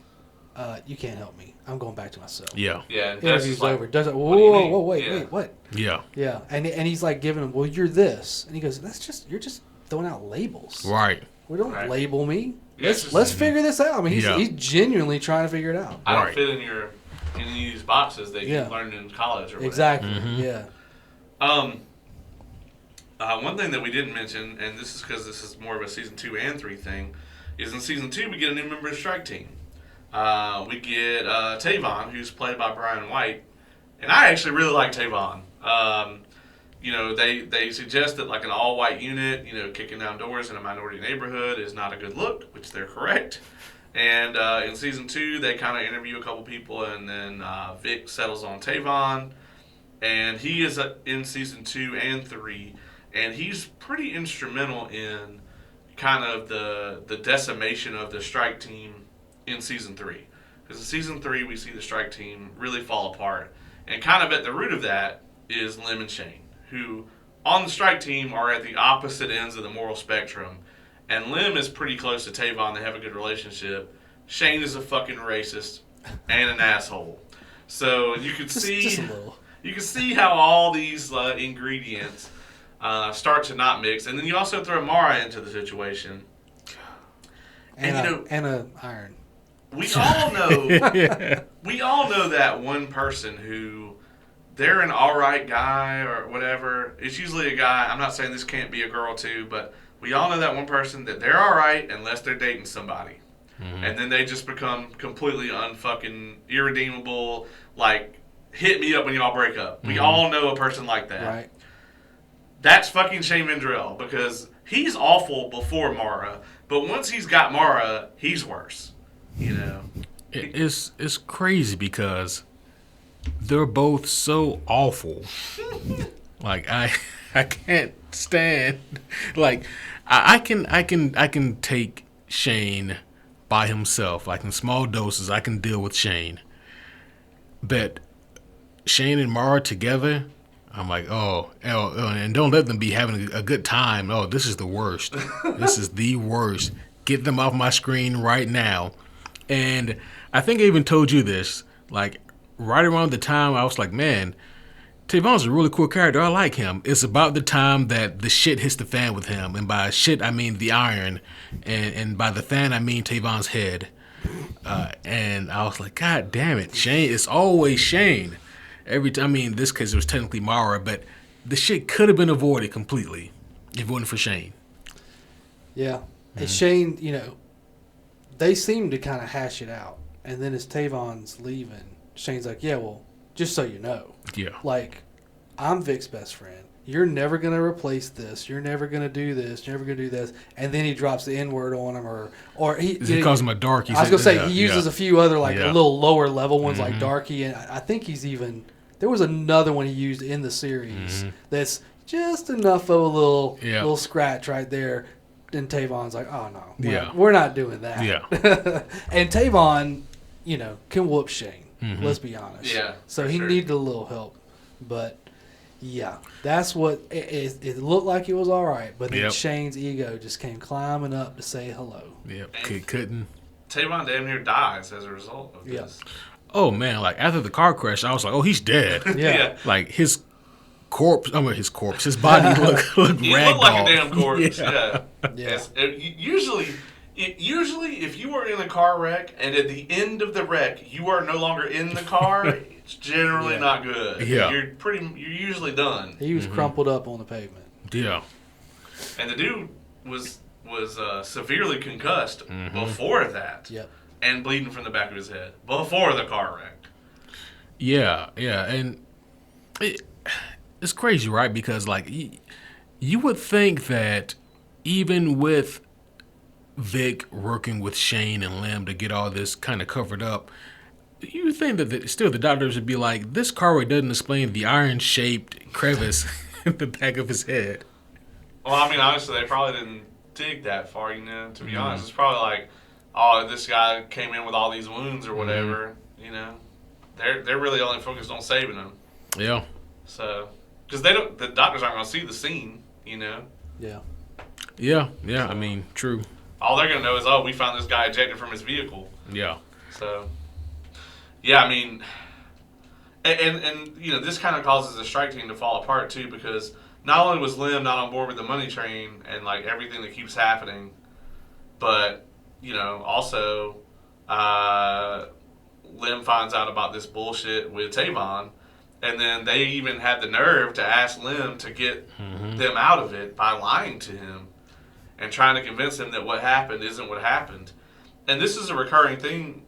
you can't help me. I'm going back to my cell. Yeah. Yeah, and Dutch Interview's is like, over. Dutch like, "What do you mean?" whoa, wait, Yeah. what? Yeah. Yeah, and he's like giving him, well, you're this. And he goes, you're just throwing out labels. Right. Well, don't Right. label me. Yeah, it's just- Let's figure this out. I mean, Yeah. he's genuinely trying to figure it out. I don't Right. fit in any of these boxes that Yeah. you learned in college or whatever. Exactly. Mhm. Yeah. One thing that we didn't mention, and this is because this is more of a season 2 and 3 thing, is in season 2 we get a new member of the strike team. We get Tavon, who's played by Brian White, and I actually really like Tavon. They suggest that like an all-white unit, kicking down doors in a minority neighborhood is not a good look, which they're correct. And in season 2, they kind of interview a couple people, and then Vic settles on Tavon, and he is in season 2 and 3, and he's pretty instrumental in kind of the decimation of the strike team in season 3. Because in season 3, we see the strike team really fall apart, and kind of at the root of that is Lim and Shane, who on the strike team are at the opposite ends of the moral spectrum. And Lim is pretty close to Tavon. They have a good relationship. Shane is a fucking racist and an asshole. So you can Just a see little. you can see how all these ingredients start to not mix. And then you also throw Mara into the situation. And a iron. we all know that one person who they're an alright guy or whatever. It's usually a guy. I'm not saying this can't be a girl too, but we all know that one person that they're alright unless they're dating somebody. Mm-hmm. And then they just become completely unfucking irredeemable, like, hit me up when y'all break up. We all know a person like that. Right. That's fucking Shane Vendrell, because he's awful before Mara, but once he's got Mara, he's worse. It's crazy because they're both so awful. Like I can't stand. Like I can take Shane by himself. Like in small doses, I can deal with Shane. But Shane and Mara together, I'm like, oh, and don't let them be having a good time. Oh, this is the worst. This is the worst. Get them off my screen right now. And I think I even told you this, like right around the time I was like, man, Tavon's a really cool character. I like him. It's about the time that the shit hits the fan with him. And by shit, I mean the iron. And by the fan, I mean Tavon's head. And I was like, God damn it, Shane. It's always Shane. Every time, I mean, in this case, it was technically Mara, but the shit could have been avoided completely if it wasn't for Shane. Yeah. And Shane, they seem to kind of hash it out. And then as Tavon's leaving, Shane's like, yeah, well, just so you know. Yeah. Like, I'm Vic's best friend. You're never going to replace this. You're never going to do this. You're never going to do this. And then he drops the N-word on him. Or he calls him a darky. I was going to say, he uses a few other, like, Yeah. a little lower level ones, like darky. And I think he's even... There was another one he used in the series that's just enough of a little scratch right there. And Tavon's like, oh, no. We're not doing that. Yeah. And Tavon, can whoop Shane. Let's be honest. Yeah, So he needed a little help. But, yeah, that's what it looked like it was all right. But then Shane's ego just came climbing up to say hello. Yep. Couldn't. Tavon damn near dies as a result of this. Oh, man, like, after the car crash, I was like, oh, he's dead. Yeah. Like, his body looked He ragdoll. looked like a damn corpse. Yeah. Yes. Usually, if you were in a car wreck and at the end of the wreck you are no longer in the car, it's generally not good. Yeah. You're usually done. He was crumpled up on the pavement. Yeah. And the dude was severely concussed before that. Yep. And bleeding from the back of his head before the car wreck. Yeah, and it's crazy, right? Because like you would think that even with Vic working with Shane and Lim to get all this kind of covered up, you think that still the doctors would be like, this car wreck doesn't explain the iron-shaped crevice in the back of his head. Well, I mean, honestly, they probably didn't dig that far, to be honest. It's probably like, oh, this guy came in with all these wounds or whatever, They're really only focused on saving him. Yeah. So, because the doctors aren't going to see the scene, Yeah. Yeah, I mean, true. All they're going to know is, oh, we found this guy ejected from his vehicle. Yeah. So, yeah, I mean, and this kind of causes the strike team to fall apart too, because not only was Lim not on board with the money train and like everything that keeps happening, but also Lim finds out about this bullshit with Tavon, and then they even had the nerve to ask Lim to get them out of it by lying to him and trying to convince him that what happened isn't what happened. And this is a recurring theme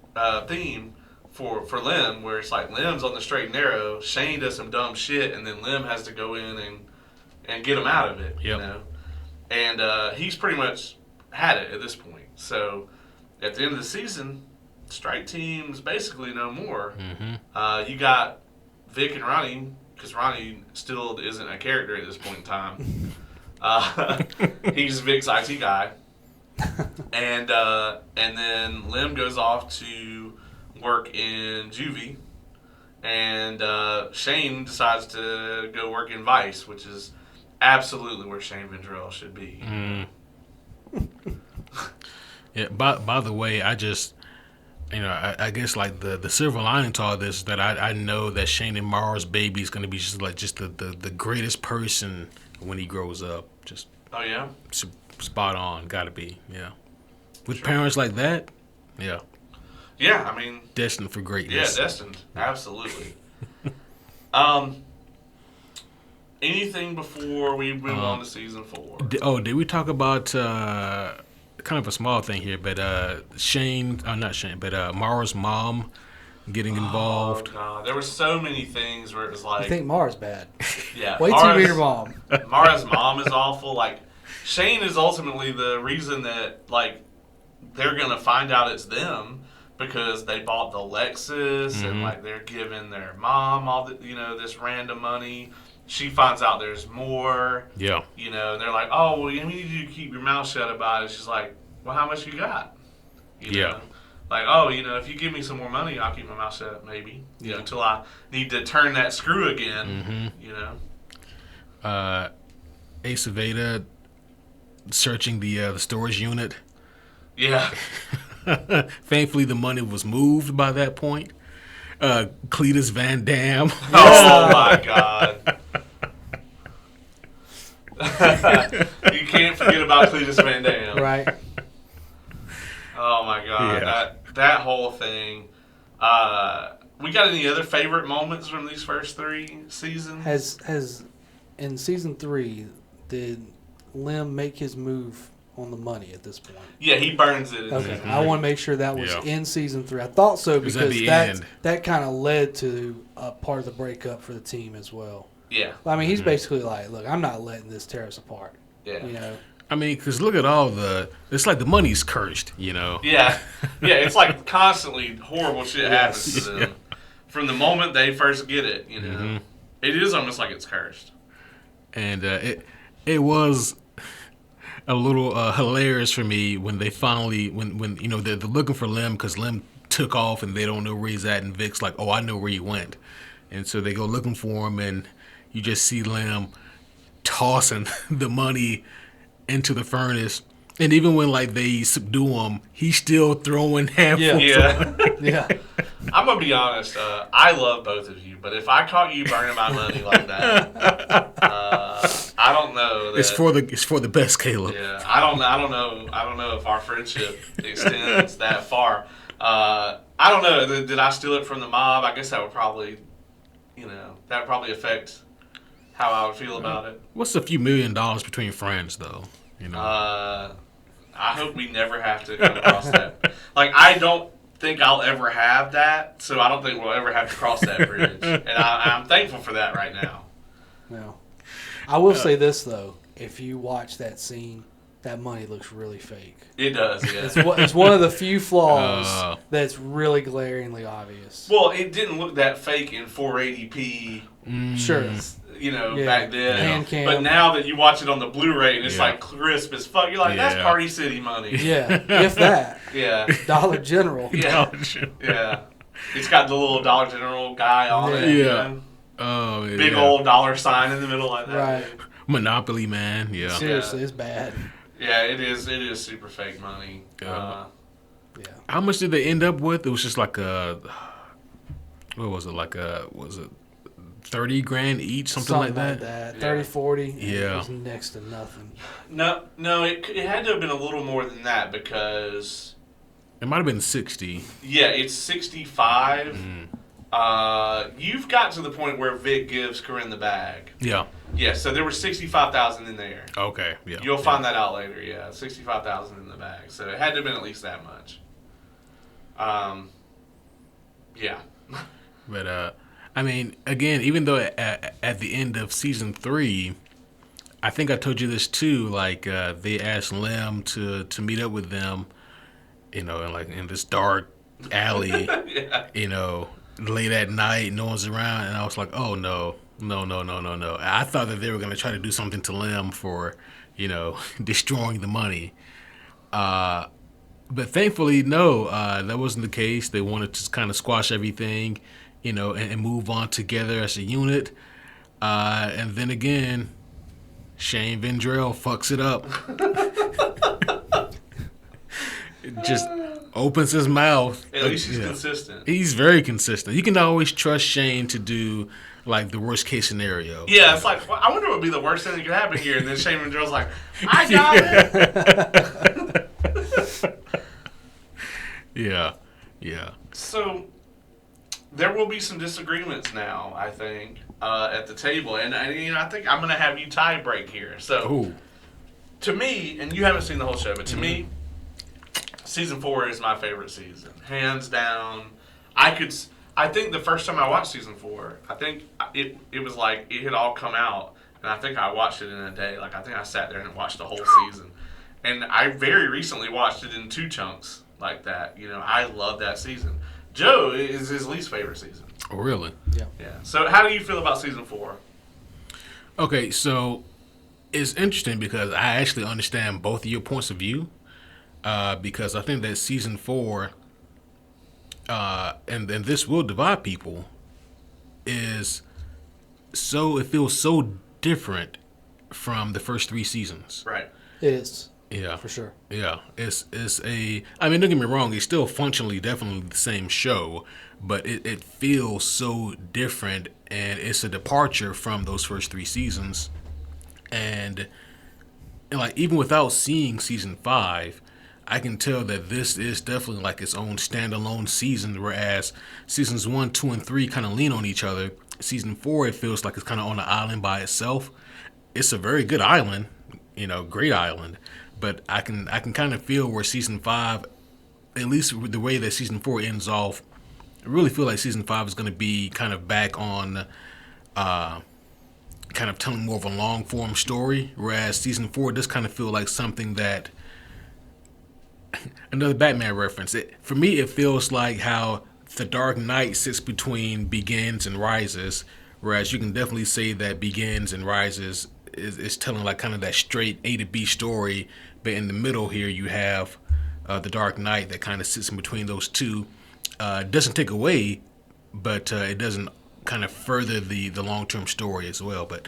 for Lim, where it's like Lim's on the straight and narrow, Shane does some dumb shit, and then Lim has to go in and get him out of it. And he's pretty much had it at this point. So at the end of the season, strike team's basically no more. You got Vic and Ronnie, because Ronnie still isn't a character at this point in time. He's Vic's IT guy. And then Lim goes off to work in juvie, and Shane decides to go work in Vice, which is absolutely where Shane Vendrell should be. Yeah. By the way, I just, I guess like the silver lining to all this is that I know that Shane and Mara's baby is going to be just the greatest person when he grows up. Just oh yeah, spot on. Got to be, yeah. With parents like that, yeah. Yeah, I mean, destined for greatness. Yeah, destined. Absolutely. Anything before we move on to season 4? Did we talk about kind of a small thing here, but Mara's mom getting involved? Oh, God. There were so many things where it was like... I think Mara's bad. Yeah. Wait till you meet her mom. Mara's mom is awful. Like, Shane is ultimately the reason that, like, they're going to find out it's them because they bought the Lexus and, like, they're giving their mom all the, this random money. She finds out there's more. Yeah. They're like, oh, well, we need you to keep your mouth shut about it. She's like, well, how much you got? Yeah. Like, oh, if you give me some more money, I'll keep my mouth shut, maybe. Until I need to turn that screw again, Ace Aveda searching the storage unit. Yeah. Thankfully, the money was moved by that point. Cletus Van Dam. Oh, my God. You can't forget about Cletus Van Dam. Right. Oh, my God. Yeah. That whole thing. We got any other favorite moments from these first 3 seasons? Has in season 3, did Lim make his move on the money at this point? Yeah, he burns it. Okay, I want to make sure that was in season 3. I thought so because that kind of led to a part of the breakup for the team as well. Yeah. I mean, he's basically like, look, I'm not letting this tear us apart. Yeah. I mean, because look at it's like the money's cursed, Yeah. Yeah, it's like constantly horrible shit happens to them. From the moment they first get it, It is almost like it's cursed. And it was a little hilarious for me when they finally, when they're looking for Lim because Lim took off and they don't know where he's at, and Vic's like, oh, I know where he went. And so they go looking for him, and you just see Lim tossing the money into the furnace. And even when like they subdue him, he's still throwing handfuls. Yeah. I'm gonna be honest. I love both of you, but if I caught you burning my money like that, I don't know. It's for the best, Caleb. Yeah, I don't know if our friendship extends that far. I don't know. Did I steal it from the mob? I guess that would probably, affect how I would feel about it. What's a few $1 million between friends, though? You know. I hope we never have to come across that. Like, I don't think I'll ever have that, so I don't think we'll ever have to cross that bridge. And I'm thankful for that right now. No. I will say this, though. If you watch that scene, that money looks really fake. It does, yeah. It's one of the few flaws that's really glaringly obvious. Well, it didn't look that fake in 480p. Sure. You know, Yeah. back then. Hand cam. But now that you watch it on the Blu-ray and it's like crisp as fuck, you're like, that's Party City money. Yeah, if that. Yeah. Dollar General. Yeah. Yeah. It's got the little Dollar General guy on it. Yeah. You know? Oh, yeah. Big old dollar sign in the middle like that. Right. Monopoly Man. Yeah. Seriously, it's bad. Yeah, it is. It is super fake money. Yeah. How much did they end up with? It was just like what was it? Was it 30 grand each, something like that? 30, 40. Yeah. It was next to nothing. No, it had to have been a little more than that because It might have been 60. yeah, it's 65. You've got to the point where Vic gives Corinne the bag. Yeah. Yeah, so there was 65,000 in there. Okay. Yeah. You'll find that out later. Yeah, 65,000 in the bag. So it had to have been at least that much. Yeah. But I mean, again, even though at the end of season 3, I think I told you this too. Like they asked Lem to meet up with them, you know, in this dark alley, Yeah. you know, late at night, no one's around, and I was like, oh no. I thought that they were gonna try to do something to Lem for, you know, destroying the money. But thankfully, no, that wasn't the case. They wanted to kind of squash everything, you know, and move on together as a unit. And then again, Shane Vendrell fucks it up. Just opens his mouth. At least he's consistent. He's very consistent. You can always trust Shane to do like the worst case scenario. Yeah, it's like, well, I wonder what would be the worst thing that could happen here. And then Shane Vendrell's like, I got it. Yeah. So there will be some disagreements now, I think, at the table. And you know, I think I'm going to have you tie break here. So to me, and you haven't seen the whole show, but to me, season 4 is my favorite season. Hands down. I think the first time I watched season 4, I think it was like it had all come out. And I think I watched it in a day. Like, I think I sat there and watched the whole season. And I very recently watched it in 2 chunks like that. You know, I love that season. Joe is his least favorite season. Oh, really? Yeah. So how do you feel about season 4? Okay, so it's interesting because I actually understand both of your points of view. Because I think that season 4, and this will divide people, it feels so different from the first 3 seasons. Right. It is. Yeah. For sure. Yeah. I mean, don't get me wrong, it's still functionally definitely the same show, but it feels so different, and it's a departure from those first 3 seasons. And like, even without seeing season 5, I can tell that this is definitely like its own standalone season, whereas seasons 1, 2, and 3 kind of lean on each other. Season 4, it feels like it's kind of on an island by itself. It's a very good island, you know, great island, but I can kind of feel where season 5, at least the way that season 4 ends off, I really feel like season 5 is going to be kind of back on kind of telling more of a long form story, whereas season 4 does kind of feel like something that another Batman reference. For me, it feels like how The Dark Knight sits between Begins and Rises, whereas you can definitely say that Begins and Rises is telling like kind of that straight A to B story, but in the middle here you have The Dark Knight that kind of sits in between those two. Doesn't take away, but it doesn't kind of further the long-term story as well. But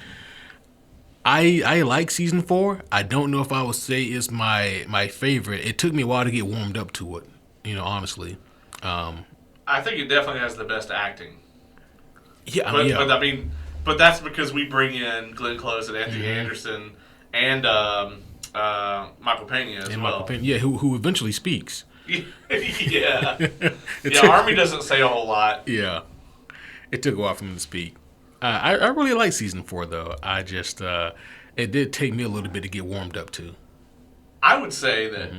I like season 4. I don't know if I would say it's my favorite. It took me a while to get warmed up to it, you know, honestly. I think it definitely has the best acting. Yeah, but that's because we bring in Glenn Close and Anthony Anderson and Michael Pena as well. Michael Pena, yeah, who eventually speaks. Yeah. Army doesn't say a whole lot. Yeah. It took a while for him to speak. I really like season 4 though. I just it did take me a little bit to get warmed up to. I would say that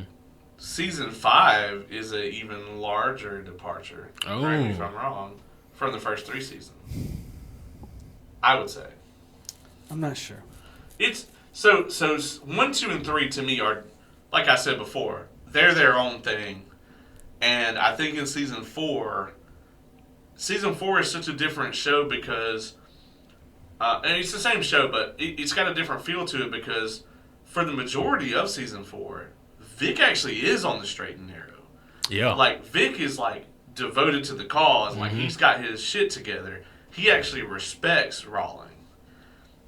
season 5 is an even larger departure. Oh. Correct me if I'm wrong. From the first 3 seasons. I would say. I'm not sure. It's so 1, 2, and 3 to me are, like I said before, they're their own thing. And I think in season 4 is such a different show because, and it's the same show, but it's got a different feel to it because for the majority of season 4, Vic actually is on the straight and narrow. Yeah. Like, Vic is, like, devoted to the cause. Like, he's got his shit together. He actually respects Rawling.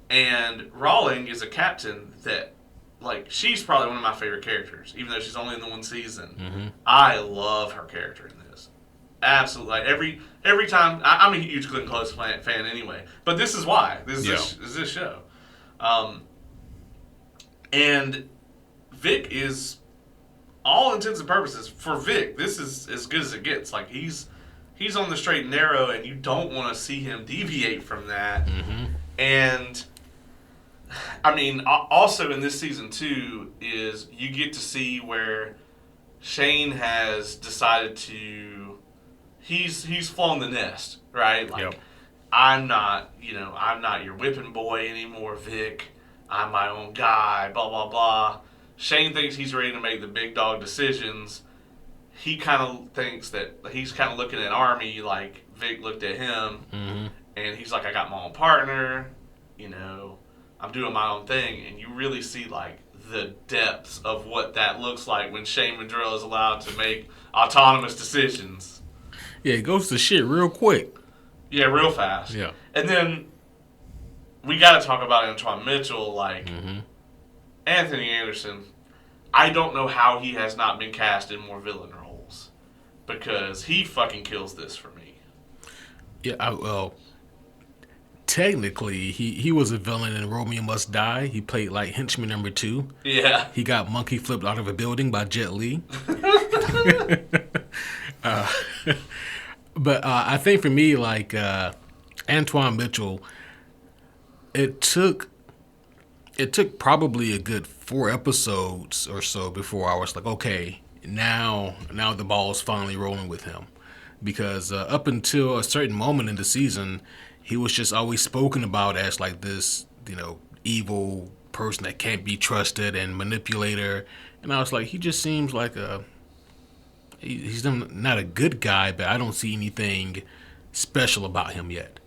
And Rawling is a captain that, like, she's probably one of my favorite characters, even though she's only in the 1 season. I love her character in this. Absolutely. Like, every time, I'm a huge Glenn Close fan anyway. But this is why. This is this show. And Vic is, all intents and purposes, for Vic, this is as good as it gets. Like, he's on the straight and narrow, and you don't want to see him deviate from that. And, I mean, also in this season, too, is you get to see where Shane has decided to, he's flown the nest, right? Like, I'm not your whipping boy anymore, Vic. I'm my own guy, blah, blah, blah. Shane thinks he's ready to make the big dog decisions. He kind of thinks that he's kind of looking at Army like Vic looked at him. And he's like, I got my own partner. You know, I'm doing my own thing. And you really see, like, the depths of what that looks like when Shane Mandrell is allowed to make autonomous decisions. Yeah, it goes to shit real quick. Yeah, real fast. Yeah. And then we got to talk about Antoine Mitchell, like Anthony Anderson. I don't know how he has not been cast in more villain roles because he fucking kills this for me. Yeah, well, technically, he was a villain in Romeo Must Die. He played, like, henchman number 2. Yeah. He got monkey flipped out of a building by Jet Li. But I think for me, like, Antoine Mitchell, it took probably a good 4 episodes or so before I was like, okay, now the ball's finally rolling with him. Because up until a certain moment in the season, he was just always spoken about as, like, this, you know, evil person that can't be trusted and manipulator. And I was like, he just seems like he's not a good guy, but I don't see anything special about him yet.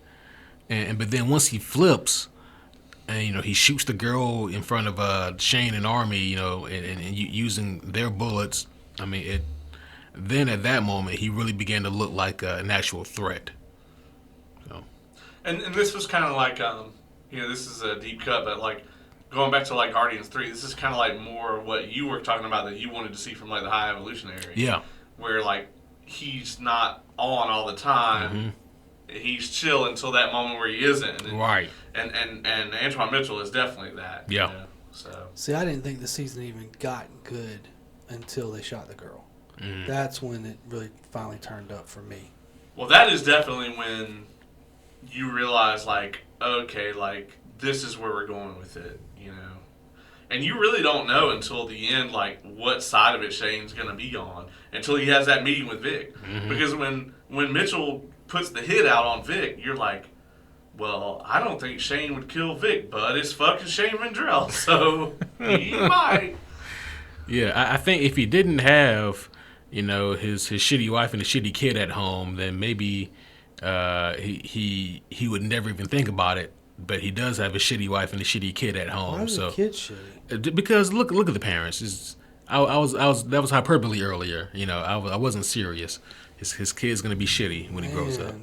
But then once he flips, and, you know, he shoots the girl in front of Shane and Army, you know, and using their bullets. I mean, then at that moment, he really began to look like an actual threat. So. And this was kind of like, you know, this is a deep cut, but, like, going back to, like, Guardians 3, this is kind of like more what you were talking about that you wanted to see from, like, the High Evolutionary. Yeah. Where, like, he's not on all the time. He's chill until that moment where he isn't. And, right. And Antoine Mitchell is definitely that. Yeah. You know? So. See, I didn't think the season even got good until they shot the girl. That's when it really finally turned up for me. Well, that is definitely when you realize, like, okay, like, this is where we're going with it, you know. And you really don't know until the end, like, what side of it Shane's going to be on until he has that meeting with Vic. Because when Mitchell puts the hit out on Vic, you're like, well, I don't think Shane would kill Vic, but it's fucking Shane Mandrell, so he might. Yeah, I think if he didn't have, you know, his shitty wife and his shitty kid at home, then maybe he would never even think about it. But he does have a shitty wife and a shitty kid at home. Why is the kid shitty? Because look at the parents. I was that was hyperbole earlier. You know, I wasn't serious. His kid's gonna be shitty when he grows up.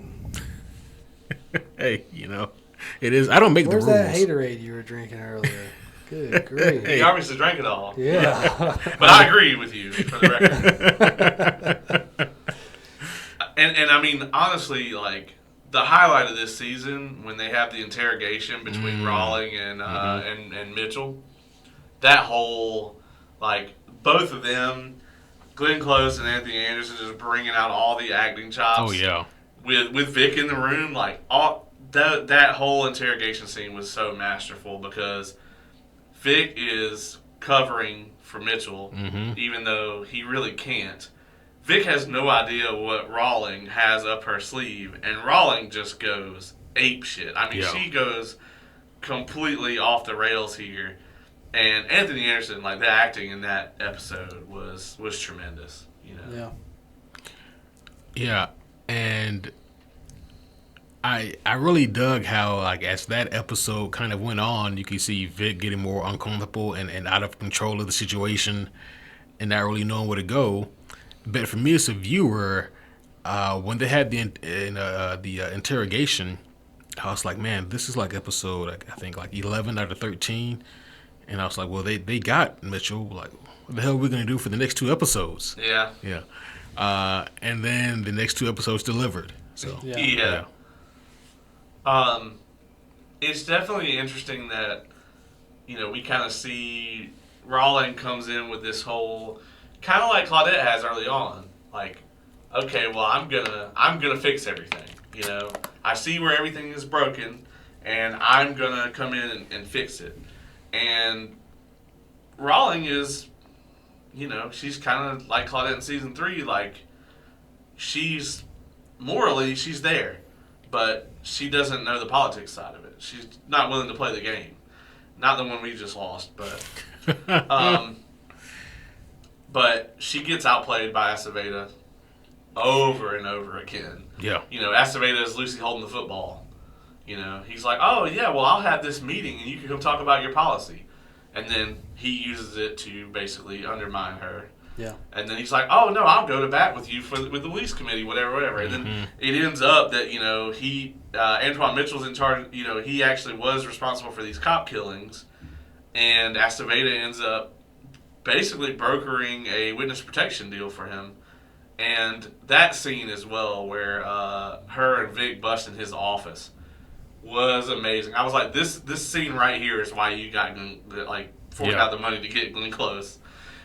Hey, you know, it is. I don't make Where's the rules. that haterade you were drinking earlier? Good grief. He obviously drank it all. Yeah. But I agree with you, for the record. and I mean, honestly, like, the highlight of this season, when they have the interrogation between Rawling and Mitchell, that whole, like, both of them, Glenn Close and Anthony Anderson, just bringing out all the acting chops. Oh, yeah. With Vic in the room, like, that whole interrogation scene was so masterful because Vic is covering for Mitchell, even though he really can't. Vic has no idea what Rawling has up her sleeve, and Rawling just goes ape shit. I mean, she goes completely off the rails here. And Anthony Anderson, like the acting in that episode was tremendous. You know. Yeah, and I really dug how, like, as that episode kind of went on, you could see Vic getting more uncomfortable and out of control of the situation, and not really knowing where to go. But for me as a viewer, when they had the interrogation, I was like, man, this is like episode, I think, like 11 out of 13. And I was like, well, they got Mitchell. Like, what the hell are we going to do for the next 2 episodes? Yeah. And then the next 2 episodes delivered. So yeah. It's definitely interesting that, you know, we kind of see Rawling comes in with this whole, kind of like Claudette has early on. Like, okay, well, I'm gonna fix everything. You know, I see where everything is broken, and I'm gonna come in and fix it. And Rawling is, you know, she's kind of like Claudette in season 3. Like, she's morally she's there, but she doesn't know the politics side of it. She's not willing to play the game. Not the one we just lost, but but she gets outplayed by Aceveda over and over again. Yeah. You know, Aceveda is Lucy holding the football. You know, he's like, oh, yeah, well, I'll have this meeting and you can come talk about your policy. And then he uses it to basically undermine her. Yeah. And then he's like, oh, no, I'll go to bat with you with the lease committee, whatever. And then it ends up that, you know, Antoine Mitchell's in charge. You know, he actually was responsible for these cop killings. And Aceveda ends up basically brokering a witness protection deal for him. And that scene as well, where her and Vic bust in his office, was amazing. I was like, this scene right here is why you got forked out the money to get Glenn Close,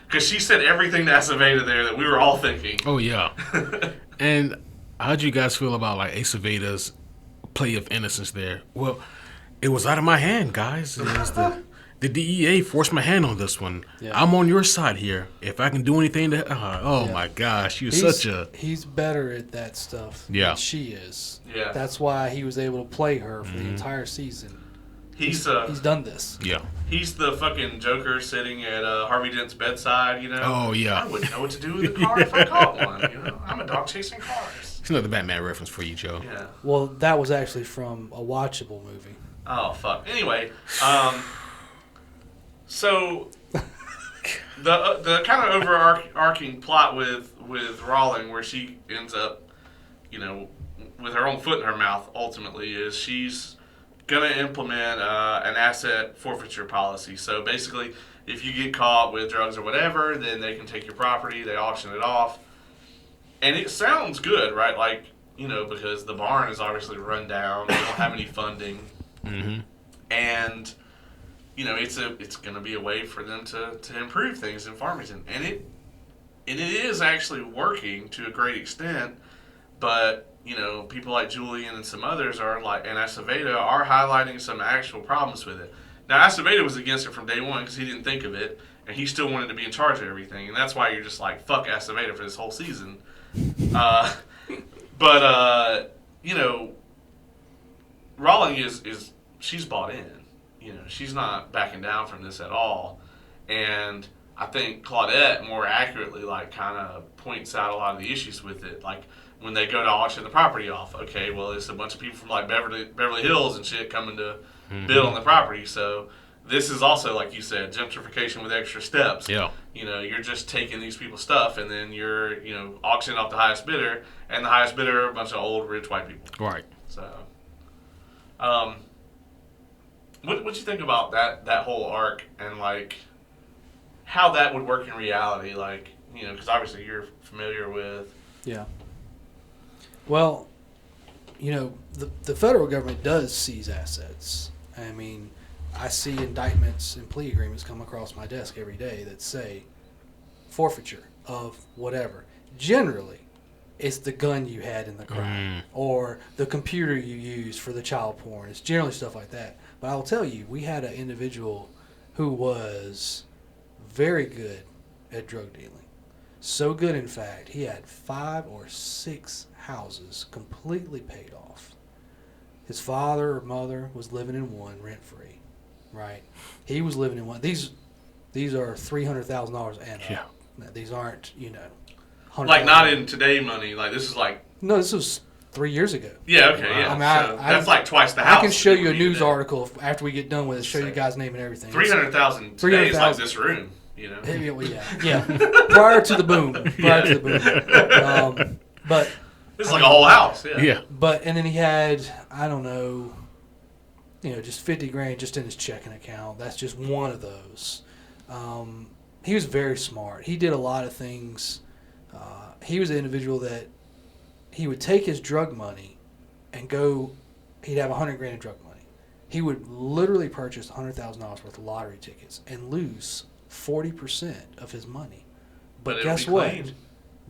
because she said everything to Aceveda there that we were all thinking. Oh yeah. And how'd you guys feel about like Aceveda's play of innocence there? Well, it was out of my hand, guys. It was the DEA forced my hand on this one. Yeah. I'm on your side here. If I can do anything to... my gosh. He's better at that stuff than she is. Yeah. That's why he was able to play her for the entire season. He's done this. Yeah. He's the fucking Joker sitting at Harvey Dent's bedside, you know? Oh, yeah. I wouldn't know what to do with a car if I caught one, you know? I'm a dog chasing cars. It's another Batman reference for you, Joe. Yeah. Well, that was actually from a watchable movie. Oh, fuck. Anyway, so the kind of overarching plot with Rawling, where she ends up, you know, with her own foot in her mouth, ultimately, is she's going to implement an asset forfeiture policy. So basically, if you get caught with drugs or whatever, then they can take your property, they auction it off. And it sounds good, right? Like, you know, because the barn is obviously run down, they don't have any funding. Mm-hmm. And, you know, it's going to be a way for them to improve things in Farmington. And it is actually working to a great extent, but, you know, people like Julian and some others and Aceveda are highlighting some actual problems with it. Now, Aceveda was against it from day one because he didn't think of it, and he still wanted to be in charge of everything. And that's why you're just like, fuck Aceveda for this whole season. But you know, Rawling is she's bought in. You know, she's not backing down from this at all. And I think Claudette more accurately, like, kind of points out a lot of the issues with it. Like, when they go to auction the property off, okay, well, it's a bunch of people from, like, Beverly Hills and shit coming to bid on the property. So this is also, like you said, gentrification with extra steps. Yeah. You know, you're just taking these people's stuff, and then you're, you know, auctioning off the highest bidder, and the highest bidder are a bunch of old, rich white people. Right. So, what you think about that whole arc, and, like, how that would work in reality? Like, you know, because obviously you're familiar with. Yeah. Well, you know, the federal government does seize assets. I mean, I see indictments and plea agreements come across my desk every day that say forfeiture of whatever. Generally, it's the gun you had in the crime or the computer you used for the child porn. It's generally stuff like that. But I will tell you, we had an individual who was very good at drug dealing. So good, in fact, he had 5 or 6 houses completely paid off. His father or mother was living in one rent-free, right? He was living in one. These are $300,000 and up. Yeah. These aren't, Like not in today money. Like this is like. No, this was 3 years ago. Yeah. Okay. Yeah. I mean, that's like twice the house. I can show you a news article after we get done with it. Show you guys' name and everything. 300,000 today is like this room. Yeah. Prior to the boom. But it's like a whole house. Yeah. But and then he had, I don't know, just $50,000 just in his checking account. That's just one of those. He was very smart. He did a lot of things. He was an individual that he would take his drug money and go. He'd have $100,000 in drug money. He would literally purchase $100,000 worth of lottery tickets and lose 40% of his money. But guess what? Clean.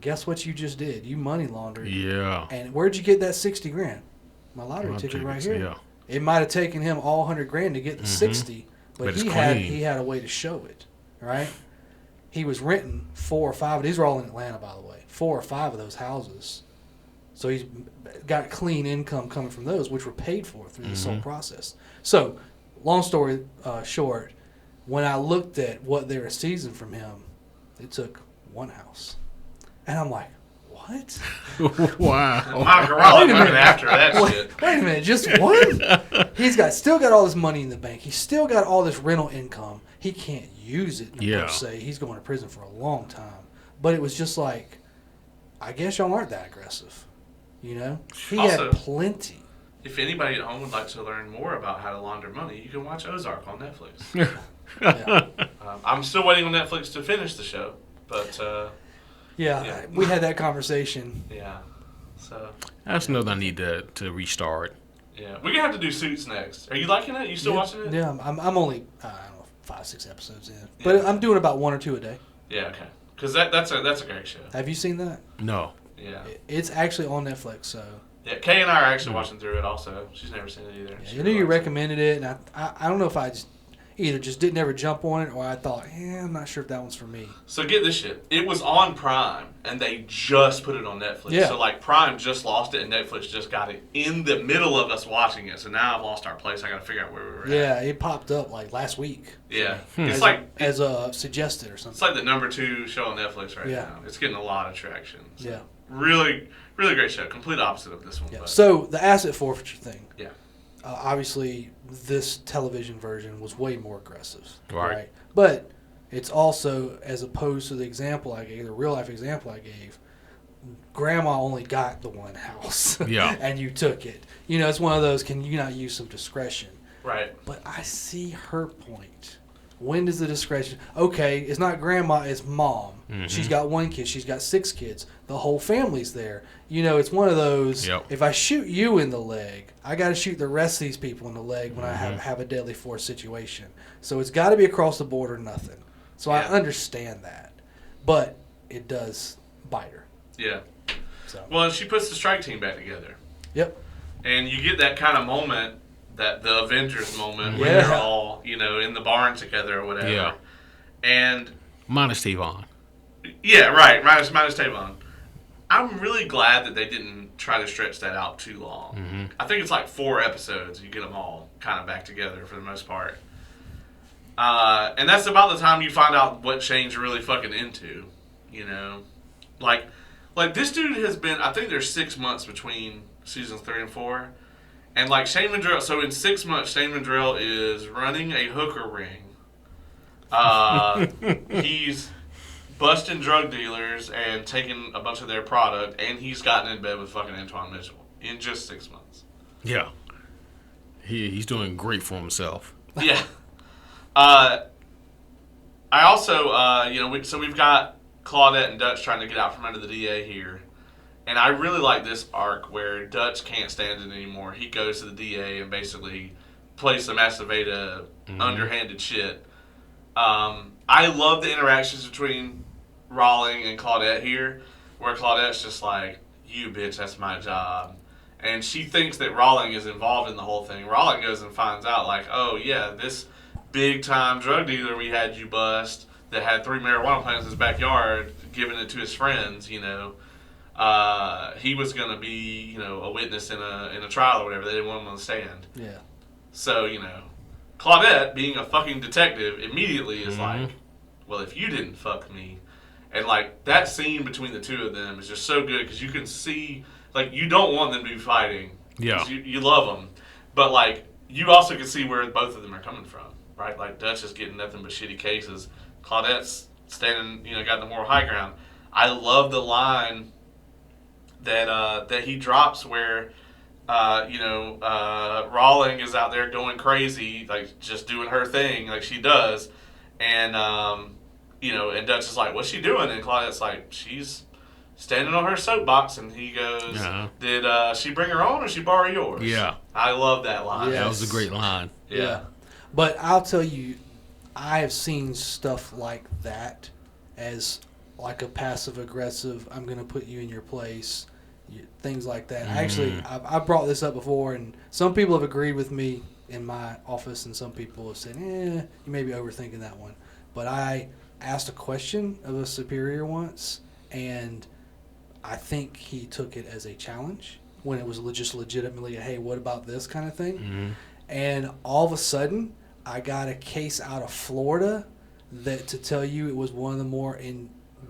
Guess what you just did? You money laundered. Yeah. And where'd you get that $60,000? My lottery ticket right here. Yeah. It might have taken him all $100,000 to get the 60, but he had a way to show it, right? He was renting 4 or 5. These were all in Atlanta, by the way. 4 or 5 of those houses. So he's got clean income coming from those, which were paid for through this whole process. So, long story short, when I looked at what they were seizing from him, it took 1 house. And I'm like, what? Wow. Wait a minute. After that shit. Wait a minute, just one? He's still got all this money in the bank. He's still got all this rental income. He can't use it per se. He's going to prison for a long time. But it was just like, I guess y'all aren't that aggressive. He Also, had plenty. If anybody at home would like to learn more about how to launder money, you can watch Ozark on Netflix. Yeah. I'm still waiting on Netflix to finish the show, but Yeah, we had that conversation. Yeah, so that's another I need to restart. Yeah, we're gonna have to do Suits next. Are you liking it? You still watching it? Yeah, I'm only 5-6 episodes in, but I'm doing about 1 or 2 a day. Yeah, okay. Because that's a great show. Have you seen that? No. Yeah. It's actually on Netflix, so. Yeah, Kay and I are actually watching through it also. She's never seen it either. Yeah, I knew you recommended it, and I don't know if I just didn't ever jump on it, or I thought, I'm not sure if that one's for me. So get this shit. It was on Prime, and they just put it on Netflix. Yeah. So, Prime just lost it, and Netflix just got it in the middle of us watching it. So now I've lost our place. I got to figure out where we were at. Yeah, it popped up, last week. Yeah. It's as suggested or something. It's like the number 2 show on Netflix right now. It's getting a lot of traction. So yeah. Really, really great show. Complete opposite of this one. Yeah. But. So, the asset forfeiture thing. Yeah. Obviously, this television version was way more aggressive. Right. But it's also, as opposed to the example I gave, the real life example I gave, Grandma only got the 1 house. Yeah. And you took it. It's one of those, can you not use some discretion? Right. But I see her point. When does the discretion? Okay, it's not grandma, it's mom. Mm-hmm. She's got 1 kid. She's got 6 kids. The whole family's there. It's one of those. Yep. If I shoot you in the leg, I got to shoot the rest of these people in the leg when I have a deadly force situation. So it's got to be across the board or nothing. So I understand that, but it does bite her. Yeah. So. Well, she puts the strike team back together. Yep. And you get that kind of moment. That the Avengers moment when they're all, in the barn together or whatever. Yeah. And minus Tavon. Yeah, right. Minus Tavon. I'm really glad that they didn't try to stretch that out too long. Mm-hmm. I think it's 4 episodes. You get them all kind of back together for the most part. And that's about the time you find out what Shane's really fucking into. Like this dude has been. I think there's 6 months between seasons 3 and 4. And Shane Mandrell, so in 6 months, Shane Mandrell is running a hooker ring. He's busting drug dealers and taking a bunch of their product, and he's gotten in bed with fucking Antoine Mitchell in just 6 months. Yeah. He's doing great for himself. Yeah. I also, so we've got Claudette and Dutch trying to get out from under the DA here. And I really like this arc where Dutch can't stand it anymore. He goes to the DA and basically plays some Aceveda underhanded shit. I love the interactions between Rawling and Claudette here, where Claudette's just like, "You bitch, that's my job." And she thinks that Rawling is involved in the whole thing. Rawling goes and finds out, like, "Oh yeah, this big time drug dealer we had you bust that had 3 marijuana plants in his backyard, giving it to his friends. He was gonna be, a witness in a trial or whatever. They didn't want him on the stand. Yeah. So Claudette, being a fucking detective, immediately is like, well, if you didn't fuck me, and like that scene between the two of them is just so good because you can see, like, you don't want them to be fighting. Yeah. You love them, but like you also can see where both of them are coming from, right? Like Dutch is getting nothing but shitty cases. Claudette's standing, got the moral high ground. I love the line that he drops where, Rawling is out there going crazy, like just doing her thing, like she does, and and Dutch is like, "What's she doing?" And Claudette's like, "She's standing on her soapbox," and he goes, "Did she bring her own or she borrow yours?" Yeah, I love that line. That was a great line. Yeah. But I'll tell you, I have seen stuff like that as like a passive aggressive, I'm going to put you in your place, things like that. Actually, I've brought this up before, and some people have agreed with me in my office, and some people have said, you may be overthinking that one. But I asked a question of a superior once, and I think he took it as a challenge when it was just legitimately a, hey, what about this kind of thing? Mm-hmm. And all of a sudden, I got a case out of Florida that, to tell you, it was one of the more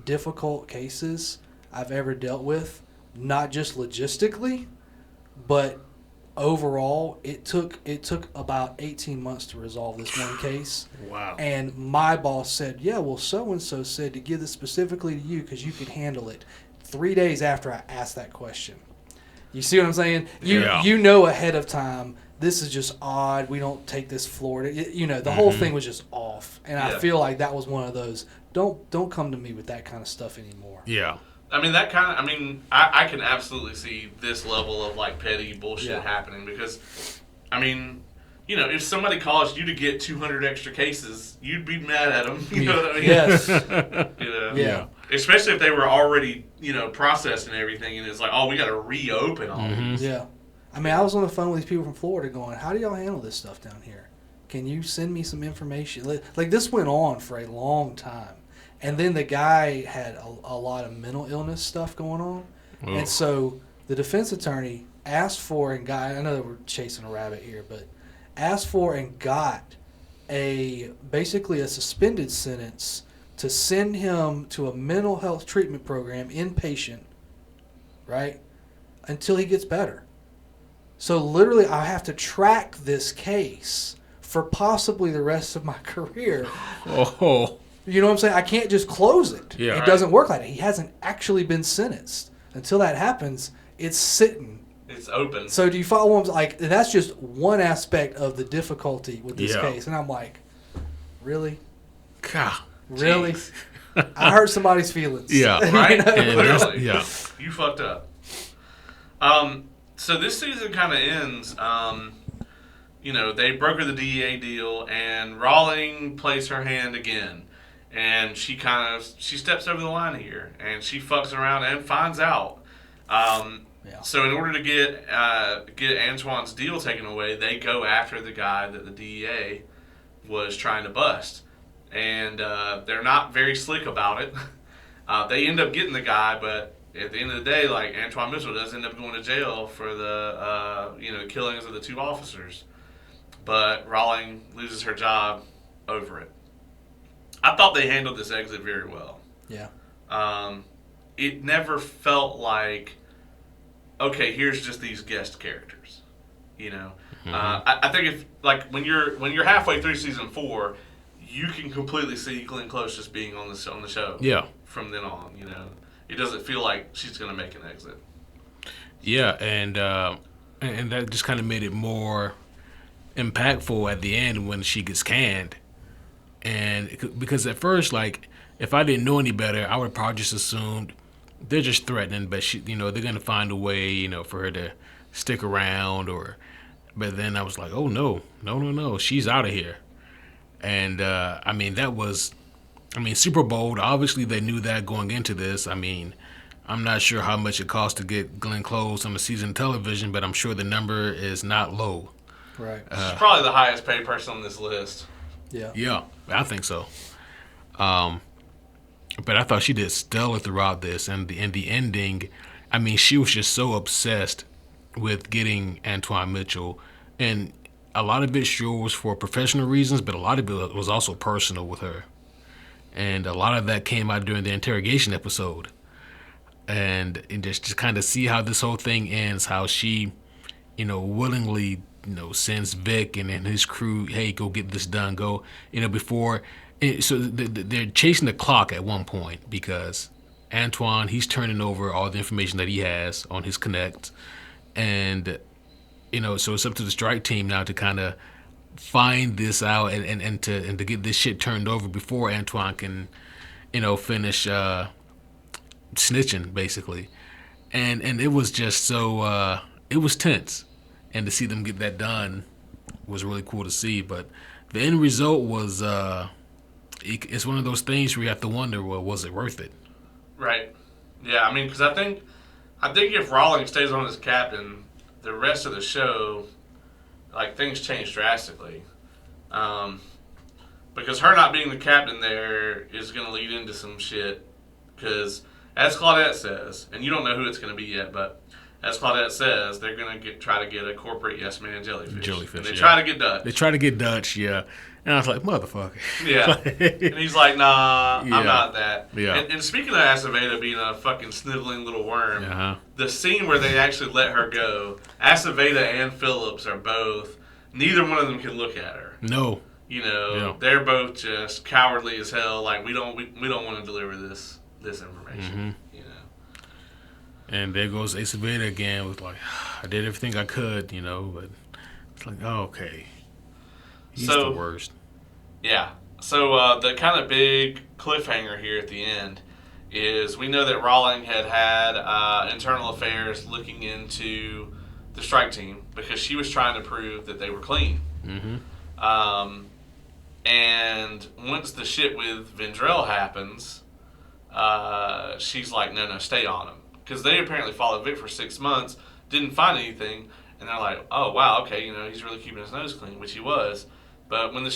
difficult cases I've ever dealt with. Not just logistically, but overall, it took about 18 months to resolve this one case. Wow. And my boss said, yeah, well, so-and-so said to give this specifically to you because you could handle it. 3 days after I asked that question. You see what I'm saying? You know ahead of time, this is just odd. We don't take this Florida. The whole thing was just off. And I feel like that was one of those, don't come to me with that kind of stuff anymore. Yeah. I mean, I can absolutely see this level of, like, petty bullshit happening because, I mean, if somebody caused you to get 200 extra cases, you'd be mad at them. You know what I mean? Yes. Yeah. Especially if they were already, processed and everything, and it's like, oh, we got to reopen all these. Yeah. I mean, I was on the phone with these people from Florida going, how do y'all handle this stuff down here? Can you send me some information? Like, this went on for a long time. And then the guy had a lot of mental illness stuff going on. Ooh. And so the defense attorney asked for and got, I know we're chasing a rabbit here, but asked for and got basically a suspended sentence to send him to a mental health treatment program, inpatient, right, until he gets better. So literally I have to track this case for possibly the rest of my career. Oh. You know what I'm saying? I can't just close it. Yeah, it doesn't work like that. He hasn't actually been sentenced. Until that happens, it's sitting. It's open. So do you follow what I'm like? That's just one aspect of the difficulty with this case. And I'm like, really? God. Really? I hurt somebody's feelings. Yeah. Right? Literally. Yeah. You fucked up. So this season kind of ends. They broker the DEA deal, and Rawling plays her hand again. And she steps over the line here, and she fucks around and finds out. So in order to get Antoine's deal taken away, they go after the guy that the DEA was trying to bust. And they're not very slick about it. They end up getting the guy, but at the end of the day, like, Antoine Mitchell does end up going to jail for the killings of the 2 officers. But Rawling loses her job over it. I thought they handled this exit very well. Yeah. It never felt like, okay, here's just these guest characters. I think if, like, when you're halfway through season 4, you can completely see Glenn Close just being on the show. Yeah. From then on, it doesn't feel like she's gonna make an exit. Yeah, and that just kind of made it more impactful at the end when she gets canned. And because at first, like, if I didn't know any better, I would probably just assumed they're just threatening, but they're gonna find a way, for her to stick around. But then I was like, oh no, she's out of here. And that was super bold. Obviously, they knew that going into this. I'm not sure how much it costs to get Glenn Close on the season television, but I'm sure the number is not low. Right. She's probably the highest paid person on this list. Yeah. Yeah, I think so. But I thought she did stellar throughout this, and the ending, I mean, she was just so obsessed with getting Antoine Mitchell, and a lot of it sure was for professional reasons, but a lot of it was also personal with her, and a lot of that came out during the interrogation episode, and just kind of see how this whole thing ends, how she, willingly, sends Vic and his crew, hey, go get this done, go, before. So they're chasing the clock at one point because Antoine, he's turning over all the information that he has on his Connect. And, so it's up to the strike team now to kind of find this out and to get this shit turned over before Antoine can, finish snitching, basically. And it was just so, it was tense. And to see them get that done was really cool to see. But the end result was... it's one of those things where you have to wonder, well, was it worth it? Right. Yeah, I mean, because I think if Rawlings stays on as captain, the rest of the show, like, things change drastically. Because her not being the captain there is going to lead into some shit. Because, as Claudette says, and you don't know who it's going to be yet, but as Claudette says, they're going to try to get a corporate yes man jellyfish. And they try to get Dutch. They try to get Dutch, yeah. And I was like, motherfucker. Yeah. And he's like, nah, Yeah. I'm not that. Yeah. And speaking of Aceveda being a fucking sniveling little worm, Uh-huh. the scene where they actually let her go, Aceveda and Phillips are both, neither one of them can look at her. No. Yeah. They're both just cowardly as hell. Like, we don't want to deliver this information. And there goes Aceveda again with like, I did everything I could, but it's like, oh, okay. He's the worst. Yeah. So the kind of big cliffhanger here at the end is we know that Rawling had internal affairs looking into the strike team because she was trying to prove that they were clean. Mm-hmm. And once the shit with Vendrell happens, she's like, no, stay on him. Because they apparently followed Vic for 6 months, didn't find anything, and they're like, oh, wow, okay, he's really keeping his nose clean, which he was. But when when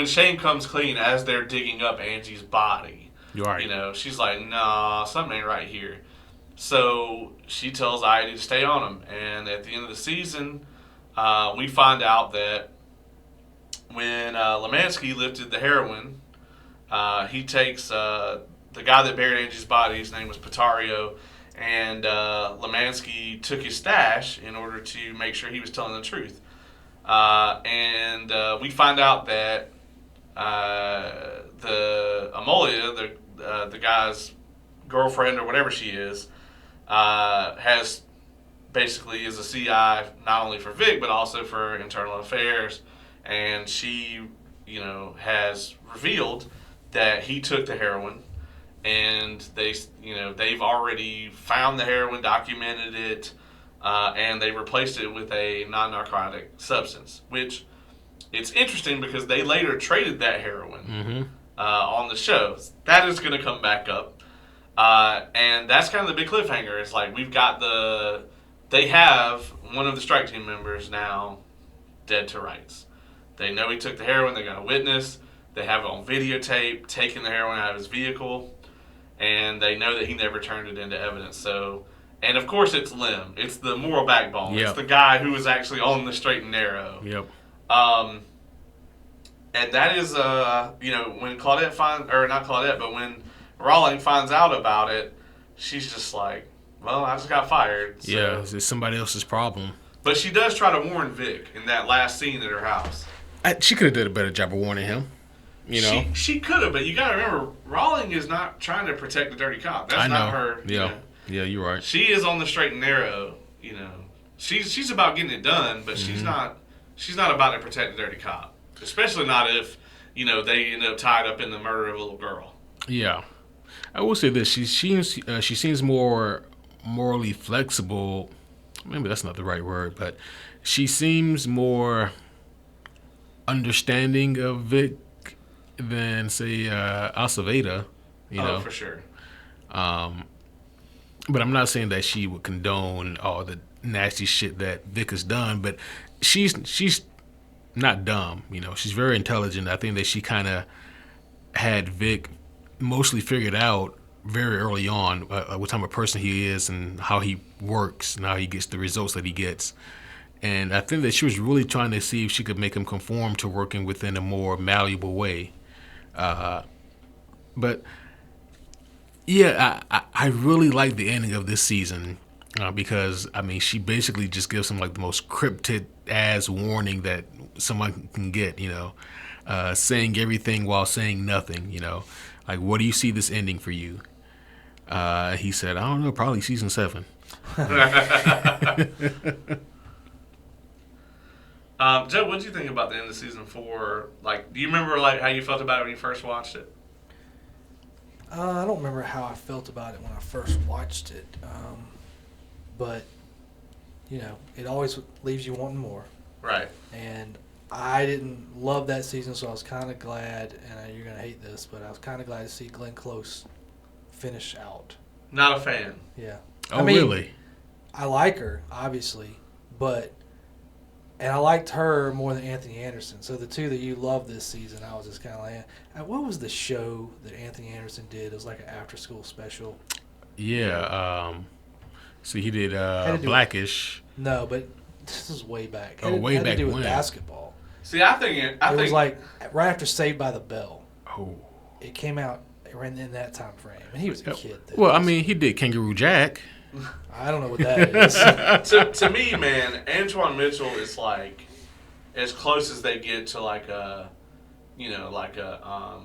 Shane comes clean as they're digging up Angie's body, You're right. She's like, nah, something ain't right here. So she tells Heidi to stay on him. And at the end of the season, we find out that when Lemansky lifted the heroin, he takes the guy that buried Angie's body, his name was Patario, and Lemansky took his stash in order to make sure he was telling the truth. And we find out that the Amolia, the guy's girlfriend or whatever she is, has basically is a CI not only for Vic but also for internal affairs, and she, has revealed that he took the heroin, and they've already found the heroin, documented it. And they replaced it with a non-narcotic substance, which it's interesting because they later traded that heroin on the show. That is going to come back up. And that's kind of the big cliffhanger. It's like they have one of the strike team members now dead to rights. They know he took the heroin. They got a witness. They have it on videotape, taking the heroin out of his vehicle. And they know that he never turned it into evidence. So... And, of course, it's Lim. It's the moral backbone. Yep. It's the guy who was actually on the straight and narrow. Yep. And that is, when Claudette when Rawling finds out about it, she's just like, well, I just got fired. So. Yeah, it's somebody else's problem. But she does try to warn Vic in that last scene at her house. She could have did a better job of warning him. She could have, but you got to remember, Rawling is not trying to protect the dirty cop. That's not her. Yeah. Yeah, you're right. She is on the straight and narrow, She's about getting it done, but she's not about to protect the dirty cop. Especially not if, they end up tied up in the murder of a little girl. Yeah. I will say this, she seems more morally flexible. Maybe that's not the right word, but she seems more understanding of Vic than, say, Aceveda, Oh, for sure. But I'm not saying that she would condone all the nasty shit that Vic has done. But she's not dumb. She's very intelligent. I think that she kind of had Vic mostly figured out very early on what type of person he is and how he works and how he gets the results that he gets. And I think that she was really trying to see if she could make him conform to working within a more malleable way. But yeah, I really like the ending of this season because she basically just gives him like the most cryptic ass warning that someone can get. Saying everything while saying nothing. Like, what do you see this ending for you? He said, I don't know, probably season 7. Joe, what did you think about the end of season 4? Like, do you remember like how you felt about it when you first watched it? I don't remember how I felt about it when I first watched it, but it always leaves you wanting more. Right. And I didn't love that season, so I was kind of glad. And you're gonna hate this, but I was kind of glad to see Glenn Close finish out. Not a fan. Yeah. Oh, really? I like her, obviously, and I liked her more than Anthony Anderson. So the two that you loved this season, I was just kind of like, what was the show that Anthony Anderson did? It was like an after-school special. Yeah. So he did Blackish. No, but this is way back. Way back to do with when? Basketball. See, I think It was like right after Saved by the Bell. Oh. It came out in that time frame, and he was a kid then. Well, he did Kangaroo Jack. I don't know what that is. to me, man, Antoine Mitchell is like as close as they get to like a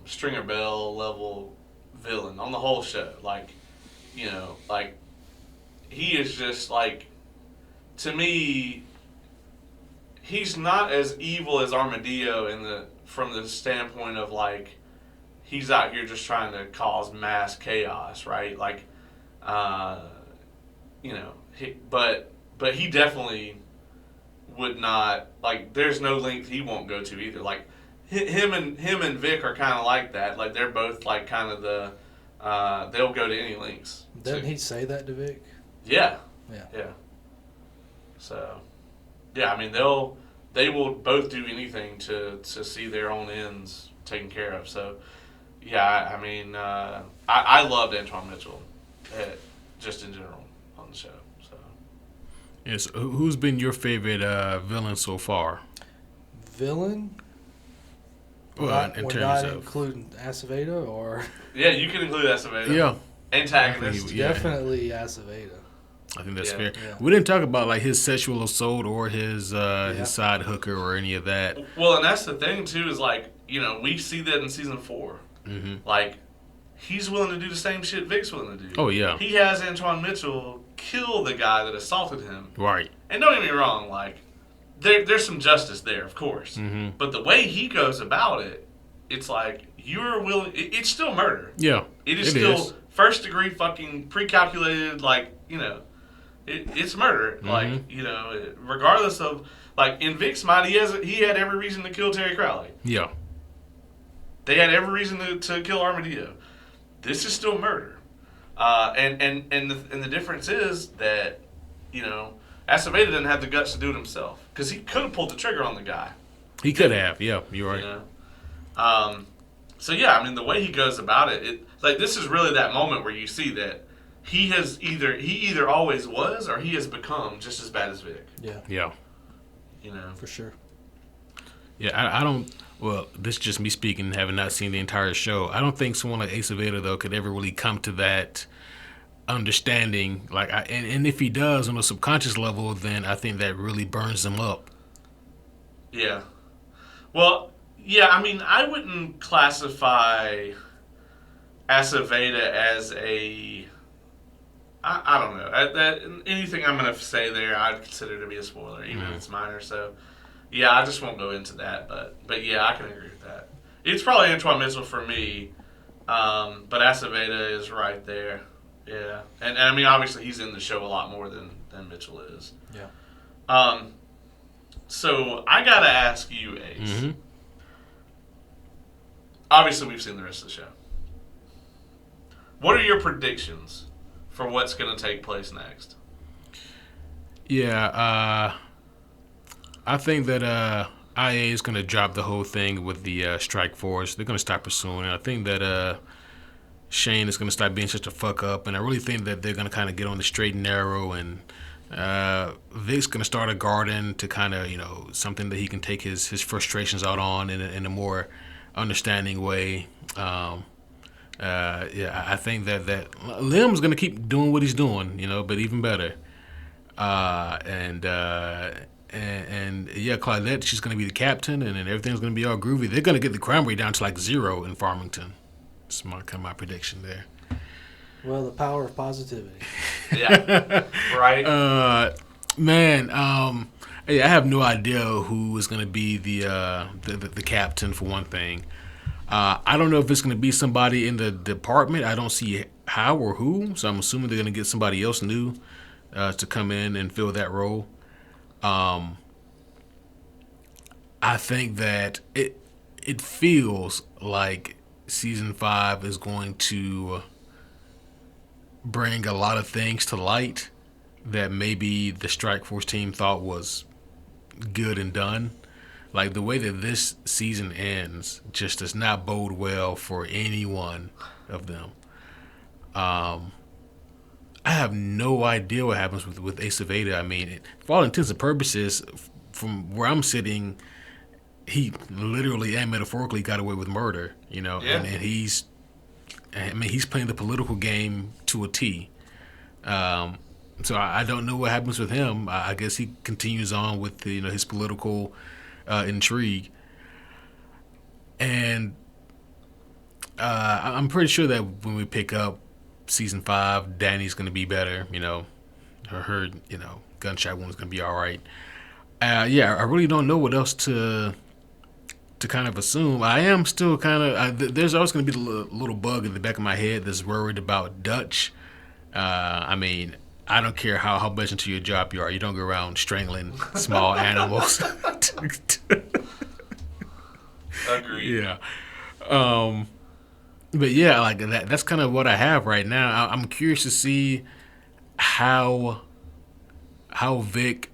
Stringer Bell level villain on the whole show. Like he is just like, to me, he's not as evil as Armadillo from the standpoint of like he's out here just trying to cause mass chaos, right? Like, but he definitely would not, like, there's no length he won't go to either. Like, him and Vic are kind of like that. Like, they're both like kind of they'll go to any lengths. Doesn't he say that to Vic? Yeah. Yeah. Yeah. So, yeah, they will both do anything to see their own ends taken care of. So, yeah, I loved Antoine Mitchell, just in general on the show. So, yes, who's been your favorite villain so far? Villain? Well, in terms of including Acevedo, or yeah, you can include Acevedo. Yeah, antagonist. Definitely Acevedo. I think that's fair. Yeah. We didn't talk about like his sexual assault or his side hooker or any of that. Well, and that's the thing too, is like, we see that in season 4. Mm-hmm. Like, he's willing to do the same shit Vic's willing to do. Oh yeah. He has Antoine Mitchell kill the guy that assaulted him. Right. And don't get me wrong, like, there's some justice there, of course. Mm-hmm. But the way he goes about it, it's like, you're willing. It's still murder. Yeah. It is still first degree fucking pre-calculated, like, it's murder. Mm-hmm. Like, regardless of, like, in Vic's mind, he had every reason to kill Terry Crowley. Yeah. They had every reason to kill Armadillo. This is still murder. And the difference is that, Acevedo didn't have the guts to do it himself, because he could have pulled the trigger on the guy. He could have. Yeah, you're right. So yeah, the way he goes about it, like, this is really that moment where you see that he either always was or he has become just as bad as Vic. Yeah. Yeah. For sure. Yeah, I don't. Well, this is just me speaking, having not seen the entire show. I don't think someone like Acevedo, though, could ever really come to that understanding. Like, and if he does on a subconscious level, then I think that really burns him up. Yeah. Well, yeah. I wouldn't classify Acevedo as a. I don't know. Anything I'm going to say there, I'd consider to be a spoiler, even if it's minor. So. Yeah, I just won't go into that, but yeah, I can agree with that. It's probably Antoine Mitchell for me, but Acevedo is right there. Yeah, and obviously he's in the show a lot more than Mitchell is. Yeah. So I gotta ask you, Ace. Mm-hmm. Obviously, we've seen the rest of the show. What are your predictions for what's going to take place next? Yeah, I think that IA is going to drop the whole thing with the strike force. They're going to stop pursuing it. I think that Shane is going to stop being such a fuck up, and I really think that they're going to kind of get on the straight and narrow, and Vic's going to start a garden to kind of, something that he can take his frustrations out on in a more understanding way. I think that Lim's going to keep doing what he's doing, but even better. And Claudette, she's going to be the captain, and then everything's going to be all groovy. They're going to get the crime rate down to like 0 in Farmington. That's my prediction there. Well, the power of positivity. Yeah, right. Man, I have no idea who is going to be the captain for one thing. I don't know if it's going to be somebody in the department. I don't see how or who, so I'm assuming they're going to get somebody else new to come in and fill that role. I think that it feels like season 5 is going to bring a lot of things to light that maybe the Strike Force team thought was good and done. Like, the way that this season ends just does not bode well for any one of them. I have no idea what happens with Ace of Ada. I mean, for all intents and purposes, from where I'm sitting, he literally and metaphorically got away with murder, Yeah. and he's playing the political game to a T. So I don't know what happens with him. I guess he continues on with his political intrigue, and I'm pretty sure that when we pick up season 5, Danny's going to be better. Her gunshot wound is going to be all right. I really don't know what else to kind of assume. I am still kind of there's always going to be the little bug in the back of my head that's worried about Dutch. I mean, I don't care how much into your job you are. You don't go around strangling small animals. Agreed. Yeah. But yeah, like that's kind of what I have right now. I'm curious to see how Vic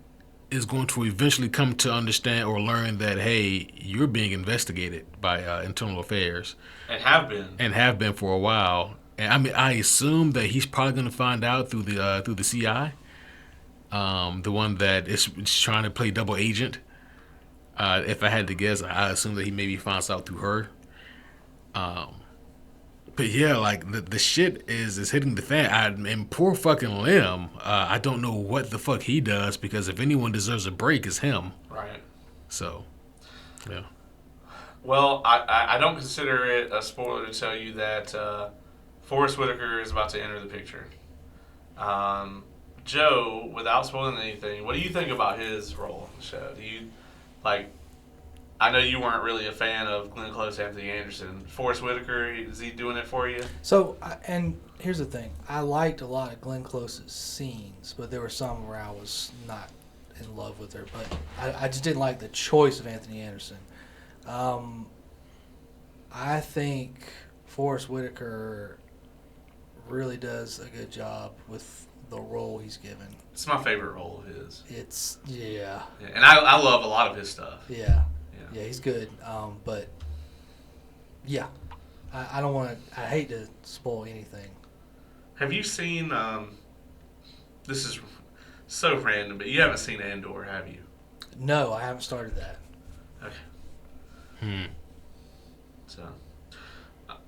is going to eventually come to understand or learn that, hey, you're being investigated by internal affairs. And have been For a while. And I mean, I assume that he's probably going to find out through the CI, the one that is trying to play double agent. If I had to guess, I assume that he maybe finds out through her. But yeah, like the shit is hitting the fan. And poor fucking Lim, I don't know what the fuck he does, because if anyone deserves a break, it's him. Right. So, yeah. Well, I don't consider it a spoiler to tell you that Forrest Whitaker is about to enter the picture. Joe, without spoiling anything, what do you think about his role in the show? Do you, I know you weren't really a fan of Glenn Close, Anthony Anderson. Forrest Whitaker, is he doing it for you? So, and here's the thing. I liked a lot of Glenn Close's scenes, but there were some where I was not in love with her. But I just didn't like the choice of Anthony Anderson. I think Forrest Whitaker really does a good job with the role he's given. It's my favorite role of his. Yeah, and I love a lot of his stuff. Yeah, he's good. But yeah, I don't want to. I hate to spoil anything. Have you seen? This is so random, but you haven't seen Andor, have you? No, I haven't started that. Okay. So,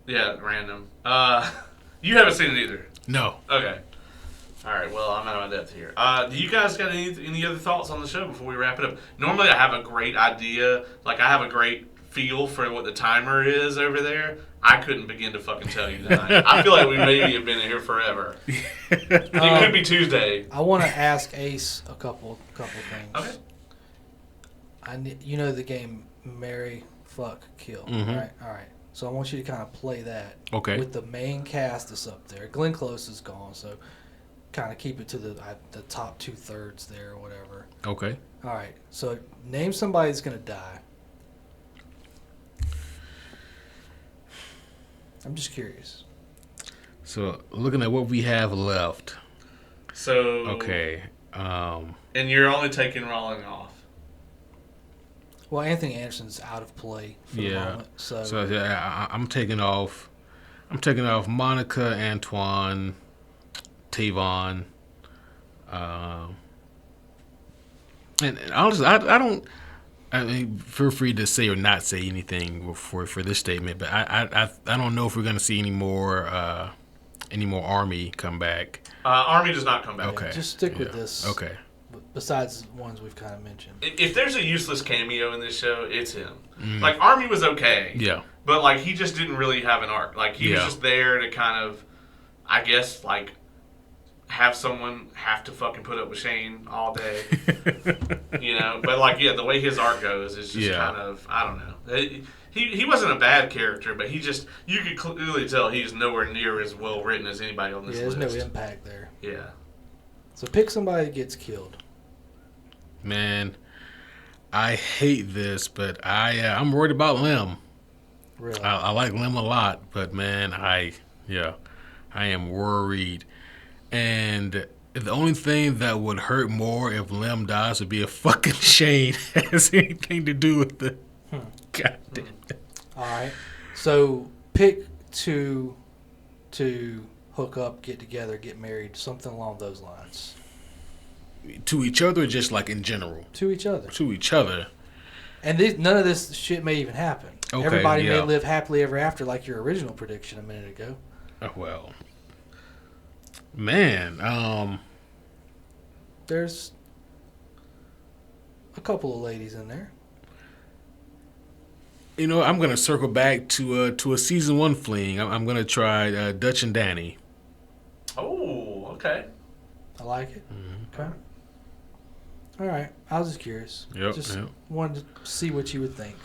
yeah, random. You haven't seen it either. No. Okay. All right. Well, I'm out of my depth here. Do you guys got any other thoughts on the show before we wrap it up? Normally, I have a great idea. Like, I have a great feel for what the timer is over there. I couldn't begin to fucking tell you tonight. I feel like we maybe have been here forever. It could be Tuesday. I want to ask Ace a couple things. Okay. You know the game Marry, Fuck, Kill, right? All right. So I want you to kind of play that. Okay. With the main cast that's up there. Glenn Close is gone, so kind of keep it to the top 2/3 there or whatever. Okay. All right. So name somebody that's going to die. I'm just curious. So looking at what we have left. So Okay. and you're only taking Rawling off. Well, Anthony Anderson's out of play for the moment. So yeah, I'm taking off. I'm taking off Monica, Antoine, Tavon. And honestly, I don't. I mean, feel free to say or not say anything for this statement, but I don't know if we're going to see any more Army come back. Army does not come back. Okay. Just stick with this. Okay. Besides the ones we've kind of mentioned. If there's a useless cameo in this show, it's him. Like, Army was okay. Yeah. But, like, he just didn't really have an arc. Like, he was just there to kind of, I guess, like, have someone have to fucking put up with Shane all day. You know? But, like, yeah, the way his arc goes is just kind of, I don't know. He wasn't a bad character, but he just, you could clearly tell he's nowhere near as well written as anybody on this list. There's no impact there. Yeah. So pick somebody that gets killed. Man, I hate this, but I'm worried about Lim. Really? I like Lim a lot, but man, I am worried. And the only thing that would hurt more if Lim dies would be if fucking Shane has anything to do with the. God damn it. All right. So pick two to hook up, get together, get married, something along those lines. To each other, or just like in general? To each other. To each other. And none of this shit may even happen. Okay, Everybody may live happily ever after, like your original prediction a minute ago. Well, man, There's a couple of ladies in there. You know, I'm gonna circle back to a season 1 fling. I'm gonna try Dutch and Danny. Oh, okay. I like it. Mm-hmm. Okay. All right. I was just curious. Yep. Wanted to see what you would think.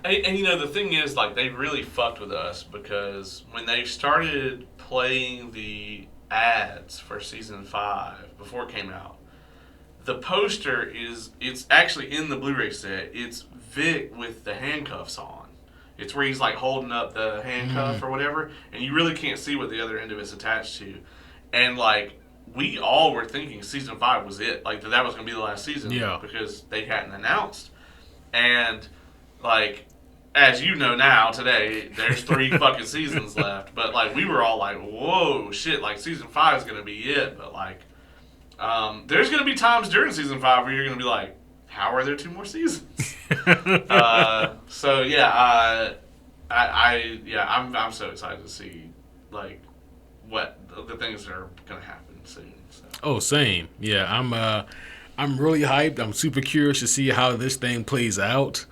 And you know, the thing is, like, they really fucked with us because when they started playing the ads for season 5 before it came out, the poster it's actually in the Blu-ray set. It's Vic with the handcuffs on. It's where he's like holding up the handcuff or whatever, and you really can't see what the other end of it's attached to. And like, we all were thinking season 5 was it, like that was going to be the last season, because they hadn't announced. And like, as you know now today, there's 3 fucking seasons left. But like, we were all like, whoa, shit, like season 5 is going to be it. But like, there's going to be times during season 5 where you're going to be like, how are there 2 more seasons? So yeah, I'm so excited to see like what the things that are going to happen soon. So. Oh, same. Yeah, I'm really hyped. I'm super curious to see how this thing plays out.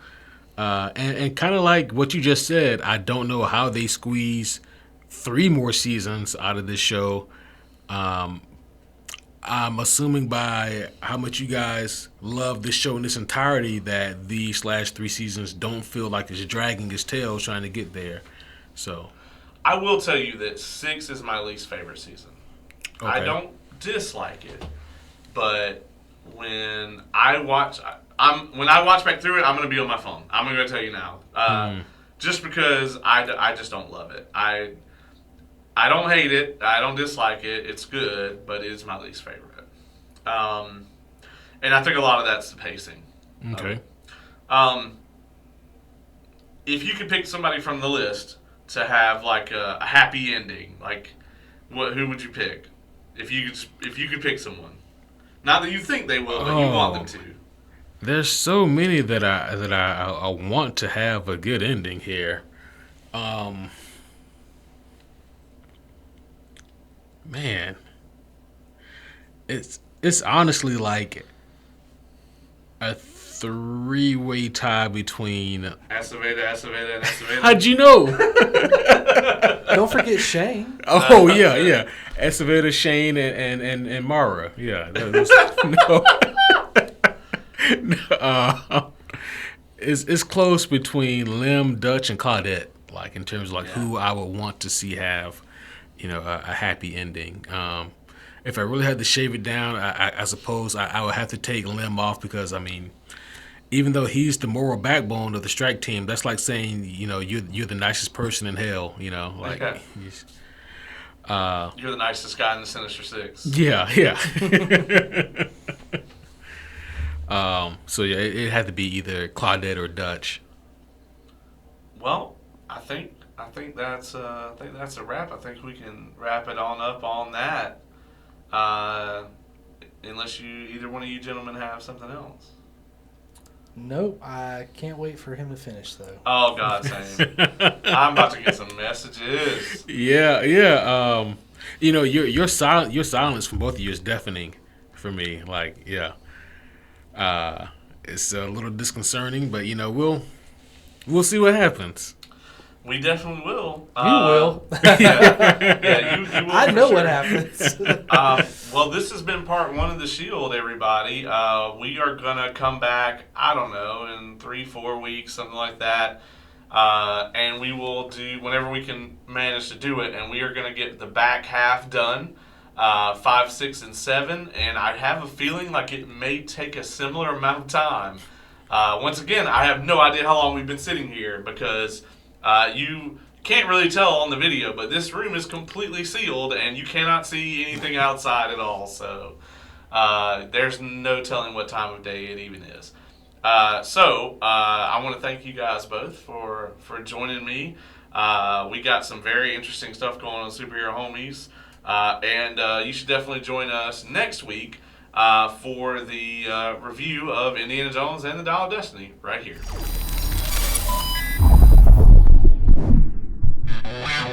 And kind of like what you just said, I don't know how they squeeze 3 more seasons out of this show. I'm assuming by how much you guys love this show in its entirety that the /3 seasons don't feel like it's dragging its tail trying to get there. So, I will tell you that 6 is my least favorite season. Okay. I don't dislike it, but when I watch back through it, I'm going to be on my phone. I'm going to tell you now, just because I just don't love it. I don't hate it. I don't dislike it. It's good, but it is my least favorite. And I think a lot of that's the pacing. Okay. If you could pick somebody from the list to have like a happy ending, like who would you pick? If you could pick someone, not that you think they will, but you want them to. There's so many that I want to have a good ending here. Man, it's honestly like a 3-way tie between Aceveda, and Aceveda. How'd you know? Don't forget Shane. Oh yeah. Aceveda, Shane, and Mara. Yeah. It's close between Lim, Dutch, and Claudette. Like in terms of like who I would want to see have, a happy ending. If I really had to shave it down, I suppose I would have to take Lim off because, I mean, even though he's the moral backbone of the strike team, that's like saying, you're the nicest person in hell, like. You're the nicest guy in the Sinister Six. Yeah. So yeah, it had to be either Claudette or Dutch. Well, I think that's a wrap. I think we can wrap it on up on that. Unless either one of you gentlemen have something else. Nope, I can't wait for him to finish though. Oh God, same. I'm about to get some messages. Yeah. Your silence from both of you is deafening for me. Like, yeah. It's a little disconcerting, but we'll see what happens. We definitely will. You will. Yeah, you will. I know what happens. Well, this has been part 1 of The Shield, everybody. We are going to come back, I don't know, in 3-4 weeks, something like that. And we will do whenever we can manage to do it. And we are going to get the back half done, 5, 6, and 7. And I have a feeling like it may take a similar amount of time. Once again, I have no idea how long we've been sitting here because you can't really tell on the video, but this room is completely sealed and you cannot see anything outside at all. So there's no telling what time of day it even is. So I want to thank you guys both for joining me. We got some very interesting stuff going on Superhero Homies. And you should definitely join us next week for the review of Indiana Jones and the Dial of Destiny right here. Wow.